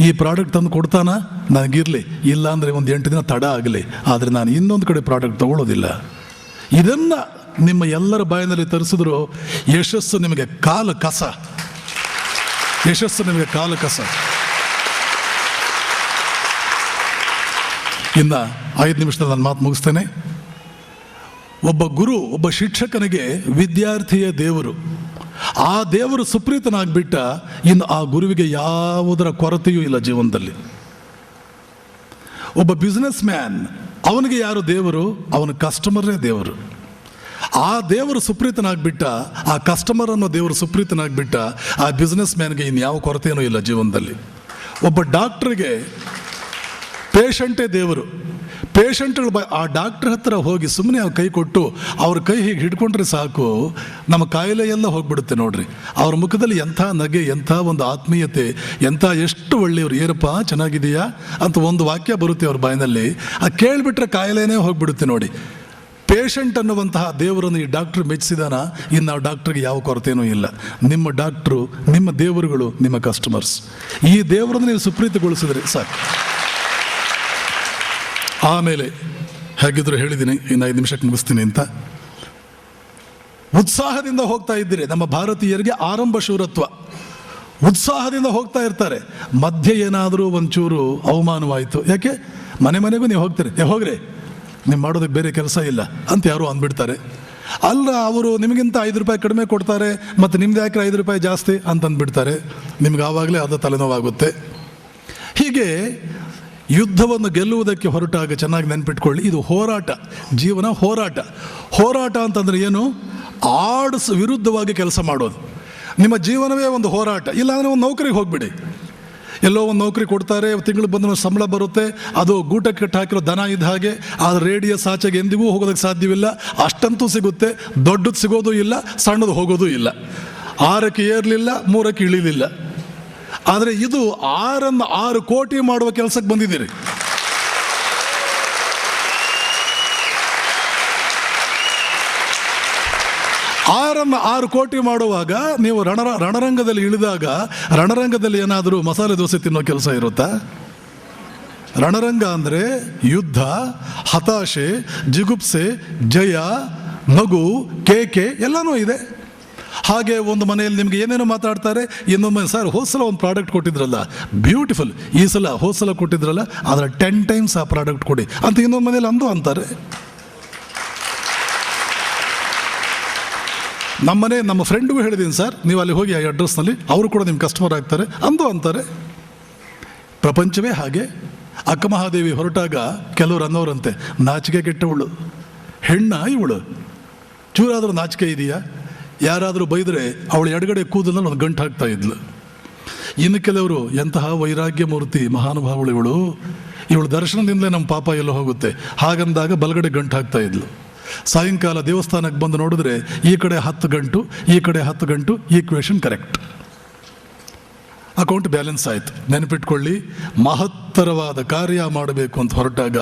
ಈ ಪ್ರಾಡಕ್ಟ್ ತಂದು ಕೊಡ್ತಾನ, ನನಗಿರಲಿ, ಇಲ್ಲ ಅಂದರೆ ಒಂದು 8 ದಿನ ತಡ ಆಗಲಿ, ಆದರೆ ನಾನು ಇನ್ನೊಂದು ಕಡೆ ಪ್ರಾಡಕ್ಟ್ ತಗೊಳ್ಳೋದಿಲ್ಲ. ಇದನ್ನು ನಿಮ್ಮ ಎಲ್ಲರ ಬಾಯಿನಲ್ಲಿ ತರಿಸಿದ್ರು ಯಶಸ್ಸು ನಿಮಗೆ ಕಾಲು ಕಸ. ಇನ್ನು 5 ನಿಮಿಷದಲ್ಲಿ ನಾನು ಮಾತು ಮುಗಿಸ್ತೇನೆ. ಒಬ್ಬ ಗುರು, ಒಬ್ಬ ಶಿಕ್ಷಕನಿಗೆ ವಿದ್ಯಾರ್ಥಿಯ ದೇವರು. ಆ ದೇವರು ಸುಪ್ರೀತನಾಗ್ಬಿಟ್ಟ, ಇನ್ನು ಆ ಗುರುವಿಗೆ ಯಾವುದರ ಕೊರತೆಯೂ ಇಲ್ಲ ಜೀವನದಲ್ಲಿ. ಒಬ್ಬ ಬಿಸ್ನೆಸ್ ಮ್ಯಾನ್, ಅವನಿಗೆ ಯಾರು ದೇವರು? ಅವನ ಕಸ್ಟಮರೇ ದೇವರು. ಆ ದೇವರು ಸುಪ್ರೀತನಾಗ್ಬಿಟ್ಟ, ಆ ಕಸ್ಟಮರ್ ಅನ್ನೋ ದೇವರು ಸುಪ್ರೀತನಾಗ್ಬಿಟ್ಟ, ಆ ಬಿಸ್ನೆಸ್ ಮ್ಯಾನ್ಗೆ ಇನ್ಯಾವ ಕೊರತೆಯೂ ಇಲ್ಲ ಜೀವನದಲ್ಲಿ. ಒಬ್ಬ ಡಾಕ್ಟ್ರಿಗೆ ಪೇಷಂಟೇ ದೇವರು. ಪೇಷಂಟ್ಗಳು ಆ ಡಾಕ್ಟ್ರ್ ಹತ್ರ ಹೋಗಿ ಸುಮ್ಮನೆ ಅವ್ರ ಕೈ ಕೊಟ್ಟು ಅವ್ರ ಕೈ ಹೀಗೆ ಹಿಡ್ಕೊಂಡ್ರೆ ಸಾಕು, ನಮ್ಮ ಕಾಯಿಲೆ ಎಲ್ಲ ಹೋಗ್ಬಿಡುತ್ತೆ ನೋಡ್ರಿ. ಅವ್ರ ಮುಖದಲ್ಲಿ ಎಂಥ ನಗೆ, ಎಂಥ ಒಂದು ಆತ್ಮೀಯತೆ, ಎಷ್ಟು ಒಳ್ಳೆಯವರು, ಏನಪ್ಪ ಚೆನ್ನಾಗಿದೆಯಾ ಅಂತ ಒಂದು ವಾಕ್ಯ ಬರುತ್ತೆ ಅವ್ರ ಬಾಯಿನಲ್ಲಿ. ಕೇಳಿಬಿಟ್ರೆ ಕಾಯಿಲೆನೇ ಹೋಗ್ಬಿಡುತ್ತೆ ನೋಡಿ. ಪೇಷಂಟ್ ಅನ್ನುವಂತಹ ದೇವರನ್ನು ಈ ಡಾಕ್ಟ್ರ್ ಮೆಚ್ಚಿಸಿದಾನ, ಇನ್ನು ಆ ಡಾಕ್ಟ್ರಿಗೆ ಯಾವ ಕೊರತೆಯೂ ಇಲ್ಲ. ನಿಮ್ಮ ಡಾಕ್ಟ್ರು, ನಿಮ್ಮ ದೇವರುಗಳು ನಿಮ್ಮ ಕಸ್ಟಮರ್ಸ್. ಈ ದೇವರನ್ನು ನೀವು ಸುಪ್ರೀತಿಗೊಳಿಸಿದ್ರೆ ಸಾಕು. ಆಮೇಲೆ ಹೇಗಿದ್ರು ಹೇಳಿದ್ದೀನಿ, ಇನ್ನು 5 ನಿಮಿಷಕ್ಕೆ ಮುಗಿಸ್ತೀನಿ ಅಂತ. ಉತ್ಸಾಹದಿಂದ ಹೋಗ್ತಾ ಇದ್ದೀರಿ. ನಮ್ಮ ಭಾರತೀಯರಿಗೆ ಆರಂಭ ಶೂರತ್ವ, ಉತ್ಸಾಹದಿಂದ ಹೋಗ್ತಾ ಇರ್ತಾರೆ. ಮಧ್ಯೆ ಏನಾದರೂ ಒಂಚೂರು ಅವಮಾನವಾಯಿತು, ಯಾಕೆ ಮನೆಗೂ ನೀವು ಹೋಗ್ತೀರಿ, ಹೋಗ್ರಿ, ನೀವು ಮಾಡೋದಕ್ಕೆ ಬೇರೆ ಕೆಲಸ ಇಲ್ಲ ಅಂತ ಯಾರು ಅಂದ್ಬಿಡ್ತಾರೆ. ಅಲ್ಲ, ಅವರು ನಿಮಗಿಂತ 5 ರೂಪಾಯಿ ಕಡಿಮೆ ಕೊಡ್ತಾರೆ, ಮತ್ತು ನಿಮ್ದು ಯಾಕೆ 5 ರೂಪಾಯಿ ಜಾಸ್ತಿ ಅಂತಂದ್ಬಿಡ್ತಾರೆ. ನಿಮ್ಗೆ ಆವಾಗಲೇ ಅದು ತಲೆನೋವಾಗುತ್ತೆ. ಹೀಗೆ ಯುದ್ಧವನ್ನು ಗೆಲ್ಲುವುದಕ್ಕೆ ಹೊರಟಾಗ ಚೆನ್ನಾಗಿ ನೆನ್ಪಿಟ್ಕೊಳ್ಳಿ, ಇದು ಹೋರಾಟ, ಜೀವನ ಹೋರಾಟ. ಹೋರಾಟ ಅಂತಂದರೆ ಏನು? ಆರ್ಡ್ಸ್ ವಿರುದ್ಧವಾಗಿ ಕೆಲಸ ಮಾಡೋದು. ನಿಮ್ಮ ಜೀವನವೇ ಒಂದು ಹೋರಾಟ. ಇಲ್ಲಾಂದರೆ ಒಂದು ನೌಕರಿಗೆ ಹೋಗ್ಬಿಡಿ. ಎಲ್ಲೋ ಒಂದು ನೌಕರಿ ಕೊಡ್ತಾರೆ, ತಿಂಗಳು ಬಂದ ಸಂಬಳ ಬರುತ್ತೆ, ಅದು ಗೂಟಕ್ಕೆ ಕಟ್ಟಿ ಹಾಕಿರೋ ದನ ಇದ್ದ ಹಾಗೆ. ಆದರೆ ರೇಡಿಯಸ್ ಆಚೆಗೆ ಎಂದಿಗೂ ಹೋಗೋದಕ್ಕೆ ಸಾಧ್ಯವಿಲ್ಲ. ಅಷ್ಟಂತೂ ಸಿಗುತ್ತೆ, ದೊಡ್ಡದು ಸಿಗೋದು ಇಲ್ಲ, ಸಣ್ಣದು ಹೋಗೋದು ಇಲ್ಲ. 6ಕ್ಕೆ ಏರಲಿಲ್ಲ, 3ಕ್ಕೆ ಇಳಿಲಿಲ್ಲ. ಆದರೆ ಇದು 6 ಕೋಟಿ ಮಾಡುವ ಕೆಲಸಕ್ಕೆ ಬಂದಿದ್ದೀರಿ. ಆರನ್ನು 6 ಕೋಟಿ ಮಾಡುವಾಗ ನೀವು ರಣರಂಗದಲ್ಲಿ ಇಳಿದಾಗ, ರಣರಂಗದಲ್ಲಿ ಏನಾದರೂ ಮಸಾಲೆ ದೋಸೆ ತಿನ್ನೋ ಕೆಲಸ ಇರುತ್ತಾ? ರಣರಂಗ ಅಂದರೆ ಯುದ್ಧ, ಹತಾಶೆ, ಜಿಗುಪ್ಸೆ, ಜಯ, ನಗು, ಕೇಕೆ ಎಲ್ಲನೂ ಇದೆ. ಹಾಗೆ ಒಂದು ಮನೆಯಲ್ಲಿ ನಿಮಗೆ ಏನೇನೋ ಮಾತಾಡ್ತಾರೆ. ಇನ್ನೊಮ್ಮೆ, ಸರ್ ಹೋದ ಸಲ ಒಂದು ಪ್ರಾಡಕ್ಟ್ ಕೊಟ್ಟಿದ್ರಲ್ಲ, ಬ್ಯೂಟಿಫುಲ್, ಈ ಸಲ ಹೋದ ಸಲ ಕೊಟ್ಟಿದ್ರಲ್ಲ ಅದರ 10 ಟೈಮ್ಸ್ ಆ ಪ್ರಾಡಕ್ಟ್ ಕೊಡಿ ಅಂತ ಇನ್ನೊಂದು ಮನೇಲಿ ಅಂತಾರೆ. ನಮ್ಮ ಫ್ರೆಂಡ್ಗೂ ಹೇಳಿದ್ದೀನಿ, ಸರ್ ನೀವು ಅಲ್ಲಿ ಹೋಗಿ ಆ ಅಡ್ರೆಸ್ನಲ್ಲಿ, ಅವರು ಕೂಡ ನಿಮ್ಮ ಕಸ್ಟಮರ್ ಆಗ್ತಾರೆ ಅಂತಾರೆ. ಪ್ರಪಂಚವೇ ಹಾಗೆ. ಅಕ್ಕ ಮಹಾದೇವಿ ಹೊರಟಾಗ ಕೆಲವರು ಅನ್ನೋರಂತೆ, ನಾಚಿಕೆ ಕೆಟ್ಟವಳು ಹೆಣ್ಣ ಇವಳು, ಚೂರಾದರೂ ನಾಚಿಕೆ ಇದೆಯಾ? ಯಾರಾದರೂ ಬೈದರೆ ಅವಳು ಎಡಗಡೆ ಕೂದಲಲ್ಲಿ ಒಂದು ಗಂಟು ಹಾಕ್ತಾ ಇದ್ಲು. ಇನ್ನು ಕೆಲವರು, ಎಂತಹ ವೈರಾಗ್ಯ ಮೂರ್ತಿ ಮಹಾನುಭಾವಳು ಇವಳು ದರ್ಶನದಿಂದಲೇ ನಮ್ಮ ಪಾಪ ಎಲ್ಲ ಹೋಗುತ್ತೆ ಹಾಗಂದಾಗ ಬಲಗಡೆ ಗಂಟು ಹಾಕ್ತಾ ಇದ್ಲು. ಸಾಯಂಕಾಲ ದೇವಸ್ಥಾನಕ್ಕೆ ಬಂದು ನೋಡಿದ್ರೆ ಈ ಕಡೆ 10 ಗಂಟು, ಈ ಕಡೆ 10 ಗಂಟು, ಈಕ್ವೇಷನ್ ಕರೆಕ್ಟ್, ಅಕೌಂಟ್ ಬ್ಯಾಲೆನ್ಸ್ ಆಯಿತು. ನೆನಪಿಟ್ಕೊಳ್ಳಿ, ಮಹತ್ತರವಾದ ಕಾರ್ಯ ಮಾಡಬೇಕು ಅಂತ ಹೊರಟಾಗ,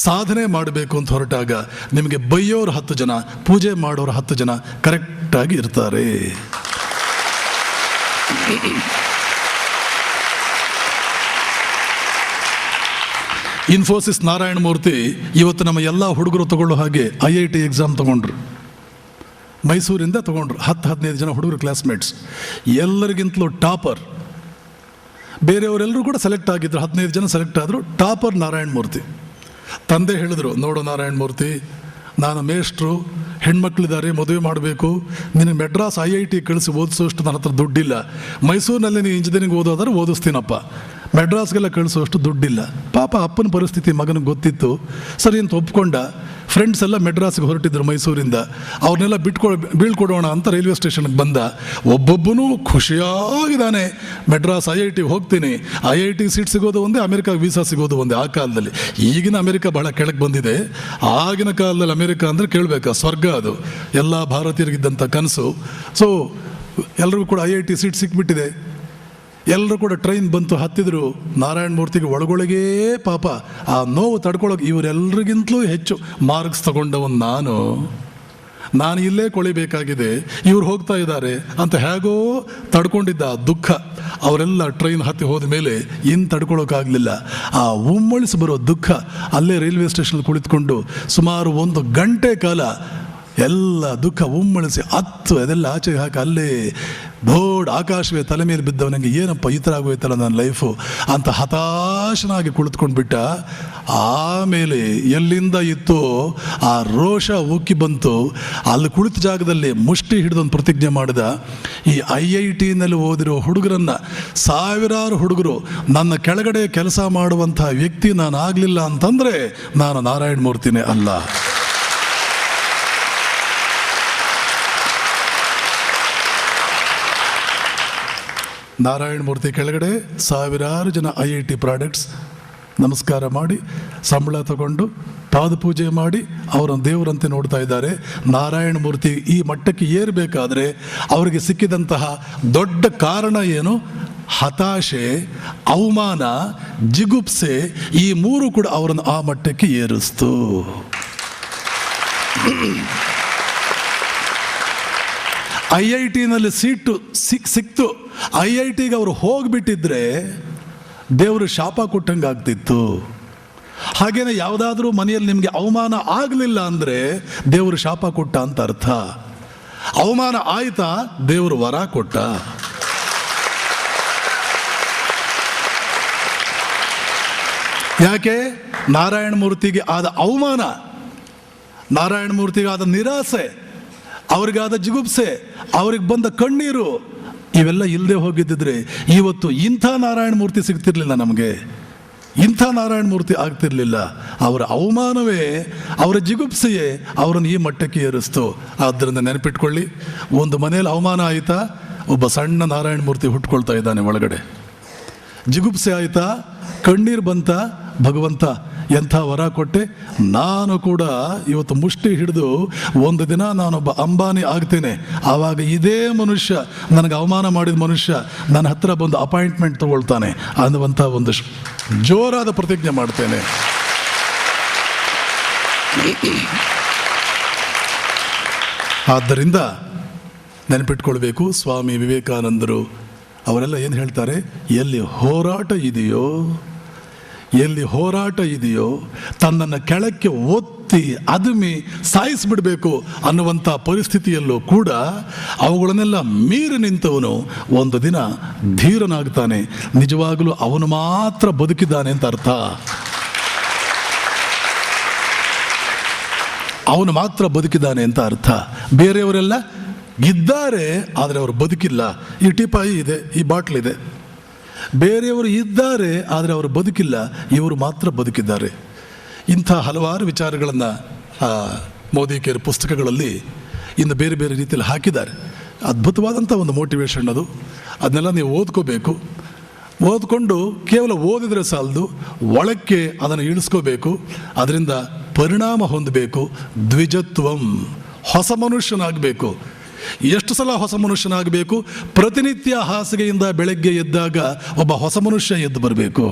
ಸಾಧನೆ ಮಾಡಬೇಕು ಅಂತ ಹೊರಟಾಗ, ನಿಮಗೆ ಬೈಯೋರು 10 ಜನ, ಪೂಜೆ ಮಾಡೋರು 10 ಜನ ಕರೆಕ್ಟಾಗಿ ಇರ್ತಾರೆ. ಇನ್ಫೋಸಿಸ್ ನಾರಾಯಣ ಮೂರ್ತಿ ಇವತ್ತು ನಮ್ಮ ಎಲ್ಲ ಹುಡುಗರು ತಗೊಳ್ಳೋ ಹಾಗೆ IIT ಎಕ್ಸಾಮ್ ತಗೊಂಡ್ರು. ಮೈಸೂರಿಂದ ತಗೊಂಡ್ರು 10-15 ಜನ ಹುಡುಗರು, ಕ್ಲಾಸ್ಮೇಟ್ಸ್. ಎಲ್ಲರಿಗಿಂತಲೂ ಟಾಪರ್, ಬೇರೆಯವರೆಲ್ಲರೂ ಕೂಡ ಸೆಲೆಕ್ಟ್ ಆಗಿದ್ರು, 15 ಜನ ಸೆಲೆಕ್ಟ್ ಆದರು. ಟಾಪರ್ ನಾರಾಯಣ ಮೂರ್ತಿ. ತಂದೆ ಹೇಳಿದರು, ನೋಡು ನಾರಾಯಣ ಮೂರ್ತಿ, ನಾನು ಮೇಷ್ಟ್ರು, ಹೆಣ್ಮಕ್ಳಿದ್ದಾರೆ, ಮದುವೆ ಮಾಡಬೇಕು, ನಿನಗೆ ಮೆಡ್ರಾಸ್ IIT ಕಳಿಸಿ ಓದಿಸೋಷ್ಟು ನನ್ನ ಹತ್ರ ದುಡ್ಡಿಲ್ಲ. ಮೈಸೂರಿನಲ್ಲಿ ನೀನು ಇಂಜಿನಿಯರಿಂಗ್ ಓದೋದಾದ್ರೆ ಓದಿಸ್ತೀನಪ್ಪ, ಮೆಡ್ರಾಸ್ಗೆಲ್ಲ ಕಳಿಸೋಷ್ಟು ದುಡ್ಡಿಲ್ಲ. ಪಾಪ ಅಪ್ಪನ ಪರಿಸ್ಥಿತಿ ಮಗನಿಗೆ ಗೊತ್ತಿತ್ತು. ಸರಿ ಅಂತ ಒಪ್ಕೊಂಡ. ಫ್ರೆಂಡ್ಸ್ ಎಲ್ಲ ಮೆಡ್ರಾಸ್ಗೆ ಹೊರಟಿದ್ರು ಮೈಸೂರಿಂದ. ಅವ್ರನ್ನೆಲ್ಲ ಬೀಳ್ಕೊಡೋಣ ಅಂತ ರೈಲ್ವೆ ಸ್ಟೇಷನ್ಗೆ ಬಂದ. ಒಬ್ಬೊಬ್ಬನೂ ಖುಷಿಯಾಗಿದ್ದಾನೆ, ಮೆಡ್ರಾಸ್ IIT ಹೋಗ್ತೀನಿ. IIT ಸೀಟ್ ಸಿಗೋದು ಒಂದೇ, ಅಮೆರಿಕಾಗೆ ವೀಸಾ ಸಿಗೋದು ಒಂದೇ ಆ ಕಾಲದಲ್ಲಿ. ಈಗಿನ ಅಮೆರಿಕ ಬಹಳ ಕೆಳಗೆ ಬಂದಿದೆ. ಆಗಿನ ಕಾಲದಲ್ಲಿ ಅಮೆರಿಕ ಅಂದರೆ ಕೇಳಬೇಕಾ, ಸ್ವರ್ಗ ಅದು, ಎಲ್ಲ ಭಾರತೀಯರಿಗಿದ್ದಂಥ ಕನಸು. ಸೊ ಎಲ್ರಿಗೂ ಕೂಡ IIT ಸೀಟ್ ಸಿಕ್ಬಿಟ್ಟಿದೆ. ಎಲ್ಲರೂ ಕೂಡ ಟ್ರೈನ್ ಬಂತು, ಹತ್ತಿದ್ರು. ನಾರಾಯಣ ಮೂರ್ತಿಗೆ ಒಳಗೊಳಗೇ ಪಾಪ ಆ ನೋವು ತಡ್ಕೊಳ್ಳೋಕೆ, ಇವರೆಲ್ಲರಿಗಿಂತಲೂ ಹೆಚ್ಚು ಮಾರ್ಕ್ಸ್ ತಗೊಂಡವನು ನಾನು ಇಲ್ಲೇ ಕೊಳಿಬೇಕಾಗಿದೆ, ಇವ್ರು ಹೋಗ್ತಾ ಇದ್ದಾರೆ ಅಂತ ಹೇಗೋ ತಡ್ಕೊಂಡಿದ್ದ ಆ ದುಃಖ. ಅವರೆಲ್ಲ ಟ್ರೈನ್ ಹತ್ತಿ ಹೋದ ಮೇಲೆ ಇನ್ನು ತಡ್ಕೊಳ್ಳೋಕ್ಕಾಗಲಿಲ್ಲ. ಆ ಉಮ್ಮಳಿಸಿ ಬರೋ ದುಃಖ, ಅಲ್ಲೇ ರೈಲ್ವೆ ಸ್ಟೇಷನ್ ಕುಳಿತುಕೊಂಡು ಸುಮಾರು 1 ಗಂಟೆ ಕಾಲ ಎಲ್ಲ ದುಃಖ ಉಮ್ಮಳಿಸಿ ಅದೆಲ್ಲ ಆಚೆಗೆ ಹಾಕಿ, ಅಲ್ಲೇ ದೊಡ್ಡ ಆಕಾಶವೇ ತಲೆ ಮೇಲೆ ಬಿದ್ದವನಿಗೆ ಏನಪ್ಪ ಈ ಥರ ಆಗೋಯ್ತಲ್ಲ ನನ್ನ ಲೈಫು ಅಂತ ಹತಾಶನಾಗಿ ಕುಳಿತುಕೊಂಡ್ಬಿಟ್ಟ. ಆಮೇಲೆ ಎಲ್ಲಿಂದ ಇತ್ತು ಆ ರೋಷ ಉಕ್ಕಿ ಬಂತು. ಅಲ್ಲಿ ಕುಳಿತ ಜಾಗದಲ್ಲಿ ಮುಷ್ಟಿ ಹಿಡಿದೊಂದು ಪ್ರತಿಜ್ಞೆ ಮಾಡಿದ, ಈ IITನಲ್ಲಿ ಓದಿರೋ ಹುಡುಗರನ್ನು, ಸಾವಿರಾರು ಹುಡುಗರು, ನನ್ನ ಕೆಳಗಡೆ ಕೆಲಸ ಮಾಡುವಂಥ ವ್ಯಕ್ತಿ ನಾನು ಆಗಲಿಲ್ಲ ಅಂತಂದರೆ ನಾನು ನಾರಾಯಣ ಮೂರ್ತಿನೇ ಅಲ್ಲ. ನಾರಾಯಣ ಮೂರ್ತಿ ಕೆಳಗಡೆ ಸಾವಿರಾರು ಜನ IIT ಪ್ರಾಡಕ್ಟ್ಸ್ ನಮಸ್ಕಾರ ಮಾಡಿ, ಸಂಬಳ ತಗೊಂಡು, ಪಾದಪೂಜೆ ಮಾಡಿ ಅವರನ್ನು ದೇವರಂತೆ ನೋಡ್ತಾ ಇದ್ದಾರೆ. ನಾರಾಯಣ ಮೂರ್ತಿ ಈ ಮಟ್ಟಕ್ಕೆ ಏರಬೇಕಾದ್ರೆ ಅವರಿಗೆ ಸಿಕ್ಕಿದಂತಹ ದೊಡ್ಡ ಕಾರಣ ಏನು? ಹತಾಶೆ, ಅವಮಾನ, ಜಿಗುಪ್ಸೆ, ಈ 3 ಕೂಡ ಅವರನ್ನು ಆ ಮಟ್ಟಕ್ಕೆ ಏರಿಸ್ತು. IITನಲ್ಲಿ ಸೀಟು ಸಿಕ್ತು. IITಗೆ ಅವರು ಹೋಗ್ಬಿಟ್ಟಿದ್ರೆ ದೇವರು ಶಾಪ ಕೊಟ್ಟಂಗೆ ಆಗ್ತಿತ್ತು. ಹಾಗೇನೆ ಯಾವುದಾದ್ರೂ ಮನೆಯಲ್ಲಿ ನಿಮಗೆ ಅವಮಾನ ಆಗಲಿಲ್ಲ ಅಂದರೆ ದೇವರು ಶಾಪ ಕೊಟ್ಟ ಅಂತ ಅರ್ಥ. ಅವಮಾನ ಆಯ್ತಾ, ದೇವರು ವರ ಕೊಟ್ಟ. ಯಾಕೆ? ನಾರಾಯಣ ಮೂರ್ತಿಗೆ ಆದ ಅವಮಾನ, ನಾರಾಯಣ ಮೂರ್ತಿಗೆ ಆದ ನಿರಾಸೆ, ಅವ್ರಿಗಾದ ಜಿಗುಪ್ಸೆ, ಅವ್ರಿಗೆ ಬಂದ ಕಣ್ಣೀರು, ಇವೆಲ್ಲ ಇಲ್ಲದೆ ಹೋಗಿದ್ದಿದ್ರೆ ಇವತ್ತು ಇಂಥ ನಾರಾಯಣ ಮೂರ್ತಿ ಸಿಗ್ತಿರ್ಲಿಲ್ಲ ನಮಗೆ, ಇಂಥ ನಾರಾಯಣ ಮೂರ್ತಿ ಆಗ್ತಿರ್ಲಿಲ್ಲ. ಅವರ ಅವಮಾನವೇ, ಅವರ ಜಿಗುಪ್ಸೆಯೇ ಅವರನ್ನು ಈ ಮಟ್ಟಕ್ಕೆ ಏರಿಸ್ತು. ಆದ್ದರಿಂದ ನೆನಪಿಟ್ಕೊಳ್ಳಿ, ಒಂದು ಮನೇಲಿ ಅವಮಾನ ಆಯಿತಾ, ಒಬ್ಬ ಸಣ್ಣ ನಾರಾಯಣ ಮೂರ್ತಿ ಹುಟ್ಕೊಳ್ತಾ ಇದ್ದಾನೆ ಒಳಗಡೆ. ಜಿಗುಪ್ಸೆ ಆಯಿತಾ, ಕಣ್ಣೀರು ಬಂತ, ಭಗವಂತ ಎಂಥ ವರ ಕೊಟ್ಟೆ, ನಾನು ಕೂಡ ಇವತ್ತು ಮುಷ್ಟಿ ಹಿಡಿದು ಒಂದು ದಿನ ನಾನೊಬ್ಬ ಅಂಬಾನಿ ಆಗ್ತೇನೆ, ಆವಾಗ ಇದೇ ಮನುಷ್ಯ, ನನಗೆ ಅವಮಾನ ಮಾಡಿದ ಮನುಷ್ಯ ನನ್ನ ಹತ್ರ ಬಂದು ಅಪಾಯಿಂಟ್ಮೆಂಟ್ ತಗೊಳ್ತಾನೆ ಅನ್ನುವಂಥ ಒಂದು ಜೋರಾದ ಪ್ರತಿಜ್ಞೆ ಮಾಡ್ತೇನೆ. ಆದ್ದರಿಂದ ನೆನಪಿಟ್ಕೊಳ್ಬೇಕು, ಸ್ವಾಮಿ ವಿವೇಕಾನಂದರು ಅವರೆಲ್ಲ ಏನು ಹೇಳ್ತಾರೆ, ಎಲ್ಲಿ ಹೋರಾಟ ಇದೆಯೋ, ಎಲ್ಲಿ ಹೋರಾಟ ಇದೆಯೋ ತನ್ನನ್ನು ಕೆಳಕ್ಕೆ ಒತ್ತಿ ಅದುಮಿ ಸಾಯಿಸಿಬಿಡಬೇಕು ಅನ್ನುವಂಥ ಪರಿಸ್ಥಿತಿಯಲ್ಲೂ ಕೂಡ ಅವುಗಳನ್ನೆಲ್ಲ ಮೀರಿ ನಿಂತವನು ಒಂದು ದಿನ ಧೀರನಾಗ್ತಾನೆ. ನಿಜವಾಗಲೂ ಅವನು ಮಾತ್ರ ಬದುಕಿದ್ದಾನೆ ಅಂತ ಅರ್ಥ. ಅವನು ಮಾತ್ರ ಬದುಕಿದ್ದಾನೆ ಅಂತ ಅರ್ಥ. ಬೇರೆಯವರೆಲ್ಲ ಇದ್ದಾರೆ, ಆದರೆ ಅವರು ಬದುಕಿಲ್ಲ. ಈ ಟೀಪಾಯಿ ಇದೆ, ಈ ಬಾಟ್ಲಿದೆ. ಬೇರೆಯವರು ಇದ್ದಾರೆ, ಆದರೆ ಅವರು ಬದುಕಿಲ್ಲ, ಇವರು ಮಾತ್ರ ಬದುಕಿದ್ದಾರೆ. ಇಂಥ ಹಲವಾರು ವಿಚಾರಗಳನ್ನು ಮೋದಿಕೇರ್ ಪುಸ್ತಕಗಳಲ್ಲಿ ಇನ್ನು ಬೇರೆ ಬೇರೆ ರೀತಿಯಲ್ಲಿ ಹಾಕಿದ್ದಾರೆ. ಅದ್ಭುತವಾದಂಥ ಒಂದು ಮೋಟಿವೇಶನ್ ಅದು. ಅದನ್ನೆಲ್ಲ ನೀವು ಓದ್ಕೋಬೇಕು. ಓದ್ಕೊಂಡು ಕೇವಲ ಓದಿದರೆ ಸಾಲದು, ಒಳಕ್ಕೆ ಅದನ್ನು ಇಳಿಸ್ಕೋಬೇಕು, ಅದರಿಂದ ಪರಿಣಾಮ ಹೊಂದಬೇಕು. ದ್ವಿಜತ್ವಂ, ಹೊಸ ಮನುಷ್ಯನಾಗಬೇಕು. ಎಷ್ಟು ಸಲ ಹೊಸ ಮನುಷ್ಯನಾಗಬೇಕು? ಪ್ರತಿನಿತ್ಯ ಹಾಸಿಗೆಯಿಂದ ಬೆಳಗ್ಗೆ ಎದ್ದಾಗ ಒಬ್ಬ ಹೊಸ ಮನುಷ್ಯ ಎದ್ದು ಬರಬೇಕು.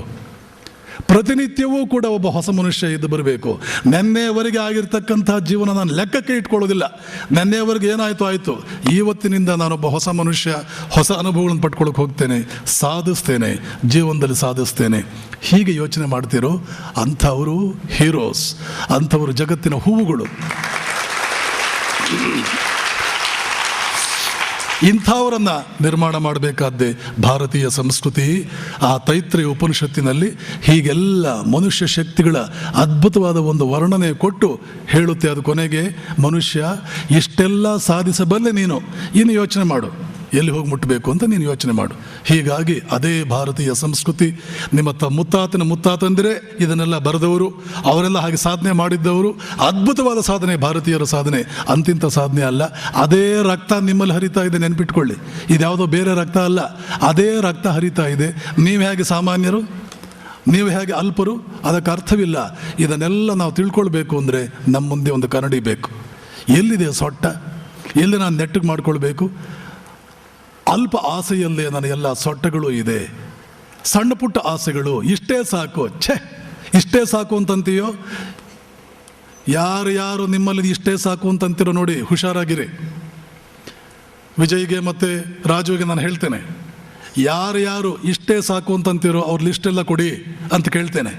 ಪ್ರತಿನಿತ್ಯವೂ ಕೂಡ ಒಬ್ಬ ಹೊಸ ಮನುಷ್ಯ ಎದ್ದು ಬರಬೇಕು. ನೆನ್ನೆವರೆಗೆ ಆಗಿರ್ತಕ್ಕಂಥ ಜೀವನ ನಾನು ಲೆಕ್ಕಕ್ಕೆ ಇಟ್ಕೊಳ್ಳೋದಿಲ್ಲ. ನೆನ್ನೆವರೆಗೆ ಏನಾಯಿತು ಆಯಿತು, ಇವತ್ತಿನಿಂದ ನಾನೊಬ್ಬ ಹೊಸ ಮನುಷ್ಯ, ಹೊಸ ಅನುಭವಗಳನ್ನು ಪಡ್ಕೊಳ್ಳೋಕೆ ಹೋಗ್ತೇನೆ, ಸಾಧಿಸ್ತೇನೆ, ಜೀವನದಲ್ಲಿ ಸಾಧಿಸ್ತೇನೆ. ಹೀಗೆ ಯೋಚನೆ ಮಾಡ್ತಿರೋ ಅಂಥವರು ಹೀರೋಸ್, ಅಂಥವರು ಜಗತ್ತಿನ ಹೂವುಗಳು. ಇಂಥವರನ್ನು ನಿರ್ಮಾಣ ಮಾಡಬೇಕಾದ್ದೇ ಭಾರತೀಯ ಸಂಸ್ಕೃತಿ. ಆ ತೈತ್ರೇಯ ಉಪನಿಷತ್ತಿನಲ್ಲಿ ಹೀಗೆಲ್ಲ ಮನುಷ್ಯ ಶಕ್ತಿಗಳ ಅದ್ಭುತವಾದ ಒಂದು ವರ್ಣನೆ ಕೊಟ್ಟು ಹೇಳುತ್ತೆ. ಅದು ಕೊನೆಗೆ, ಮನುಷ್ಯ ಇಷ್ಟೆಲ್ಲ ಸಾಧಿಸಬಲ್ಲೆ ನೀನು, ಇನ್ನು ಯೋಚನೆ ಮಾಡು ಎಲ್ಲಿ ಹೋಗಿ ಮುಟ್ಟಬೇಕು ಅಂತ ನೀನು ಯೋಚನೆ ಮಾಡು. ಹೀಗಾಗಿ ಅದೇ ಭಾರತೀಯ ಸಂಸ್ಕೃತಿ. ನಿಮ್ಮ ಮುತ್ತಾತನ ಮುತ್ತಾತಂದಿರೇ ಇದನ್ನೆಲ್ಲ ಬರೆದವರು, ಅವರೆಲ್ಲ ಹಾಗೆ ಸಾಧನೆ ಮಾಡಿದ್ದವರು. ಅದ್ಭುತವಾದ ಸಾಧನೆ ಭಾರತೀಯರ ಸಾಧನೆ, ಅಂತಿಂಥ ಸಾಧನೆ ಅಲ್ಲ. ಅದೇ ರಕ್ತ ನಿಮ್ಮಲ್ಲಿ ಹರಿತಾ ಇದೆ, ನೆನ್ಪಿಟ್ಕೊಳ್ಳಿ. ಇದ್ಯಾವುದೋ ಬೇರೆ ರಕ್ತ ಅಲ್ಲ, ಅದೇ ರಕ್ತ ಹರಿತಾ ಇದೆ. ನೀವು ಹೇಗೆ ಸಾಮಾನ್ಯರು, ನೀವು ಹೇಗೆ ಅಲ್ಪರು, ಅದಕ್ಕೆ ಅರ್ಥವಿಲ್ಲ. ಇದನ್ನೆಲ್ಲ ನಾವು ತಿಳ್ಕೊಳ್ಬೇಕು ಅಂದರೆ ನಮ್ಮ ಮುಂದೆ ಒಂದು ಕನ್ನಡಿ ಬೇಕು. ಎಲ್ಲಿದೆ ಸೊಟ್ಟ, ಎಲ್ಲಿ ನಾನು ನೆಟ್ಟಿಗೆ ಮಾಡ್ಕೊಳ್ಬೇಕು? ಅಲ್ಪ ಆಸೆಯಲ್ಲೇ ನನ್ನ ಎಲ್ಲ ಸೊಟ್ಟಗಳು ಇದೆ, ಸಣ್ಣ ಪುಟ್ಟ ಆಸೆಗಳು. ಇಷ್ಟೇ ಸಾಕು, ಇಷ್ಟೇ ಸಾಕು ಅಂತಂತೀಯೋ? ಯಾರು ನಿಮ್ಮಲ್ಲಿ ಇಷ್ಟೇ ಸಾಕು ಅಂತಂತೀರೋ ನೋಡಿ, ಹುಷಾರಾಗಿರಿ. ವಿಜಯ್ಗೆ ಮತ್ತು ರಾಜುಗೆ ನಾನು ಹೇಳ್ತೇನೆ, ಯಾರು ಇಷ್ಟೇ ಸಾಕು ಅಂತಂತೀರೋ ಅವ್ರ ಲಿಸ್ಟೆಲ್ಲ ಕೊಡಿ ಅಂತ ಕೇಳ್ತೇನೆ.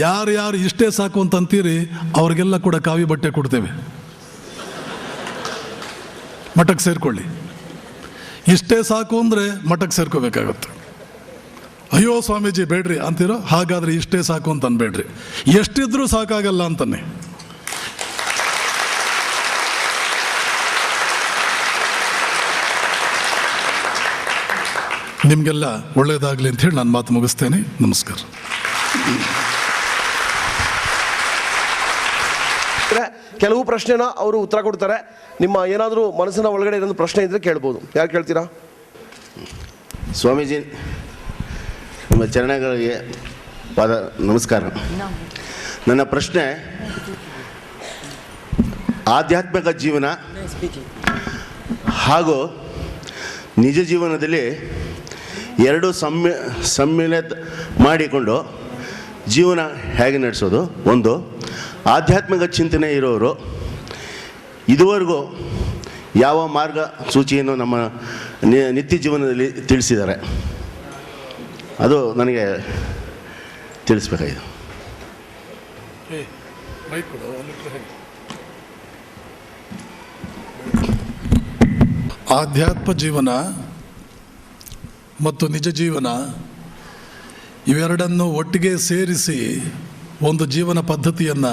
ಯಾರು ಇಷ್ಟೇ ಸಾಕು ಅಂತಂತೀರಿ ಅವ್ರಿಗೆಲ್ಲ ಕೂಡ ಕಾವಿ ಬಟ್ಟೆ ಕೊಡ್ತೇವೆ, ಮಠಕ್ಕೆ ಸೇರ್ಕೊಳ್ಳಿ. ಇಷ್ಟೇ ಸಾಕು ಅಂದರೆ ಮಠಕ್ಕೆ ಸೇರ್ಕೋಬೇಕಾಗತ್ತೆ. ಅಯ್ಯೋ ಸ್ವಾಮೀಜಿ ಬೇಡ್ರಿ ಅಂತೀರೋ, ಹಾಗಾದರೆ ಇಷ್ಟೇ ಸಾಕು ಅಂತ ಅನ್ಬೇಡ್ರಿ. ಎಷ್ಟಿದ್ರೂ ಸಾಕಾಗಲ್ಲ ಅಂತಾನೆ. ನಿಮಗೆಲ್ಲ ಒಳ್ಳೆಯದಾಗಲಿ ಅಂತ ಹೇಳಿ ನಾನು ಮಾತು ಮುಗಿಸ್ತೇನೆ. ನಮಸ್ಕಾರ. ಕೆಲವು ಪ್ರಶ್ನೆನ ಅವರು ಉತ್ತರ ಕೊಡ್ತಾರೆ. ನಿಮ್ಮ ಏನಾದರೂ ಮನಸ್ಸಿನ ಒಳಗಡೆ ಏನಾದರೂ ಪ್ರಶ್ನೆ ಇದ್ದರೆ ಕೇಳ್ಬೋದು. ಯಾರು ಕೇಳ್ತೀರಾ? ಸ್ವಾಮೀಜಿ, ನಿಮ್ಮ ಚರಣಗಳಿಗೆ ಪಾದ ನಮಸ್ಕಾರ. ನನ್ನ ಪ್ರಶ್ನೆ, ಆಧ್ಯಾತ್ಮಿಕ ಜೀವನ ಹಾಗೂ ನಿಜ ಜೀವನದಲ್ಲಿ ಎರಡು ಸಮ್ಮಿಲಿತ ಮಾಡಿಕೊಂಡು ಜೀವನ ಹೇಗೆ ನಡೆಸೋದು? ಒಂದು, ಆಧ್ಯಾತ್ಮಿಕ ಚಿಂತನೆ ಇರೋರು ಇದುವರೆಗೂ ಯಾವ ಮಾರ್ಗ ಸೂಚಿಯನ್ನು ನಮ್ಮ ನಿತ್ಯ ಜೀವನದಲ್ಲಿ ತಿಳಿಸಿದ್ದಾರೆ, ಅದು ನನಗೆ ತಿಳಿಸ್ಬೇಕಾಗಿದೆ. ಆಧ್ಯಾತ್ಮ ಜೀವನ ಮತ್ತು ನಿಜ ಜೀವನ ಇವೆರಡನ್ನು ಒಟ್ಟಿಗೆ ಸೇರಿಸಿ ಒಂದು ಜೀವನ ಪದ್ಧತಿಯನ್ನು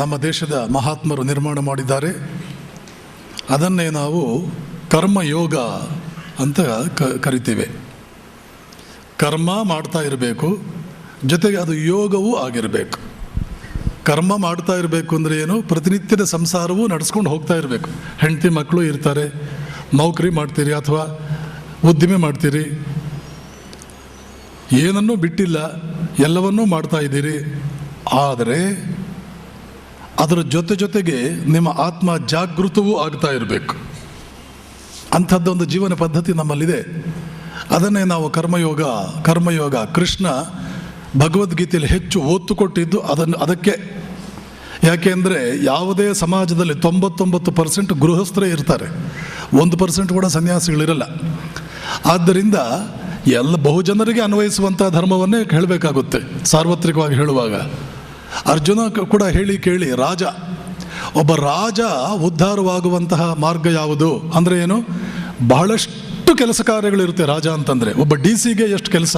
ನಮ್ಮ ದೇಶದ ಮಹಾತ್ಮರು ನಿರ್ಮಾಣ ಮಾಡಿದ್ದಾರೆ. ಅದನ್ನೇ ನಾವು ಕರ್ಮಯೋಗ ಅಂತ ಕರಿತೀವಿ. ಕರ್ಮ ಮಾಡ್ತಾ ಇರಬೇಕು, ಜೊತೆಗೆ ಅದು ಯೋಗವೂ ಆಗಿರಬೇಕು. ಕರ್ಮ ಮಾಡ್ತಾ ಇರಬೇಕು ಅಂದರೆ ಏನು? ಪ್ರತಿನಿತ್ಯದ ಸಂಸಾರವೂ ನಡೆಸ್ಕೊಂಡು ಹೋಗ್ತಾ ಇರಬೇಕು. ಹೆಂಡತಿ ಮಕ್ಕಳು ಇರ್ತಾರೆ, ನೌಕರಿ ಮಾಡ್ತೀರಿ ಅಥವಾ ಉದ್ದಿಮೆ ಮಾಡ್ತೀರಿ, ಏನನ್ನೂ ಬಿಟ್ಟಿಲ್ಲ, ಎಲ್ಲವನ್ನೂ ಮಾಡ್ತಾ ಇದ್ದೀರಿ. ಆದರೆ ಅದರ ಜೊತೆಗೆ ನಿಮ್ಮ ಆತ್ಮ ಜಾಗೃತವೂ ಆಗ್ತಾ ಇರಬೇಕು. ಅಂಥದ್ದೊಂದು ಜೀವನ ಪದ್ಧತಿ ನಮ್ಮಲ್ಲಿದೆ. ಅದನ್ನೇ ನಾವು ಕರ್ಮಯೋಗ ಕೃಷ್ಣ ಭಗವದ್ಗೀತೆಯಲ್ಲಿ ಹೆಚ್ಚು ಒತ್ತು ಕೊಟ್ಟಿದ್ದು ಅದಕ್ಕೆ. ಯಾಕೆಂದರೆ ಯಾವುದೇ ಸಮಾಜದಲ್ಲಿ 99% ಗೃಹಸ್ಥರೇ ಇರ್ತಾರೆ, 1% ಕೂಡ ಸನ್ಯಾಸಿಗಳಿರಲ್ಲ. ಆದ್ದರಿಂದ ಬಹುಜನರಿಗೆ ಅನ್ವಯಿಸುವಂಥ ಧರ್ಮವನ್ನೇ ಹೇಳಬೇಕಾಗುತ್ತೆ ಸಾರ್ವತ್ರಿಕವಾಗಿ ಹೇಳುವಾಗ. ಅರ್ಜುನ ಕೂಡ ಹೇಳಿ ಕೇಳಿ ಒಬ್ಬ ರಾಜ ಉದ್ಧಾರವಾಗುವಂತಹ ಮಾರ್ಗ ಯಾವುದು ಅಂದರೆ ಏನು? ಬಹಳಷ್ಟು ಕೆಲಸ ಕಾರ್ಯಗಳಿರುತ್ತೆ ರಾಜ ಅಂತಂದರೆ. ಒಬ್ಬ DC ಗೆ ಎಷ್ಟು ಕೆಲಸ,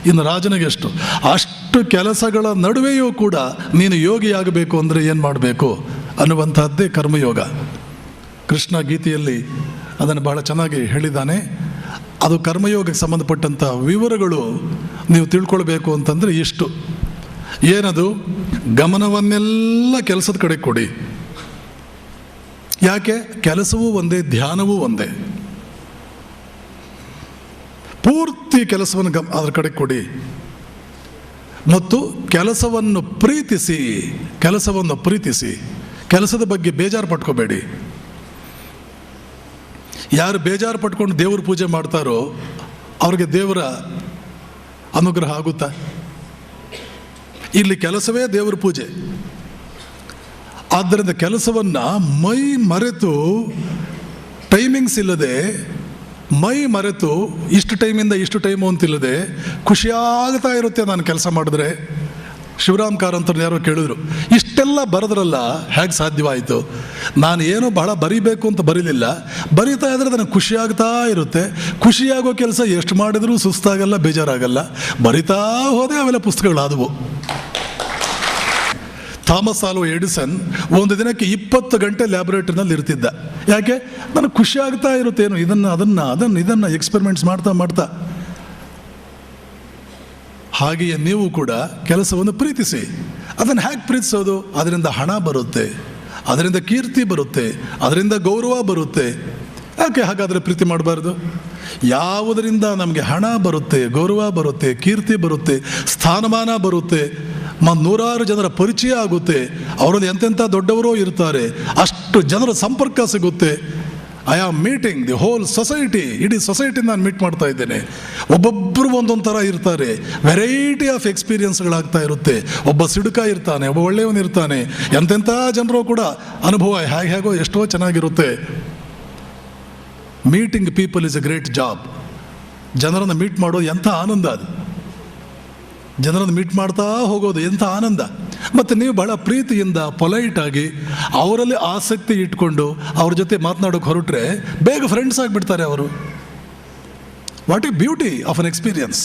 ಇನ್ನು ರಾಜನಿಗೆ ಎಷ್ಟು, ಅಷ್ಟು ಕೆಲಸಗಳ ನಡುವೆಯೂ ಕೂಡ ನೀನು ಯೋಗಿಯಾಗಬೇಕು ಅಂದರೆ ಏನು ಮಾಡಬೇಕು ಅನ್ನುವಂಥದ್ದೇ ಕರ್ಮಯೋಗ. ಕೃಷ್ಣ ಗೀತೆಯಲ್ಲಿ ಅದನ್ನು ಬಹಳ ಚೆನ್ನಾಗಿ ಹೇಳಿದ್ದಾನೆ. ಅದು ಕರ್ಮಯೋಗಕ್ಕೆ ಸಂಬಂಧಪಟ್ಟಂಥ ವಿವರಗಳು ನೀವು ತಿಳ್ಕೊಳ್ಬೇಕು ಅಂತಂದರೆ ಇಷ್ಟು. ಏನದು? ಗಮನವನ್ನೆಲ್ಲ ಕೆಲಸದ ಕಡೆ ಕೊಡಿ. ಯಾಕೆ? ಕೆಲಸವೂ ಒಂದೇ, ಧ್ಯಾನವೂ ಒಂದೇ. ಪೂರ್ತಿ ಕೆಲಸವನ್ನು ಅದರ ಕಡೆ ಕೊಡಿ. ಮತ್ತು ಕೆಲಸವನ್ನು ಪ್ರೀತಿಸಿ. ಕೆಲಸದ ಬಗ್ಗೆ ಬೇಜಾರು ಪಟ್ಕೋಬೇಡಿ. ಯಾರು ಬೇಜಾರು ಪಟ್ಕೊಂಡು ದೇವ್ರ ಪೂಜೆ ಮಾಡ್ತಾರೋ ಅವ್ರಿಗೆ ದೇವರ ಅನುಗ್ರಹ ಆಗುತ್ತಾ? ಇಲ್ಲಿ ಕೆಲಸವೇ ದೇವರ ಪೂಜೆ. ಆದ್ದರಿಂದ ಕೆಲಸವನ್ನು ಮೈ ಮರೆತು, ಟೈಮಿಂಗ್ಸ್ ಇಲ್ಲದೆ, ಮೈ ಮರೆತು ಇಷ್ಟು ಟೈಮಿಂದ ಇಷ್ಟು ಟೈಮು ಅಂತಿಲ್ಲದೆ ಖುಷಿಯಾಗ್ತಾ ಇರುತ್ತೆ ನಾನು ಕೆಲಸ ಮಾಡಿದ್ರೆ. ಶಿವರಾಮ್ ಕಾರಂತರು ಯಾರೋ ಕೇಳಿದ್ರು, ಇಷ್ಟೆಲ್ಲ ಬರೆದ್ರಲ್ಲ ಹೇಗೆ ಸಾಧ್ಯವಾಯಿತು? ನಾನು ಏನೋ ಬಹಳ ಬರೀಬೇಕು ಅಂತ ಬರೀಲಿಲ್ಲ, ಬರೀತಾ ಇದ್ರೆ ನನಗೆ ಖುಷಿಯಾಗ್ತಾ ಇರುತ್ತೆ. ಖುಷಿಯಾಗೋ ಕೆಲಸ ಎಷ್ಟು ಮಾಡಿದ್ರೂ ಸುಸ್ತಾಗಲ್ಲ, ಬೇಜಾರಾಗಲ್ಲ. ಬರಿತಾ ಹೋದೆ ಅವೆಲ್ಲ ಪುಸ್ತಕಗಳಾದವು. ಥಾಮಸ್ ಆಲ್ವಾ ಎಡಿಸನ್ ಒಂದು ದಿನಕ್ಕೆ 20 ಗಂಟೆ ಲ್ಯಾಬೊರೇಟರಿನಲ್ಲಿ ಇರ್ತಿದ್ದ. ಯಾಕೆ? ನನಗೆ ಖುಷಿ ಆಗ್ತಾ ಇರುತ್ತೇನು, ಇದನ್ನು ಎಕ್ಸ್ಪೆರಿಮೆಂಟ್ಸ್ ಮಾಡ್ತಾ. ಹಾಗೆಯೇ ನೀವು ಕೂಡ ಕೆಲಸವನ್ನು ಪ್ರೀತಿಸಿ. ಅದನ್ನು ಹೇಗೆ ಪ್ರೀತಿಸೋದು? ಅದರಿಂದ ಹಣ ಬರುತ್ತೆ, ಅದರಿಂದ ಕೀರ್ತಿ ಬರುತ್ತೆ, ಅದರಿಂದ ಗೌರವ ಬರುತ್ತೆ. ಯಾಕೆ ಹಾಗಾದರೆ ಪ್ರೀತಿ ಮಾಡಬಾರ್ದು? ಯಾವುದರಿಂದ ನಮಗೆ ಹಣ ಬರುತ್ತೆ, ಗೌರವ ಬರುತ್ತೆ, ಕೀರ್ತಿ ಬರುತ್ತೆ, ಸ್ಥಾನಮಾನ ಬರುತ್ತೆ, ನೂರಾರು ಜನರ ಪರಿಚಯ ಆಗುತ್ತೆ, ಅವರಲ್ಲಿ ಎಂತೆಂಥ ದೊಡ್ಡವರೂ ಇರ್ತಾರೆ, ಅಷ್ಟು ಜನರ ಸಂಪರ್ಕ ಸಿಗುತ್ತೆ. I am meeting the whole society, ಇಡೀ ಸೊಸೈಟಿ ನಾನು ಮೀಟ್ ಮಾಡ್ತಾ ಇದ್ದೇನೆ. ಒಬ್ಬೊಬ್ಬರು ಒಂದೊಂದು ಥರ ಇರ್ತಾರೆ, ವೆರೈಟಿ ಆಫ್ ಎಕ್ಸ್ಪೀರಿಯನ್ಸ್ಗಳಾಗ್ತಾ ಇರುತ್ತೆ. ಒಬ್ಬ ಸಿಡುಕ ಇರ್ತಾನೆ, ಒಬ್ಬ ಒಳ್ಳೆಯವನಿರ್ತಾನೆ, ಎಂತೆಂಥ ಜನರು ಕೂಡ ಅನುಭವ ಹೇಗೋ ಎಷ್ಟೋ ಚೆನ್ನಾಗಿರುತ್ತೆ. Meeting people is A great job. ಜನರನ್ನು ಮೀಟ್ ಮಾಡೋದು ಎಂಥ ಆನಂದ ಅದು. ಜನರನ್ನು ಮೀಟ್ ಮಾಡ್ತಾ ಹೋಗೋದು ಎಂಥ ಆನಂದ. ಮತ್ತು ನೀವು ಬಹಳ ಪ್ರೀತಿಯಿಂದ ಪೊಲೈಟಾಗಿ ಅವರಲ್ಲಿ ಆಸಕ್ತಿ ಇಟ್ಕೊಂಡು ಅವ್ರ ಜೊತೆ ಮಾತನಾಡೋಕೆ ಹೊರಟ್ರೆ ಬೇಗ ಫ್ರೆಂಡ್ಸ್ ಆಗಿಬಿಡ್ತಾರೆ ಅವರು. What A beauty of an experience.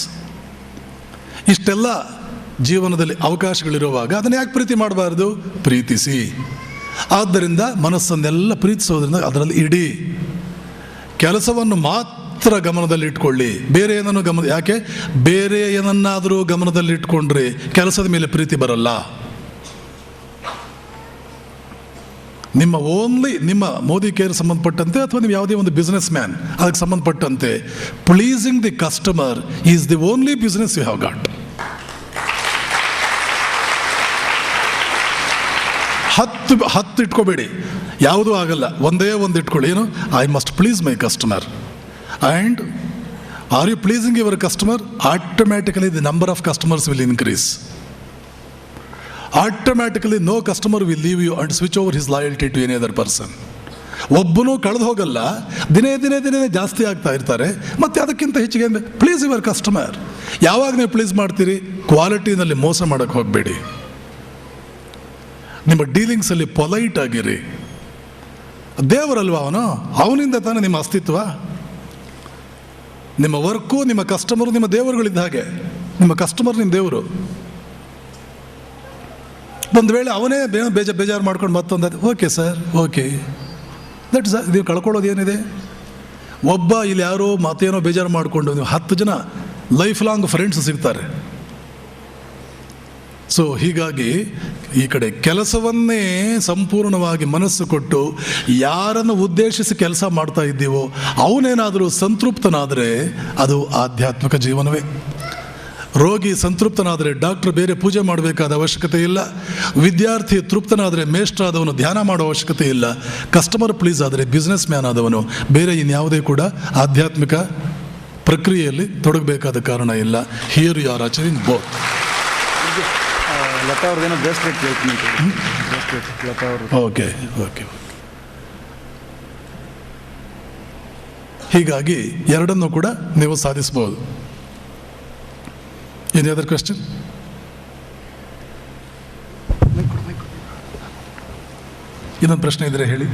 ಇಷ್ಟೆಲ್ಲ ಜೀವನದಲ್ಲಿ ಅವಕಾಶಗಳಿರುವಾಗ ಅದನ್ನು ಯಾಕೆ ಪ್ರೀತಿ ಮಾಡಬಾರ್ದು? ಪ್ರೀತಿಸಿ. ಆದ್ದರಿಂದ ಮನಸ್ಸನ್ನೆಲ್ಲ ಪ್ರೀತಿಸೋದ್ರಿಂದ ಅದರಲ್ಲಿ ಇಡೀ ಕೆಲಸವನ್ನು ಮಾತ್ರ ಗಮನದಲ್ಲಿಟ್ಕೊಳ್ಳಿ, ಬೇರೆ ಏನನ್ನು ಯಾಕೆ? ಬೇರೆ ಏನನ್ನಾದರೂ ಗಮನದಲ್ಲಿಟ್ಕೊಂಡ್ರೆ ಕೆಲಸದ ಮೇಲೆ ಪ್ರೀತಿ ಬರಲ್ಲ. ನಿಮ್ಮ ಮೋದಿ ಕೇರ್ ಸಂಬಂಧಪಟ್ಟಂತೆ ಅಥವಾ ನೀವು ಯಾವುದೇ ಒಂದು ಬಿಸ್ನೆಸ್ ಮ್ಯಾನ್ ಅದಕ್ಕೆ ಸಂಬಂಧಪಟ್ಟಂತೆ pleasing the customer is the only business you have got. 10 ಇಟ್ಕೋಬೇಡಿ, ಯಾವುದೂ ಆಗಲ್ಲ. ಒಂದೇ ಒಂದು ಇಟ್ಕೊಳ್ಳಿ. ಏನು? I must please my customer. And are you pleasing your customer? Automatically the number of customers will increase. Automatically no customer will leave you and switch over his loyalty to any other person. ಒಬ್ಬನೂ ಕಳೆದು ಹೋಗಲ್ಲ, ದಿನೇ ಜಾಸ್ತಿ ಆಗ್ತಾ ಇರ್ತಾರೆ. ಮತ್ತು ಅದಕ್ಕಿಂತ ಹೆಚ್ಚಿಗೆ ಪ್ಲೀಸ್ ಯುವರ್ ಕಸ್ಟಮರ್. ಯಾವಾಗ ನೀವು ಪ್ಲೀಸ್ ಮಾಡ್ತೀರಿ? ಕ್ವಾಲಿಟಿನಲ್ಲಿ ಮೋಸ ಮಾಡೋಕ್ಕೆ ಹೋಗಬೇಡಿ. ನಿಮ್ಮ ಡೀಲಿಂಗ್ಸಲ್ಲಿ ಪೊಲೈಟ್ ಆಗಿರಿ. ದೇವರಲ್ವ ಅವನಿಂದ ತಾನೇ ನಿಮ್ಮ ಅಸ್ತಿತ್ವ. ನಿಮ್ಮ ವರ್ಕು, ನಿಮ್ಮ ಕಸ್ಟಮರು ನಿಮ್ಮ ದೇವರುಗಳಿದ್ದ ಹಾಗೆ. ನಿಮ್ಮ ಕಸ್ಟಮರ್ ನಿಮ್ಮ ದೇವರು. ಒಂದು ವೇಳೆ ಅವನೇ ಬೇಜಾರು ಮಾಡ್ಕೊಂಡು ಮತ್ತೊಂದು, ಓಕೆ ಸರ್, ಓಕೆ, ದಟ್ಸ್ ನೀವು ಕಳ್ಕೊಳ್ಳೋದು ಏನಿದೆ? ಒಬ್ಬ ಇಲ್ಲಿ ಯಾರೋ ಮತ್ತೇನೋ ಬೇಜಾರು ಮಾಡಿಕೊಂಡು ನೀವು 10 ಜನ ಲೈಫ್ ಲಾಂಗ್ ಫ್ರೆಂಡ್ಸ್ ಸಿಗ್ತಾರೆ. ಸೊ ಹೀಗಾಗಿ ಈ ಕಡೆ ಕೆಲಸವನ್ನೇ ಸಂಪೂರ್ಣವಾಗಿ ಮನಸ್ಸು ಕೊಟ್ಟು ಯಾರನ್ನು ಉದ್ದೇಶಿಸಿ ಕೆಲಸ ಮಾಡ್ತಾ ಇದ್ದೀವೋ ಅವನೇನಾದರೂ ಸಂತೃಪ್ತನಾದರೆ ಅದು ಆಧ್ಯಾತ್ಮಿಕ ಜೀವನವೇ. ರೋಗಿ ಸಂತೃಪ್ತನಾದರೆ ಡಾಕ್ಟರ್ ಬೇರೆ ಪೂಜೆ ಮಾಡಬೇಕಾದ ಅವಶ್ಯಕತೆ ಇಲ್ಲ. ವಿದ್ಯಾರ್ಥಿ ತೃಪ್ತನಾದರೆ ಮೇಷ್ಟ್ರಾದವನು ಧ್ಯಾನ ಮಾಡೋ ಅವಶ್ಯಕತೆ ಇಲ್ಲ. ಕಸ್ಟಮರ್ ಪ್ಲೀಸ್ ಆದರೆ ಬಿಸ್ನೆಸ್ ಮ್ಯಾನ್ ಆದವನು ಬೇರೆ ಇನ್ಯಾವುದೇ ಕೂಡ ಆಧ್ಯಾತ್ಮಿಕ ಪ್ರಕ್ರಿಯೆಯಲ್ಲಿ ತೊಡಗಬೇಕಾದ ಕಾರಣ ಇಲ್ಲ. Here you are achieving both. Lata ಅವ್ರದ್ದೇನೋ ಬ್ರೇಸ್ಲೆಟ್ ಕೇಳ್ತೀನಿ. ಲತಾ ಅವರು ಓಕೆ. ಹೀಗಾಗಿ ಎರಡನ್ನೂ ಕೂಡ ನೀವು ಸಾಧಿಸಬಹುದು. Any other question? ಇನ್ನೊಂದು ಪ್ರಶ್ನೆ ಇದ್ರೆ ಹೇಳಿ.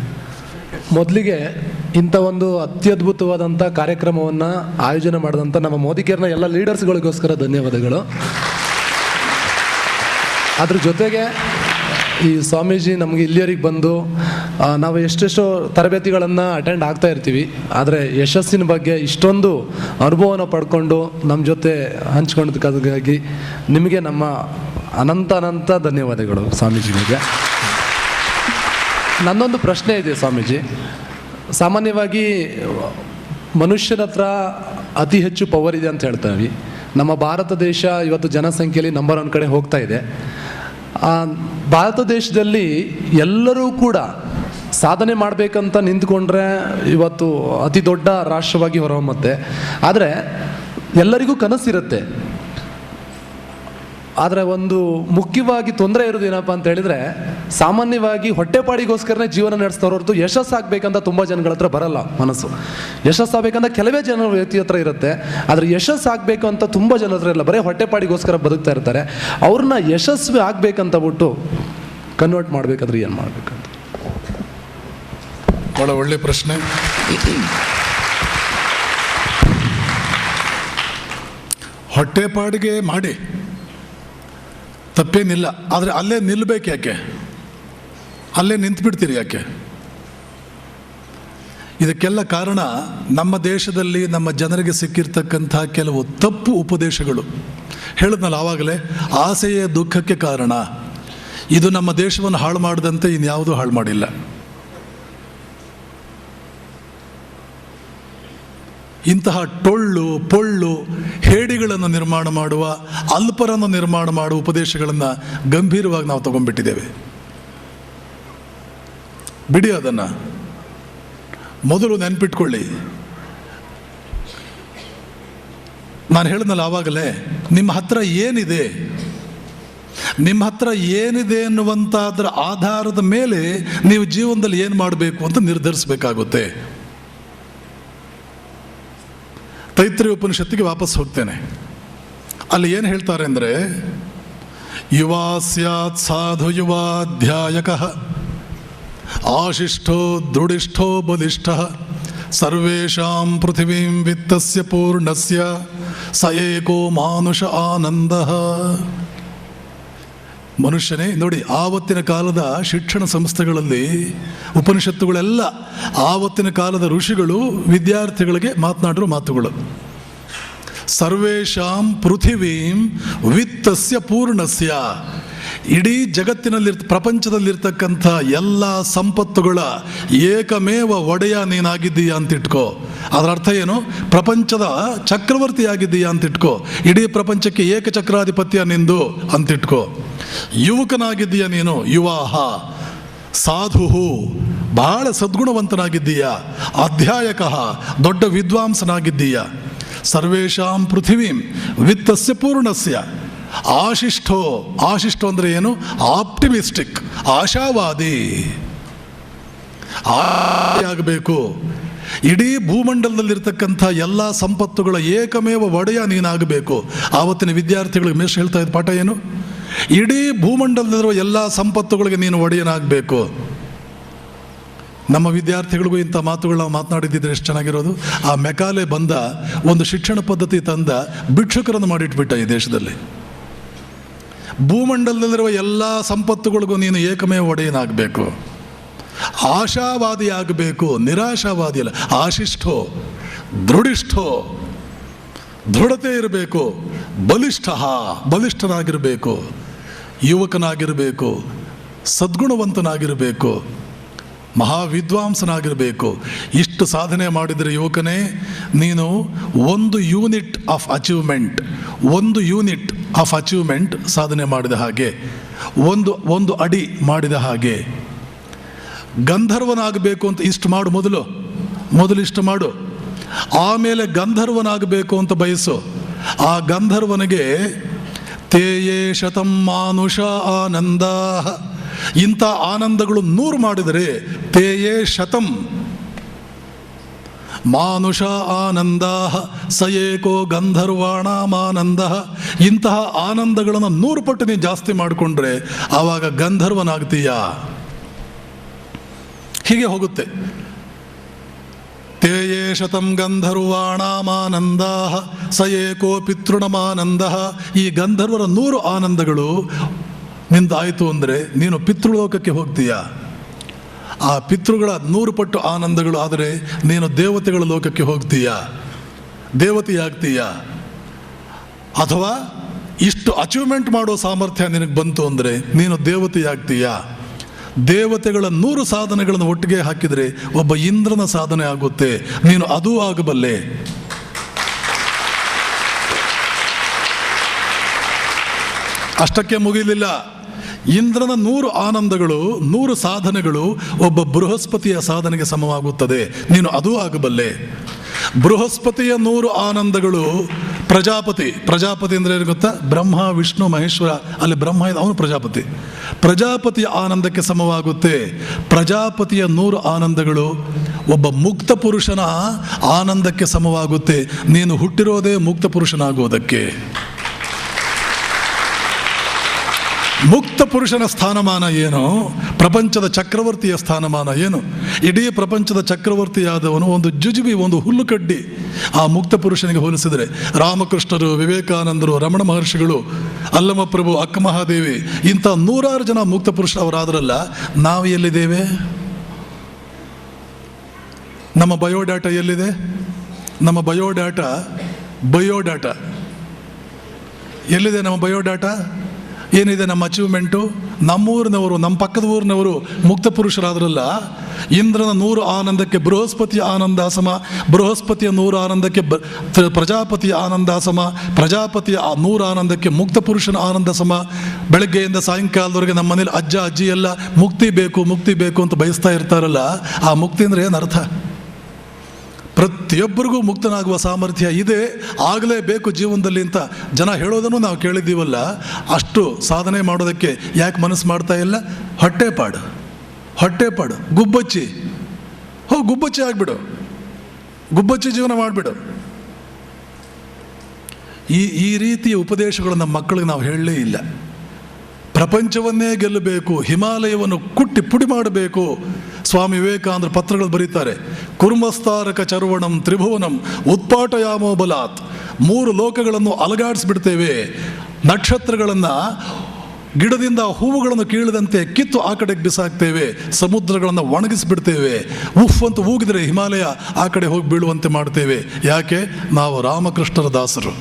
ಮೊದಲಿಗೆ ಇಂಥ ಒಂದು ಅತ್ಯದ್ಭುತವಾದಂಥ ಕಾರ್ಯಕ್ರಮವನ್ನು ಆಯೋಜನೆ ಮಾಡಿದಂಥ ನಮ್ಮ ಮೋದಿಕೇರ್ನ ಎಲ್ಲ ಲೀಡರ್ಸ್ಗಳಿಗೋಸ್ಕರ ಧನ್ಯವಾದಗಳು. ಅದ್ರ ಜೊತೆಗೆ ಈ ಸ್ವಾಮೀಜಿ ನಮಗೆ ಇಲ್ಲಿಯವರೆಗೆ ಬಂದು ನಾವು ಎಷ್ಟೆಷ್ಟೋ ತರಬೇತಿಗಳನ್ನು ಅಟೆಂಡ್ ಆಗ್ತಾ ಇರ್ತೀವಿ, ಆದರೆ ಯಶಸ್ಸಿನ ಬಗ್ಗೆ ಇಷ್ಟೊಂದು ಅನುಭವನ ಪಡ್ಕೊಂಡು ನಮ್ಮ ಜೊತೆ ಹಂಚ್ಕೊಂಡದಕ್ಕಾಗಿ ನಿಮಗೆ ನಮ್ಮ ಅನಂತ ಧನ್ಯವಾದಗಳು ಸ್ವಾಮೀಜಿಗಳಿಗೆ. ನನ್ನೊಂದು ಪ್ರಶ್ನೆ ಇದೆ ಸ್ವಾಮೀಜಿ. ಸಾಮಾನ್ಯವಾಗಿ ಮನುಷ್ಯನ ಹತ್ರ ಅತಿ ಹೆಚ್ಚು ಪವರ್ ಇದೆ ಅಂತ ಹೇಳ್ತೀವಿ. ನಮ್ಮ ಭಾರತ ದೇಶ ಇವತ್ತು ಜನಸಂಖ್ಯೆಯಲ್ಲಿ ನಂಬರ್ 1 ಕಡೆ ಹೋಗ್ತಾ ಇದೆ. ಭಾರತ ದೇಶದಲ್ಲಿ ಎಲ್ಲರೂ ಕೂಡ ಸಾಧನೆ ಮಾಡಬೇಕಂತ ನಿಂತ್ಕೊಂಡ್ರೆ ಇವತ್ತು ಅತಿ ದೊಡ್ಡ ರಾಷ್ಟ್ರವಾಗಿ ಹೊರಹೊಮ್ಮುತ್ತೆ. ಆದರೆ ಎಲ್ಲರಿಗೂ ಕನಸಿರುತ್ತೆ. ಆದರೆ ಒಂದು ಮುಖ್ಯವಾಗಿ ತೊಂದರೆ ಇರೋದು ಏನಪ್ಪ ಅಂತ ಹೇಳಿದರೆ, ಸಾಮಾನ್ಯವಾಗಿ ಹೊಟ್ಟೆಪಾಡಿಗೋಸ್ಕರನೇ ಜೀವನ ನಡೆಸ್ತಾ ಹೊರತು ಯಶಸ್ಸಾಗಬೇಕಂತ ತುಂಬ ಜನಗಳ ಹತ್ರ ಬರಲ್ಲ ಮನಸ್ಸು. ಯಶಸ್ಸಾಗಬೇಕಂತ ಕೆಲವೇ ಜನ ವ್ಯಕ್ತಿ ಹತ್ರ ಇರುತ್ತೆ, ಆದರೆ ಯಶಸ್ಸಾಗಬೇಕು ಅಂತ ತುಂಬ ಜನರ ಹತ್ರ ಇಲ್ಲ, ಬರೀ ಹೊಟ್ಟೆಪಾಡಿಗೋಸ್ಕರ ಬದುಕ್ತಾ ಇರ್ತಾರೆ. ಅವ್ರನ್ನ ಯಶಸ್ವಿ ಆಗಬೇಕಂತ ಬಿಟ್ಟು ಕನ್ವರ್ಟ್ ಮಾಡಬೇಕಾದ್ರೆ ಏನು ಮಾಡಬೇಕಂತ? ಭಾಳ ಒಳ್ಳೆ ಪ್ರಶ್ನೆ. ಹೊಟ್ಟೆಪಾಡಿಗೆ ಮಾಡಿ ತಪ್ಪೇನಿಲ್ಲ, ಆದರೆ ಅಲ್ಲೇ ನಿಲ್ಲಬೇಕು ಯಾಕೆ? ಅಲ್ಲೇ ನಿಂತುಬಿಡ್ತೀರಿ ಯಾಕೆ? ಇದಕ್ಕೆಲ್ಲ ಕಾರಣ ನಮ್ಮ ದೇಶದಲ್ಲಿ ನಮ್ಮ ಜನರಿಗೆ ಸಿಕ್ಕಿರ್ತಕ್ಕಂಥ ಕೆಲವು ತಪ್ಪು ಉಪದೇಶಗಳು. ಹೇಳಿದ್ನಲ್ಲ ಆವಾಗಲೇ, ಆಸೆಯೇ ದುಃಖಕ್ಕೆ ಕಾರಣ. ಇದು ನಮ್ಮ ದೇಶವನ್ನು ಹಾಳು ಮಾಡದಂತೆ ಇನ್ಯಾವುದೂ ಹಾಳು ಮಾಡಿಲ್ಲ. ಇಂತಹ ಪೊಳ್ಳು ಹೇಡಿಗಳನ್ನು ನಿರ್ಮಾಣ ಮಾಡುವ, ಅಲ್ಪರನ್ನು ನಿರ್ಮಾಣ ಮಾಡುವ ಉಪದೇಶಗಳನ್ನು ಗಂಭೀರವಾಗಿ ನಾವು ತಗೊಂಡ್ಬಿಟ್ಟಿದ್ದೇವೆ. ಬಿಡಿ ಅದನ್ನು. ಮೊದಲು ನೆನ್ಪಿಟ್ಕೊಳ್ಳಿ, ನಾನು ಹೇಳಿದ್ನಲ್ಲ ಆವಾಗಲೇ, ನಿಮ್ಮ ಹತ್ರ ಏನಿದೆ, ನಿಮ್ಮ ಹತ್ರ ಏನಿದೆ ಅನ್ನುವಂಥದ್ರ ಆಧಾರದ ಮೇಲೆ ನೀವು ಜೀವನದಲ್ಲಿ ಏನು ಮಾಡಬೇಕು ಅಂತ ನಿರ್ಧರಿಸಬೇಕಾಗುತ್ತೆ. ತೈತ್ರಿಯ ಉಪನಿಷತ್ತಿಗೆ ವಾಪಸ್ ಹೋಗ್ತೇನೆ. ಅಲ್ಲಿ ಏನು ಹೇಳ್ತಾರೆ ಅಂದರೆ, ಯುವಾ ಸ್ಯಾತ್ ಸಾಧು ಯುವಾಧ್ಯಾಯಕಃ ಆಶಿಷ್ಠೋ ದೃಢಿಷ್ಠೋ ಬಲಿಷ್ಠಃ ಸರ್ವೇಷಾಂ ಪೃಥಿವೀಂ ವಿತ್ತಸ್ಯ ಪೂರ್ಣಸ್ಯ ಸ ಏಕೋ ಮಾನುಷ ಆನಂದಃ. ಮನುಷ್ಯನೇ ನೋಡಿ, ಆವತ್ತಿನ ಕಾಲದ ಶಿಕ್ಷಣ ಸಂಸ್ಥೆಗಳಲ್ಲಿ ಉಪನಿಷತ್ತುಗಳೆಲ್ಲ ಆವತ್ತಿನ ಕಾಲದ ಋಷಿಗಳು ವಿದ್ಯಾರ್ಥಿಗಳಿಗೆ ಮಾತನಾಡಿರೋ ಮಾತುಗಳು. ಸರ್ವೇಷಾಂ ಪೃಥಿವೀಂ ವಿತ್ತಸ್ಯ ಪೂರ್ಣಸ್ಯ. ಇಡೀ ಪ್ರಪಂಚದಲ್ಲಿರ್ತಕ್ಕಂಥ ಎಲ್ಲ ಸಂಪತ್ತುಗಳ ಏಕಮೇವ ಒಡೆಯ ನೀನಾಗಿದ್ದೀಯಾ ಅಂತಿಟ್ಕೋ. ಅದರ ಅರ್ಥ ಏನು? ಪ್ರಪಂಚದ ಚಕ್ರವರ್ತಿ ಆಗಿದ್ದೀಯಾ ಅಂತಿಟ್ಕೋ. ಇಡೀ ಪ್ರಪಂಚಕ್ಕೆ ಏಕಚಕ್ರಾಧಿಪತ್ಯ ನಿಂದು ಅಂತಿಟ್ಕೋ. ಯುವಕನಾಗಿದ್ದೀಯ ನೀನು, ಯುವಾಹ. ಸಾಧು, ಬಹಳ ಸದ್ಗುಣವಂತನಾಗಿದ್ದೀಯ. ಅಧ್ಯಾಯಕಃ, ದೊಡ್ಡ ವಿದ್ವಾಂಸನಾಗಿದ್ದೀಯ. ಸರ್ವೇಷಾಂ ಪೃಥಿವೀಂ ವಿತ್ತಸ್ಯ ಪೂರ್ಣಸ್ಯ. ಆಶಿಷ್ಠೋ ಅಂದರೆ ಏನು? ಆಪ್ಟಿಮಿಸ್ಟಿಕ್, ಆಶಾವಾದಿ ಆಗಬೇಕು. ಇಡೀ ಭೂಮಂಡಲದಲ್ಲಿರ್ತಕ್ಕಂಥ ಎಲ್ಲ ಸಂಪತ್ತುಗಳ ಏಕಮೇವ ಒಡೆಯ ನೀನಾಗಬೇಕು. ಆವತ್ತಿನ ವಿದ್ಯಾರ್ಥಿಗಳಿಗೆ ಮೇಷ್ ಹೇಳ್ತಾ ಇದ್ದ ಪಾಠ ಏನು? ಇಡೀ ಭೂಮಂಡಲದಲ್ಲಿರುವ ಎಲ್ಲ ಸಂಪತ್ತುಗಳಿಗೆ ನೀನು ಒಡೆಯನಾಗಬೇಕು. ನಮ್ಮ ವಿದ್ಯಾರ್ಥಿಗಳಿಗೂ ಇಂಥ ಮಾತುಗಳು ನಾವು ಮಾತನಾಡಿದ್ದಿದ್ರೆ ಎಷ್ಟು ಚೆನ್ನಾಗಿರೋದು. ಆ ಮೆಕಾಲೆ ಬಂದ ಒಂದು ಶಿಕ್ಷಣ ಪದ್ಧತಿ ತಂದ ಭಿಕ್ಷುಕರನ್ನು ಮಾಡಿಟ್ಬಿಟ್ಟ ಈ ದೇಶದಲ್ಲಿ. ಭೂಮಂಡಲದಲ್ಲಿರುವ ಎಲ್ಲ ಸಂಪತ್ತುಗಳಿಗೂ ನೀನು ಏಕಮೇವ ಒಡೆಯನಾಗಬೇಕು. ಆಶಾವಾದಿಯಾಗಬೇಕು, ನಿರಾಶಾವಾದಿ ಅಲ್ಲ. ಆಶಿಷ್ಠೋ, ದೃಢಿಷ್ಠೋ, ದೃಢತೆ ಇರಬೇಕು. ಬಲಿಷ್ಠನಾಗಿರಬೇಕು, ಯುವಕನಾಗಿರಬೇಕು, ಸದ್ಗುಣವಂತನಾಗಿರಬೇಕು, ಮಹಾವಿದ್ವಾಂಸನಾಗಿರಬೇಕು. ಇಷ್ಟು ಸಾಧನೆ ಮಾಡಿದರೆ ಯುವಕನೇ ನೀನು ಒಂದು ಯೂನಿಟ್ ಆಫ್ ಅಚೀವ್ಮೆಂಟ್ ಸಾಧನೆ ಮಾಡಿದ ಹಾಗೆ, ಒಂದು ಅಡಿ ಮಾಡಿದ ಹಾಗೆ. ಗಂಧರ್ವನಾಗಬೇಕು ಅಂತ ಇಷ್ಟು ಮಾಡು, ಮೊದಲು ಇಷ್ಟು ಮಾಡು, ಆಮೇಲೆ ಗಂಧರ್ವನಾಗಬೇಕು ಅಂತ ಬಯಸು. ಆ ಗಂಧರ್ವನಿಗೆ ತೇಯೇ ಶತಂ ಮಾನುಷ ಆನಂದ, ಇಂಥ ಆನಂದಗಳು 100 ಮಾಡಿದರೆ ತೇಯೇ ಶತಂ ಮಾನುಷ ಆನಂದ ಸಯೇಕೋ ಗಂಧರ್ವಾಣಾಮಾನಂದ. ಇಂತಹ ಆನಂದಗಳನ್ನು 100 ಪಟ್ಟು ನೀನು ಜಾಸ್ತಿ ಮಾಡಿಕೊಂಡ್ರೆ ಆವಾಗ ಗಂಧರ್ವನಾಗ್ತೀಯ. ಹೀಗೆ ಹೋಗುತ್ತೆ. ತೇಯೇ ಶತಂ ಗಂಧರ್ವಾಣಾಮಾನಂದ ಸಯೇಕೋ ಪಿತೃಣಮಾನಂದ. ಈ ಗಂಧರ್ವರ 100 ಆನಂದಗಳು ನಿಂದಾಯಿತು ಅಂದರೆ ನೀನು ಪಿತೃಲೋಕಕ್ಕೆ ಹೋಗ್ತೀಯ. ಆ ಪಿತೃಗಳ 100 ಪಟ್ಟು ಆನಂದಗಳು ಆದರೆ ನೀನು ದೇವತೆಗಳ ಲೋಕಕ್ಕೆ ಹೋಗ್ತೀಯ, ದೇವತೆಯಾಗ್ತೀಯ. ಅಥವಾ ಇಷ್ಟು ಅಚೀವ್ಮೆಂಟ್ ಮಾಡೋ ಸಾಮರ್ಥ್ಯ ನಿನಗೆ ಬಂತು ಅಂದರೆ ನೀನು ದೇವತೆಯಾಗ್ತೀಯ. ದೇವತೆಗಳ 100 ಸಾಧನೆಗಳನ್ನು ಒಟ್ಟಿಗೆ ಹಾಕಿದರೆ ಒಬ್ಬ ಇಂದ್ರನ ಸಾಧನೆ ಆಗುತ್ತೆ. ನೀನು ಅದೂ ಆಗಬಲ್ಲೆ. ಅಷ್ಟಕ್ಕೆ ಮುಗಿಲಿಲ್ಲ. ಇಂದ್ರನ 100 ಆನಂದಗಳು, 100 ಸಾಧನೆಗಳು ಒಬ್ಬ ಬೃಹಸ್ಪತಿಯ ಸಾಧನೆಗೆ ಸಮವಾಗುತ್ತದೆ. ನೀನು ಅದೂ ಆಗಬಲ್ಲೆ. ಬೃಹಸ್ಪತಿಯ 100 ಆನಂದಗಳು ಪ್ರಜಾಪತಿ ಅಂದರೆ ಏನು ಗೊತ್ತಾ? ಬ್ರಹ್ಮ ವಿಷ್ಣು ಮಹೇಶ್ವರ, ಅಲ್ಲಿ ಬ್ರಹ್ಮ ಅವನು ಪ್ರಜಾಪತಿಯ ಆನಂದಕ್ಕೆ ಸಮವಾಗುತ್ತೆ. ಪ್ರಜಾಪತಿಯ 100 ಆನಂದಗಳು ಒಬ್ಬ ಮುಕ್ತ ಪುರುಷನ ಆನಂದಕ್ಕೆ ಸಮವಾಗುತ್ತೆ. ನೀನು ಹುಟ್ಟಿರೋದೇ ಮುಕ್ತ ಪುರುಷನಾಗುವುದಕ್ಕೆ. ಮುಕ್ತ ಪುರುಷನ ಸ್ಥಾನಮಾನ ಏನು? ಪ್ರಪಂಚದ ಚಕ್ರವರ್ತಿಯ ಸ್ಥಾನಮಾನ ಏನು? ಇಡೀ ಪ್ರಪಂಚದ ಚಕ್ರವರ್ತಿಯಾದವನು ಒಂದು ಜುಜುಬಿ, ಒಂದು ಹುಲ್ಲುಕಡ್ಡಿ. ಆ ಮುಕ್ತ ಪುರುಷನಿಗೆ ಹೋಲಿಸಿದರೆ ರಾಮಕೃಷ್ಣರು, ವಿವೇಕಾನಂದರು, ರಮಣ ಮಹರ್ಷಿಗಳು, ಅಲ್ಲಮಪ್ರಭು, ಅಕ್ಕ ಮಹಾದೇವಿ, ಇಂಥ 100 ಜನ ಮುಕ್ತ ಪುರುಷ ಅವರಾದ್ರಲ್ಲ. ನಾವು ಎಲ್ಲಿದ್ದೇವೆ? ನಮ್ಮ ಬಯೋಡಾಟಾ ಎಲ್ಲಿದೆ? ನಮ್ಮ ಬಯೋಡಾಟಾ ಎಲ್ಲಿದೆ? ನಮ್ಮ ಬಯೋಡಾಟಾ ಏನಿದೆ? ನಮ್ಮ ಅಚೀವ್ಮೆಂಟು. ನಮ್ಮೂರಿನವರು, ನಮ್ಮ ಪಕ್ಕದ ಊರಿನವರು ಮುಕ್ತ ಪುರುಷರಾದ್ರಲ್ಲ. ಇಂದ್ರನ 100 ಆನಂದಕ್ಕೆ ಬೃಹಸ್ಪತಿಯ ಆನಂದಾಸಮ, ಬೃಹಸ್ಪತಿಯ 100 ಆನಂದಕ್ಕೆ ಪ್ರಜಾಪತಿಯ ಆನಂದಾಸಮ, ಪ್ರಜಾಪತಿಯ 100 ಆನಂದಕ್ಕೆ ಮುಕ್ತ ಪುರುಷನ ಆನಂದ ಸಮ. ಬೆಳಗ್ಗೆಯಿಂದ ಸಾಯಂಕಾಲದವರೆಗೆ ನಮ್ಮ ಮನೇಲಿ ಅಜ್ಜ ಅಜ್ಜಿ ಎಲ್ಲ ಮುಕ್ತಿ ಬೇಕು ಅಂತ ಬಯಸ್ತಾ ಇರ್ತಾರಲ್ಲ. ಆ ಮುಕ್ತಿ ಅಂದರೆ ಏನು ಅರ್ಥ? ಪ್ರತಿಯೊಬ್ಬರಿಗೂ ಮುಕ್ತನಾಗುವ ಸಾಮರ್ಥ್ಯ ಇದೆ, ಆಗಲೇಬೇಕು ಜೀವನದಲ್ಲಿ ಅಂತ ಜನ ಹೇಳೋದನ್ನು ನಾವು ಕೇಳಿದ್ದೀವಲ್ಲ. ಅಷ್ಟು ಸಾಧನೆ ಮಾಡೋದಕ್ಕೆ ಯಾಕೆ ಮನಸ್ಸು ಮಾಡ್ತಾ ಇಲ್ಲ? ಹೊಟ್ಟೆಪಾಡು, ಗುಬ್ಬಚ್ಚಿ ಆಗಿಬಿಡು, ಗುಬ್ಬಚ್ಚಿ ಜೀವನ ಮಾಡಿಬಿಡು. ಈ ರೀತಿಯ ಉಪದೇಶಗಳು ನಮ್ಮ ಮಕ್ಕಳಿಗೆ ನಾವು ಹೇಳಲೇ ಇಲ್ಲ. ಪ್ರಪಂಚವನ್ನೇ ಗೆಲ್ಲಬೇಕು, ಹಿಮಾಲಯವನ್ನು ಕುಟ್ಟಿ ಪುಡಿ ಮಾಡಬೇಕು. ಸ್ವಾಮಿ ವಿವೇಕಾನಂದರು ಪತ್ರಗಳು ಬರೀತಾರೆ. ಕುರ್ಮಸ್ತಾರಕ ಚರ್ವಣಂ ತ್ರಿಭುವನಂ ಉತ್ಪಾಟಯಾಮೋ ಬಲಾತ್. 3 ಲೋಕಗಳನ್ನು ಅಲಗಾಡಿಸ್ಬಿಡ್ತೇವೆ. ನಕ್ಷತ್ರಗಳನ್ನು, ಗಿಡದಿಂದ ಹೂವುಗಳನ್ನು ಕೀಳದಂತೆ ಕಿತ್ತು ಆ ಕಡೆಗೆ ಬಿಸಾಕ್ತೇವೆ. ಸಮುದ್ರಗಳನ್ನು ಒಣಗಿಸ್ಬಿಡ್ತೇವೆ. ಉಫ್ ಅಂತ ಊಗಿದ್ರೆ ಹಿಮಾಲಯ ಆ ಕಡೆ ಹೋಗಿ ಬೀಳುವಂತೆ ಮಾಡ್ತೇವೆ. ಯಾಕೆ? ನಾವು ರಾಮಕೃಷ್ಣರ ದಾಸರು.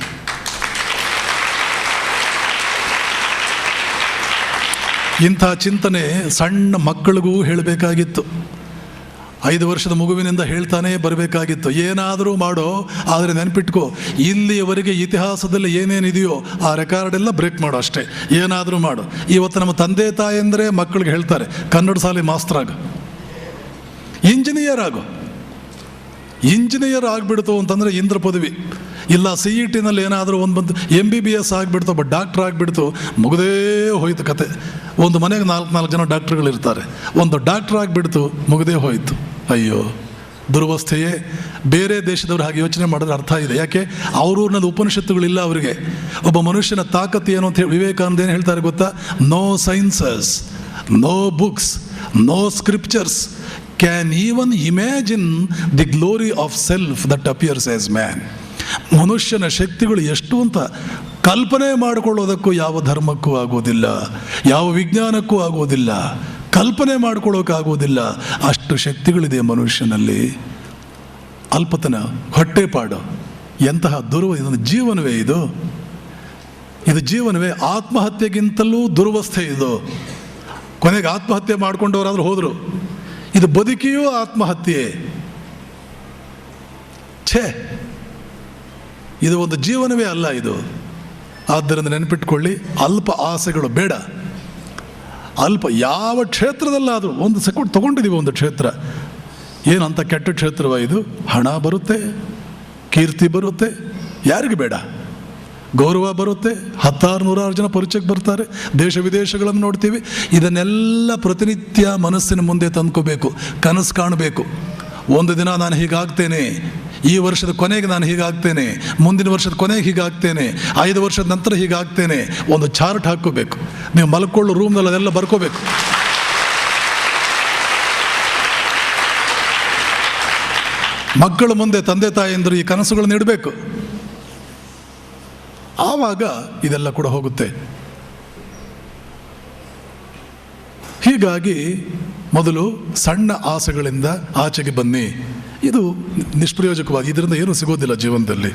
ಇಂಥ ಚಿಂತನೆ ಸಣ್ಣ ಮಕ್ಕಳಿಗೂ ಹೇಳಬೇಕಾಗಿತ್ತು. 5 ವರ್ಷದ ಮಗುವಿನಿಂದ ಹೇಳ್ತಾನೆ ಬರಬೇಕಾಗಿತ್ತು. ಏನಾದರೂ ಮಾಡೋ, ಆದರೆ ನೆನಪಿಟ್ಕೋ, ಇಲ್ಲಿಯವರೆಗೆ ಇತಿಹಾಸದಲ್ಲಿ ಏನೇನಿದೆಯೋ ಆ ರೆಕಾರ್ಡೆಲ್ಲ ಬ್ರೇಕ್ ಮಾಡೋ ಅಷ್ಟೇ. ಏನಾದರೂ ಮಾಡು. ಇವತ್ತು ನಮ್ಮ ತಂದೆ ತಾಯಂದರೆ ಮಕ್ಕಳಿಗೆ ಹೇಳ್ತಾರೆ, ಕನ್ನಡ ಶಾಲೆ ಮಾಸ್ತರ್ ಆಗು, ಇಂಜಿನಿಯರ್ ಆಗಿಬಿಡ್ತು ಅಂತಂದರೆ ಇಂದ್ರ ಪದವಿ. ಇಲ್ಲ CET-ನಲ್ಲಿ ಏನಾದರೂ ಒಂದು ಬಂದು MBBS ಆಗಿಬಿಡ್ತು, ಒಬ್ಬ ಡಾಕ್ಟ್ರ್ ಆಗಿಬಿಡ್ತು, ಮುಗದೇ ಹೋಯ್ತು ಕತೆ. ಒಂದು ಮನೆಗೆ 4 ಜನ ಡಾಕ್ಟ್ರುಗಳಿರ್ತಾರೆ. ಒಂದು ಡಾಕ್ಟ್ರ್ ಆಗಿಬಿಡ್ತು, ಮುಗದೇ ಹೋಯಿತು. ಅಯ್ಯೋ ದುರ್ವಸ್ಥೆಯೇ. ಬೇರೆ ದೇಶದವ್ರು ಹಾಗೆ ಯೋಚನೆ ಮಾಡಿದ್ರೆ ಅರ್ಥ ಇದೆ. ಯಾಕೆ? ಅವ್ರೂರಿನಲ್ಲಿ ಉಪನಿಷತ್ತುಗಳಿಲ್ಲ ಅವರಿಗೆ. ಒಬ್ಬ ಮನುಷ್ಯನ ತಾಕತ್ತು ಏನು ಅಂತ ಹೇಳಿ ವಿವೇಕಾನಂದ ಏನು ಹೇಳ್ತಾರೆ ಗೊತ್ತಾ? No sciences, no books, no scriptures can even imagine the glory of self that appears as man. ಮನುಷ್ಯನ ಶಕ್ತಿಗಳು ಎಷ್ಟು ಅಂತ ಕಲ್ಪನೆ ಮಾಡಿಕೊಳ್ಳೋದಕ್ಕೂ ಯಾವ ಧರ್ಮಕ್ಕೂ ಆಗೋದಿಲ್ಲ, ಯಾವ ವಿಜ್ಞಾನಕ್ಕೂ ಆಗೋದಿಲ್ಲ. ಕಲ್ಪನೆ ಮಾಡ್ಕೊಳ್ಳೋಕ್ಕಾಗೋದಿಲ್ಲ. ಅಷ್ಟು ಶಕ್ತಿಗಳಿದೆ ಮನುಷ್ಯನಲ್ಲಿ. ಅಲ್ಪತನ, ಹೊಟ್ಟೆಪಾಡು, ಎಂತಹ ಇದೊಂದು ಜೀವನವೇ ಇದು ಜೀವನವೇ. ಆತ್ಮಹತ್ಯೆಗಿಂತಲೂ ದುರ್ವಸ್ಥೆ ಇದು. ಕೊನೆಗೆ ಆತ್ಮಹತ್ಯೆ ಮಾಡ್ಕೊಂಡವರಾದ್ರೂ ಹೋದರು. ಇದು ಬದುಕಿಯೂ ಆತ್ಮಹತ್ಯೆ. ಇದು ಒಂದು ಜೀವನವೇ ಅಲ್ಲ ಇದು. ಆದ್ದರಿಂದ ನೆನಪಿಟ್ಕೊಳ್ಳಿ, ಅಲ್ಪ ಆಸೆಗಳು ಬೇಡ. ಯಾವ ಕ್ಷೇತ್ರದಲ್ಲಾದರೂ ಒಂದು ಸೆಕೆಂಡ್ ತಗೊಂಡಿದ್ದೀವಿ, ಒಂದು ಕ್ಷೇತ್ರ ಏನಂತ ಕೆಟ್ಟ ಕ್ಷೇತ್ರವ ಇದು? ಹಣ ಬರುತ್ತೆ, ಕೀರ್ತಿ ಬರುತ್ತೆ, ಯಾರಿಗೆ ಬೇಡ? ಗೌರವ ಬರುತ್ತೆ, 10,000-1,000 ಜನ ಪರಿಚಯಕ್ಕೆ ಬರ್ತಾರೆ, ದೇಶ ವಿದೇಶಗಳನ್ನು ನೋಡ್ತೀವಿ. ಇದನ್ನೆಲ್ಲ ಪ್ರತಿನಿತ್ಯ ಮನಸ್ಸಿನ ಮುಂದೆ ತಂದ್ಕೋಬೇಕು, ಕನಸು ಕಾಣಬೇಕು. ಒಂದು ದಿನ ನಾನು ಹೀಗಾಗ್ತೇನೆ, ಈ ವರ್ಷದ ಕೊನೆಗೆ ನಾನು ಹೀಗಾಗ್ತೇನೆ, ಮುಂದಿನ ವರ್ಷದ ಕೊನೆಗೆ ಹೀಗಾಗ್ತೇನೆ, 5 ವರ್ಷದ ನಂತರ ಹೀಗಾಗ್ತೇನೆ. ಒಂದು ಚಾರ್ಟ್ ಹಾಕ್ಕೋಬೇಕು. ನೀವು ಮಲ್ಕೊಳ್ಳೋ ರೂಮ್ನಲ್ಲಿ ಅದೆಲ್ಲ ಬರ್ಕೋಬೇಕು. ಮಕ್ಕಳ ಮುಂದೆ ತಂದೆ ತಾಯಿಯಂದರು ಈ ಕನಸುಗಳನ್ನು ಇಡಬೇಕು. ಆವಾಗ ಇದೆಲ್ಲ ಕೂಡ ಹೋಗುತ್ತೆ. ಹೀಗಾಗಿ ಮೊದಲು ಸಣ್ಣ ಆಸೆಗಳಿಂದ ಆಚೆಗೆ ಬನ್ನಿ. ಇದು ನಿಷ್ಪ್ರಯೋಜಕವಾಗಿ, ಇದರಿಂದ ಏನೂ ಸಿಗೋದಿಲ್ಲ ಜೀವನದಲ್ಲಿ.